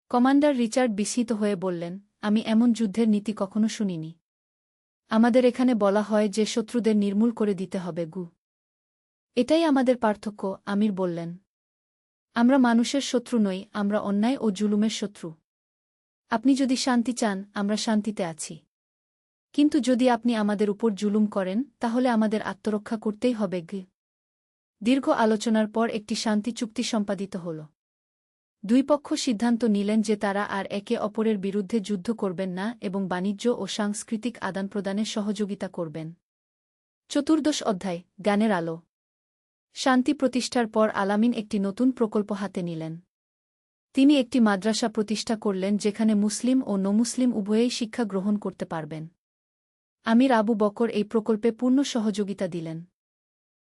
কমান্ডার রিচার্ড বিস্মিত হয়ে বললেন, আমি এমন যুদ্ধের নীতি কখনো শুনিনি। আমাদের এখানে বলা হয় যে শত্রুদের নির্মূল করে দিতে হবে গু। এটাই আমাদের পার্থক্য, আমির বললেন। আমরা মানুষের শত্রু নই, আমরা অন্যায় ও জুলুমের শত্রু। আপনি যদি শান্তি চান, আমরা শান্তিতে আছি। কিন্তু যদি আপনি আমাদের উপর জুলুম করেন, তাহলে আমাদের আত্মরক্ষা করতেই হবে গি। দীর্ঘ আলোচনার পর একটি শান্তি চুক্তি সম্পাদিত হল। দুই পক্ষ সিদ্ধান্ত নিলেন যে তারা আর একে অপরের বিরুদ্ধে যুদ্ধ করবেন না এবং বাণিজ্য ও সাংস্কৃতিক আদান-প্রদানে সহযোগিতা করবেন। ১৪ অধ্যায়, জ্ঞানের আলো। শান্তি প্রতিষ্ঠার পর আলামিন একটি নতুন প্রকল্প হাতে নিলেন। তিনি একটি মাদ্রাসা প্রতিষ্ঠা করলেন যেখানে মুসলিম ও নমুসলিম উভয়েই শিক্ষা গ্রহণ করতে পারবেন। আমির আবু বকর এই প্রকল্পে পূর্ণ সহযোগিতা দিলেন।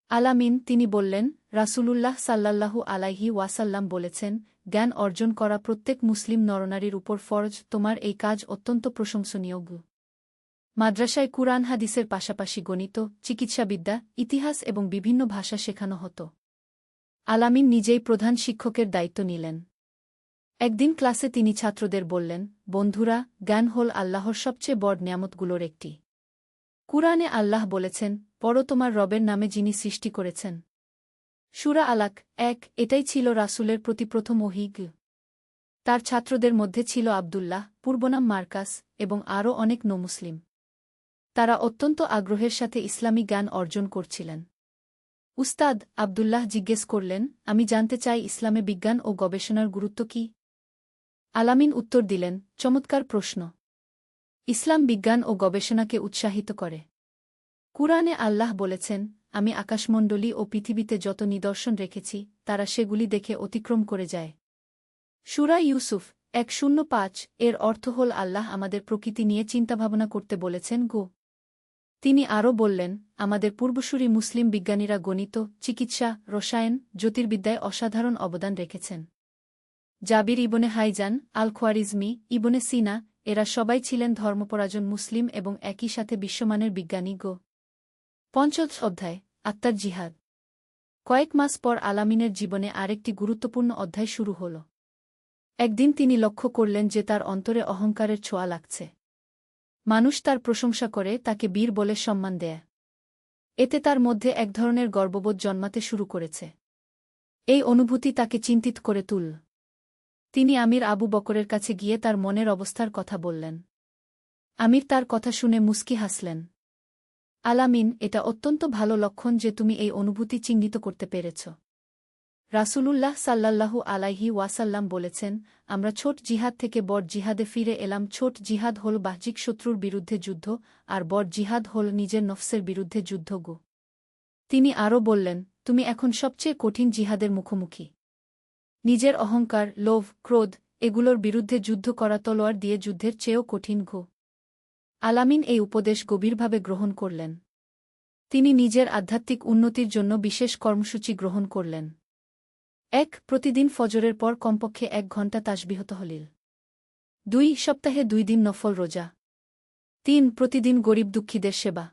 আলামিন, তিনি বললেন, রাসূলুল্লাহ সাল্লাল্লাহু আলাইহি ওয়াসাল্লাম বলেছেন, জ্ঞান অর্জন করা প্রত্যেক মুসলিম নরনারীর উপর ফরজ। তোমার এই কাজ অত্যন্ত প্রশংসনীয়। মাদ্রাসায় কুরআন হাদিসের পাশাপাশি গণিত, চিকিৎসাবিদ্যা, ইতিহাস এবং বিভিন্ন ভাষা শেখানো হতো। আলামিন নিজেই প্রধান শিক্ষকের দায়িত্ব নিলেন। একদিন ক্লাসে তিনি ছাত্রদের বললেন, বন্ধুরা, জ্ঞান হল আল্লাহর সবচেয়ে বড় নিয়ামতগুলোর একটি। কুরআনে আল্লাহ বলেছেন, পড়ো তোমার রবের নামে যিনি সৃষ্টি করেছেন। সূরা আলাক ১। এটাই ছিল রাসূলের প্রতি প্রথম ওহী। তার ছাত্রদের মধ্যে ছিল আব্দুল্লাহ, পূর্বনাম মার্কাস, এবং আরও অনেক নমুসলিম। তারা অত্যন্ত আগ্রহের সাথে ইসলামী জ্ঞান অর্জন করছিলেন। উস্তাদ, আব্দুল্লাহ জিজ্ঞেস করলেন, আমি জানতে চাই ইসলামে বিজ্ঞান ও গবেষণার গুরুত্ব কি? আলামিন উত্তর দিলেন, চমৎকার প্রশ্ন। ইসলাম বিজ্ঞান ও গবেষণাকে উৎসাহিত করে। কুরআনে আল্লাহ বলেছেন, আমি আকাশমণ্ডলী ও পৃথিবীতে যত নিদর্শন রেখেছি, তারা সেগুলি দেখে অতিক্রম করে যায়। সূরা ইউসুফ ১:০৫ এর অর্থ হল আল্লাহ আমাদের প্রকৃতি নিয়ে চিন্তাভাবনা করতে বলেছেন গো। তিনি আরও বললেন, আমাদের পূর্বসূরি মুসলিম বিজ্ঞানীরা গণিত, চিকিৎসা, রসায়ন, জ্যোতির্বিদ্যায় অসাধারণ অবদান রেখেছেন। জাবির ইবনে হাইজান, আল খোয়ারিজমি, ইবনে সিনা, এরা সবাই ছিলেন ধর্মপরায়ণ মুসলিম এবং একই সাথে বিশ্বমানের বিজ্ঞানী গো। ৫ম অধ্যায়, আত্মার জিহাদ। কয়েক মাস পর আলামিনের জীবনে আরেকটি গুরুত্বপূর্ণ অধ্যায় শুরু হল। একদিন তিনি লক্ষ্য করলেন যে তার অন্তরে অহংকারের ছোঁয়া লাগছে। মানুষ তার প্রশংসা করে, তাকে বীর বলে সম্মান দেয়। এতে তার মধ্যে এক ধরনের গর্ববোধ জন্মাতে শুরু করেছে। এই অনুভূতি তাকে চিন্তিত করে তুলল। তিনি আমির আবু বকরের কাছে গিয়ে তার মনের অবস্থার কথা বললেন। আমির তার কথা শুনে মুস্কি হাসলেন। আলামিন, এটা অত্যন্ত ভালো লক্ষণ যে তুমি এই অনুভূতি চিহ্নিত করতে পেরেছ। রাসূলুল্লাহ সাল্লাল্লাহু আলাইহি ওয়াসাল্লাম বলেছেন, আমরা ছোট জিহাদ থেকে বড় জিহাদে ফিরে এলাম। ছোট জিহাদ হল বাহ্যিক শত্রুর বিরুদ্ধে যুদ্ধ, আর বড় জিহাদ হল নিজের নফসের বিরুদ্ধে যুদ্ধ গো। তিনি আরও বললেন, তুমি এখন সবচেয়ে কঠিন জিহাদের মুখোমুখি। নিজের অহংকার, লোভ, ক্রোধ, এগুলোর বিরুদ্ধে যুদ্ধ করা তলোয়ার দিয়ে যুদ্ধের চেয়েও কঠিন গো। আলামিন এই উপদেশ গভীরভাবে গ্রহণ করলেন। তিনি নিজের আধ্যাত্মিক উন্নতির জন্য বিশেষ কর্মসূচি গ্রহণ করলেন। ১. প্রতিদিন ফজরের পর কমপক্ষে ১ ঘণ্টা তাসবিহ তহলিল। ২. সপ্তাহে ২ দিন নফল রোজা। ৩. প্রতিদিন গরিব দুঃখীদের সেবা।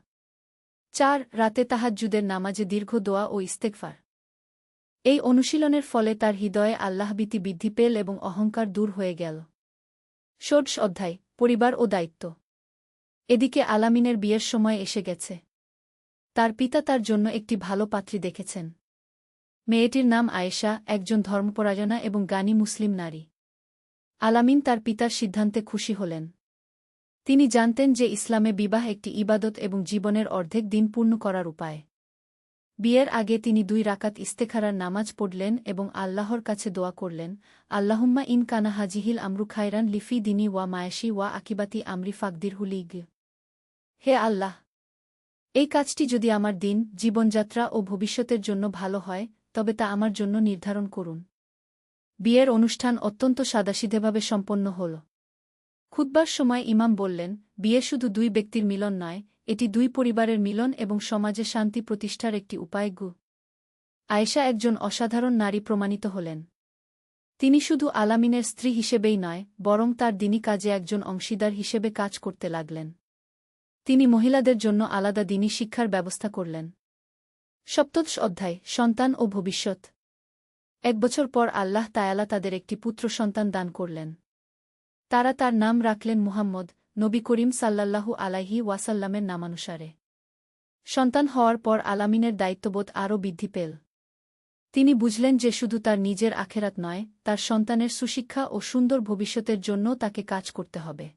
৪. রাতে তাহাজ্জুদের নামাজে দীর্ঘ দোয়া ও ইস্তেগফার। এই অনুশীলনের ফলে তার হৃদয়ে আল্লাহভীতি বৃদ্ধি পেল এবং অহংকার দূর হয়ে গেল। ষোড়শ অধ্যায়, পরিবার ও দায়িত্ব। এদিকে আলামিনের বিয়ের সময় এসে গেছে। তার পিতা তার জন্য একটি ভালো পাত্রী দেখেছেন। মেয়েটির নাম আয়েশা, একজন ধর্মপরায়ণা এবং জ্ঞানী মুসলিম নারী। আলামিন তার পিতার সিদ্ধান্তে খুশি হলেন। তিনি জানতেন যে ইসলামে বিবাহ একটি ইবাদত এবং জীবনের অর্ধেক দিন পূর্ণ করার উপায়। বিয়ের আগে তিনি 2 রাকাত ইস্তেখারার নামাজ পড়লেন এবং আল্লাহর কাছে দোয়া করলেন, আল্লাহুম্মা ইন কানা হাজিহিল আমরু খায়রান লিফি দিনী ওয়া মায়াশি ওয়া আকিবাতি আমরি ফাকদিরহু লিগ। হে আল্লাহ! এই কাজটি যদি আমার দিন, জীবনযাত্রা ও ভবিষ্যতের জন্য ভালো হয়, তবে তা আমার জন্য নির্ধারণ করুন। বিয়ের অনুষ্ঠান অত্যন্ত সাদাসিধেভাবে সম্পন্ন হল। খুতবার সময় ইমাম বললেন, বিয়ে শুধু 2 ব্যক্তির মিলন নয়, এটি 2 পরিবারের মিলন এবং সমাজে শান্তি প্রতিষ্ঠার একটি উপায়। আয়েশা একজন অসাধারণ নারী প্রমাণিত হলেন। তিনি শুধু আলামিনের স্ত্রী হিসেবেই নয়, বরং তার দিনী কাজে একজন অংশীদার হিসেবে কাজ করতে লাগলেন। তিনি মহিলাদের জন্য আলাদা দিনী শিক্ষার ব্যবস্থা করলেন। সপ্তদশ অধ্যায়, সন্তান ও ভবিষ্যৎ। 1 বছর পর আল্লাহ তায়ালা তাদের একটি পুত্র সন্তান দান করলেন। তারা তার নাম রাখলেন মুহাম্মদ, নবী করিম সাল্লাল্লাহু আলাইহি ওয়াসাল্লামের নামানুসারে। সন্তান হওয়ার পর আলামিনের দায়িত্ববোধ আরও বৃদ্ধি পেল। তিনি বুঝলেন যে শুধু তার নিজের আখেরাত নয়, তার সন্তানের সুশিক্ষা ও সুন্দর ভবিষ্যতের জন্যও তাকে কাজ করতে হবে।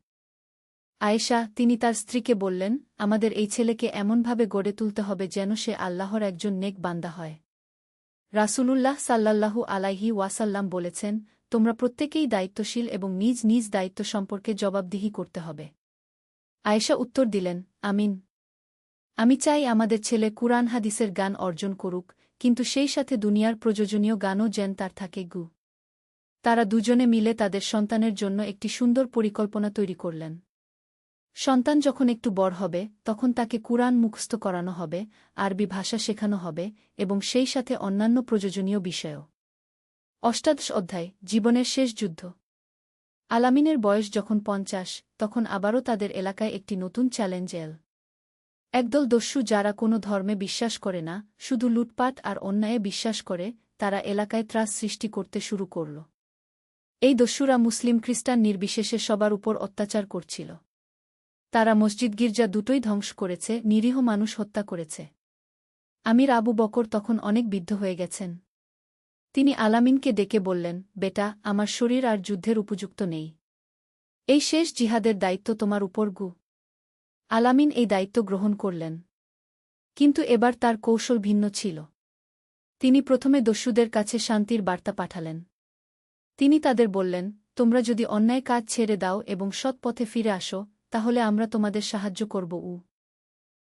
আয়েশা, তিনি তার স্ত্রীকে বললেন, আমাদের এই ছেলেকে এমনভাবে গড়ে তুলতে হবে যেন সে আল্লাহর একজন নেক বান্দা হয়। রাসূলুল্লাহ সাল্লাল্লাহু আলাইহি ওয়াসাল্লাম বলেছেন, তোমরা প্রত্যেকেই দায়িত্বশীল এবং নিজ নিজ দায়িত্ব সম্পর্কে জবাবদিহি করতে হবে। আয়েশা উত্তর দিলেন, আমিন। আমি চাই আমাদের ছেলে কুরআন হাদিসের জ্ঞান অর্জন করুক, কিন্তু সেই সাথে দুনিয়ার প্রয়োজনীয় জ্ঞানও যেন তার থাকে। তারা দুজনে মিলে তাদের সন্তানের জন্য একটি সুন্দর পরিকল্পনা তৈরি করলেন। সন্তান যখন একটু বড় হবে, তখন তাকে কুরআন মুখস্থ করানো হবে, আরবি ভাষা শেখানো হবে এবং সেই সাথে অন্যান্য প্রয়োজনীয় বিষয়ও। অষ্টাদশ অধ্যায়, জীবনের শেষ যুদ্ধ। আলামিনের বয়স যখন 50, তখন আবারও তাদের এলাকায় একটি নতুন চ্যালেঞ্জ এল। একদল দস্যু যারা কোনো ধর্মে বিশ্বাস করে না, শুধু লুটপাট আর অন্যায়ে বিশ্বাস করে, তারা এলাকায় ত্রাস সৃষ্টি করতে শুরু করল। এই দস্যুরা মুসলিম খ্রিস্টান নির্বিশেষে সবার উপর অত্যাচার করছিল। তারা মসজিদ গির্জা দুটোই ধ্বংস করেছে, নিরীহ মানুষ হত্যা করেছে। আমির আবু বকর তখন অনেক বিদ্ধ হয়ে গেছেন। তিনি আলামিনকে ডেকে বললেন, বেটা, আমার শরীর আর যুদ্ধের উপযুক্ত নেই। এই শেষ জিহাদের দায়িত্ব তোমার উপর। আলামিন এই দায়িত্ব গ্রহণ করলেন। কিন্তু এবার তার কৌশল ভিন্ন ছিল। তিনি প্রথমে দস্যুদের কাছে শান্তির বার্তা পাঠালেন। তিনি তাদের বললেন, তোমরা যদি অন্যায় কাজ ছেড়ে দাও এবং সৎ পথে ফিরে আসো, তাহলে আমরা তোমাদের সাহায্য করব।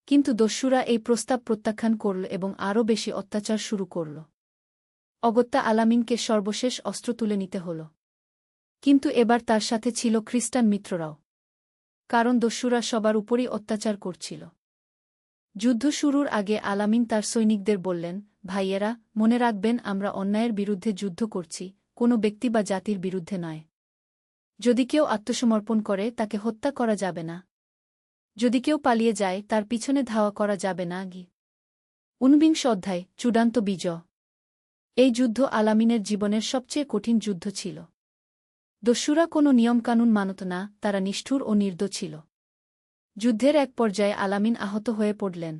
কিন্তু দস্যুরা এই প্রস্তাব প্রত্যাখ্যান করল এবং আরও বেশি অত্যাচার শুরু করল। অগত্যা আলামিনকে সর্বশেষ অস্ত্র তুলে নিতে হল। কিন্তু এবার তার সাথে ছিল খ্রিস্টান মিত্ররাও। কারণ দস্যুরা সবার উপরই অত্যাচার করছিল। যুদ্ধ শুরুর আগে আলামিন তার সৈনিকদের বললেন, ভাইয়েরা, মনে রাখবেন আমরা অন্যায়ের বিরুদ্ধে যুদ্ধ করছি, কোনো ব্যক্তি বা জাতির বিরুদ্ধে নয়। যদি কেউ আত্মসমর্পণ করে, তাকে হত্যা করা যাবে না। যদি কেউ পালিয়ে যায়, তার পিছনে ধাওয়া করা যাবে না। 49 অধ্যায়, চূড়ান্ত বিজয়। এই যুদ্ধ আলামিনের জীবনের সবচেয়ে কঠিন যুদ্ধ ছিল। দস্যুরা কোনো নিয়মকানুন মানত না, তারা নিষ্ঠুর ও নির্দয় ছিল। যুদ্ধের এক পর্যায়ে আলামিন আহত হয়ে পড়লেন।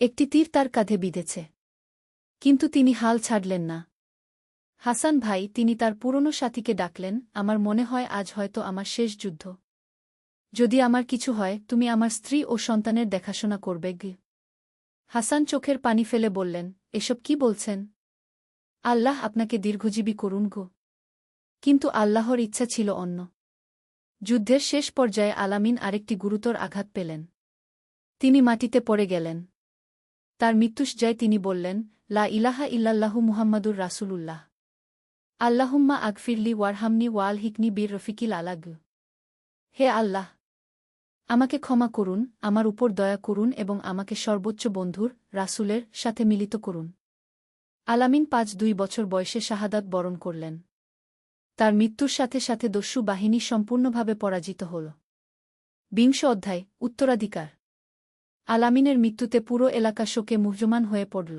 একটি তীর তার কাঁধে বিঁধেছে। কিন্তু তিনি হাল ছাড়লেন না। হাসান ভাই, তিনি তার পুরনো সাথীকে ডাকলেন, আমার মনে হয় আজ হয়তো আমার শেষ যুদ্ধ। যদি আমার কিছু হয়, তুমি আমার স্ত্রী ও সন্তানের দেখাশোনা করবে। হাসান চোখের পানি ফেলে বললেন, এসব কি বলছেন? আল্লাহ আপনাকে দীর্ঘজীবী করুন। কিন্তু আল্লাহর ইচ্ছা ছিল অন্য। যুদ্ধের শেষ পর্যায়ে আলামিন আরেকটি গুরুতর আঘাত পেলেন। তিনি মাটিতে পড়ে গেলেন। তার মৃত্যুশয্যায় তিনি বললেন, লা ইলাহা ইল্লাল্লাহু মুহাম্মাদুর রাসূলুল্লাহ। আল্লাহুম্মা আগফিরলি ওয়ারহামনি ওয়ালহিকনি বীর রফিকিল আলাগ। হে আল্লাহ! আমাকে ক্ষমা করুন, আমার উপর দয়া করুন এবং আমাকে সর্বোচ্চ বন্ধুর, রাসূলের সাথে মিলিত করুন। আলামিন 5-2 বছর বয়সে শাহাদাত বরণ করলেন। তার মৃত্যুর সাথে সাথে দস্যু বাহিনী সম্পূর্ণভাবে পরাজিত হল। 20 অধ্যায়, উত্তরাধিকার। আলামিনের মৃত্যুতে পুরো এলাকা শোকে মুহ্যমান হয়ে পড়ল।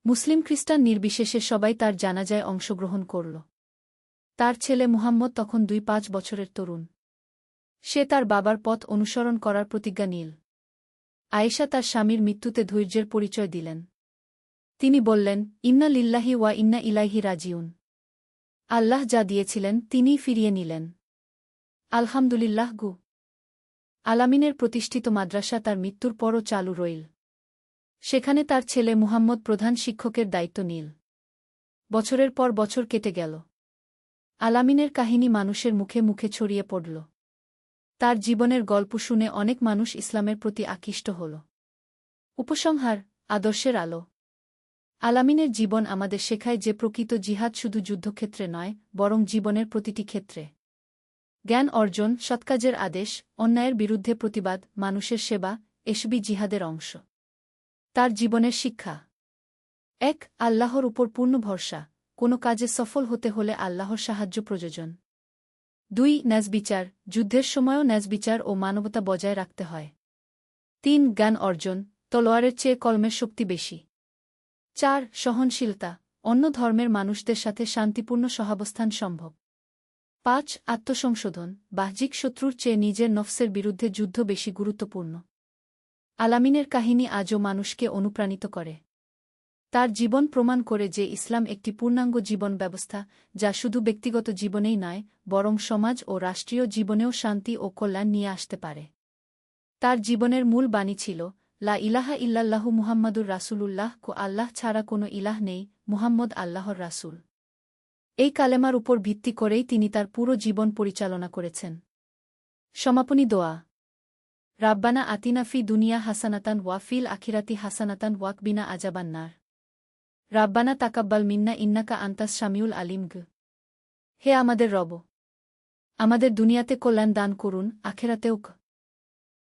মুসলিম খ্রিস্টান নির্বিশেষে সবাই তার জানাজায় অংশগ্রহণ করল। তার ছেলে মুহাম্মদ তখন 2-5 বছরের তরুণ। সে তার বাবার পথ অনুসরণ করার প্রতিজ্ঞা নিল। আয়েশা তার স্বামীর মৃত্যুতে ধৈর্যের পরিচয় দিলেন। তিনি বললেন, ইন্না লিল্লাহি ওয়া ইন্না ইলাইহি রাজিউন। আল্লাহ যা দিয়েছিলেন তিনিই ফিরিয়ে নিলেন। আলহামদুলিল্লাহ। আলামিনের প্রতিষ্ঠিত মাদ্রাসা তার মৃত্যুর পরও চালু রইল। সেখানে তার ছেলে মুহাম্মদ প্রধান শিক্ষকের দায়িত্ব নিল। বছরের পর বছর কেটে গেল। আলামিনের কাহিনী মানুষের মুখে মুখে ছড়িয়ে পড়ল। তার জীবনের গল্প শুনে অনেক মানুষ ইসলামের প্রতি আকৃষ্ট হল। উপসংহার: আদর্শের আলো। আলামিনের জীবন আমাদের শেখায় যে প্রকৃত জিহাদ শুধু যুদ্ধক্ষেত্রে নয়, বরং জীবনের প্রতিটি ক্ষেত্রে। জ্ঞান অর্জন, সৎকাজের আদেশ, অন্যায়ের বিরুদ্ধে প্রতিবাদ, মানুষের সেবা এসবই জিহাদের অংশ। তার জীবনের শিক্ষা: ১. আল্লাহর উপর পূর্ণ ভরসা। কোনো কাজে সফল হতে হলে আল্লাহর সাহায্য প্রয়োজন। ২. ন্যায়বিচার। যুদ্ধের সময়ও ন্যায়বিচার ও মানবতা বজায় রাখতে হয়। ৩. জ্ঞান অর্জন। তলোয়ারের চেয়ে কলমের শক্তি বেশি। ৪. সহনশীলতা। অন্য ধর্মের মানুষদের সাথে শান্তিপূর্ণ সহাবস্থান সম্ভব। ৫. আত্মসংশোধন। বাহ্যিক শত্রুর চেয়ে নিজের নফসের বিরুদ্ধে যুদ্ধ বেশি গুরুত্বপূর্ণ। আলামিনের কাহিনী আজও মানুষকে অনুপ্রাণিত করে। তার জীবন প্রমাণ করে যে ইসলাম একটি পূর্ণাঙ্গ জীবন ব্যবস্থা, যা শুধু ব্যক্তিগত জীবনেই নয়, বরং সমাজ ও রাষ্ট্রীয় জীবনেও শান্তি ও কল্যাণ নিয়ে আসতে পারে। তার জীবনের মূল বাণী ছিল, লা ইলাহা ইল্লাল্লাহু মুহাম্মাদুর রাসূলুল্লাহ, আল্লাহ ছাড়া কোনো ইলাহ নেই, মুহাম্মদ আল্লাহর রাসূল। এই কালেমার উপর ভিত্তি করেই তিনি তার পুরো জীবন পরিচালনা করেছেন। সমাপনী দোয়া: রাব্বানা আতিনা ফি দুনিয়া হাসানাতান ওয়া ফিল আখিরাতি হাসানাতান ওয়াকবিনা আযাবান নার। রাব্বানা তাকাব্বাল মিন্না ইন্নাকা আনতাস সামিউল আলিম। হে আমাদের রব, আমাদের দুনিয়াতে কল্যাণ দান করুন, আখেরাতেও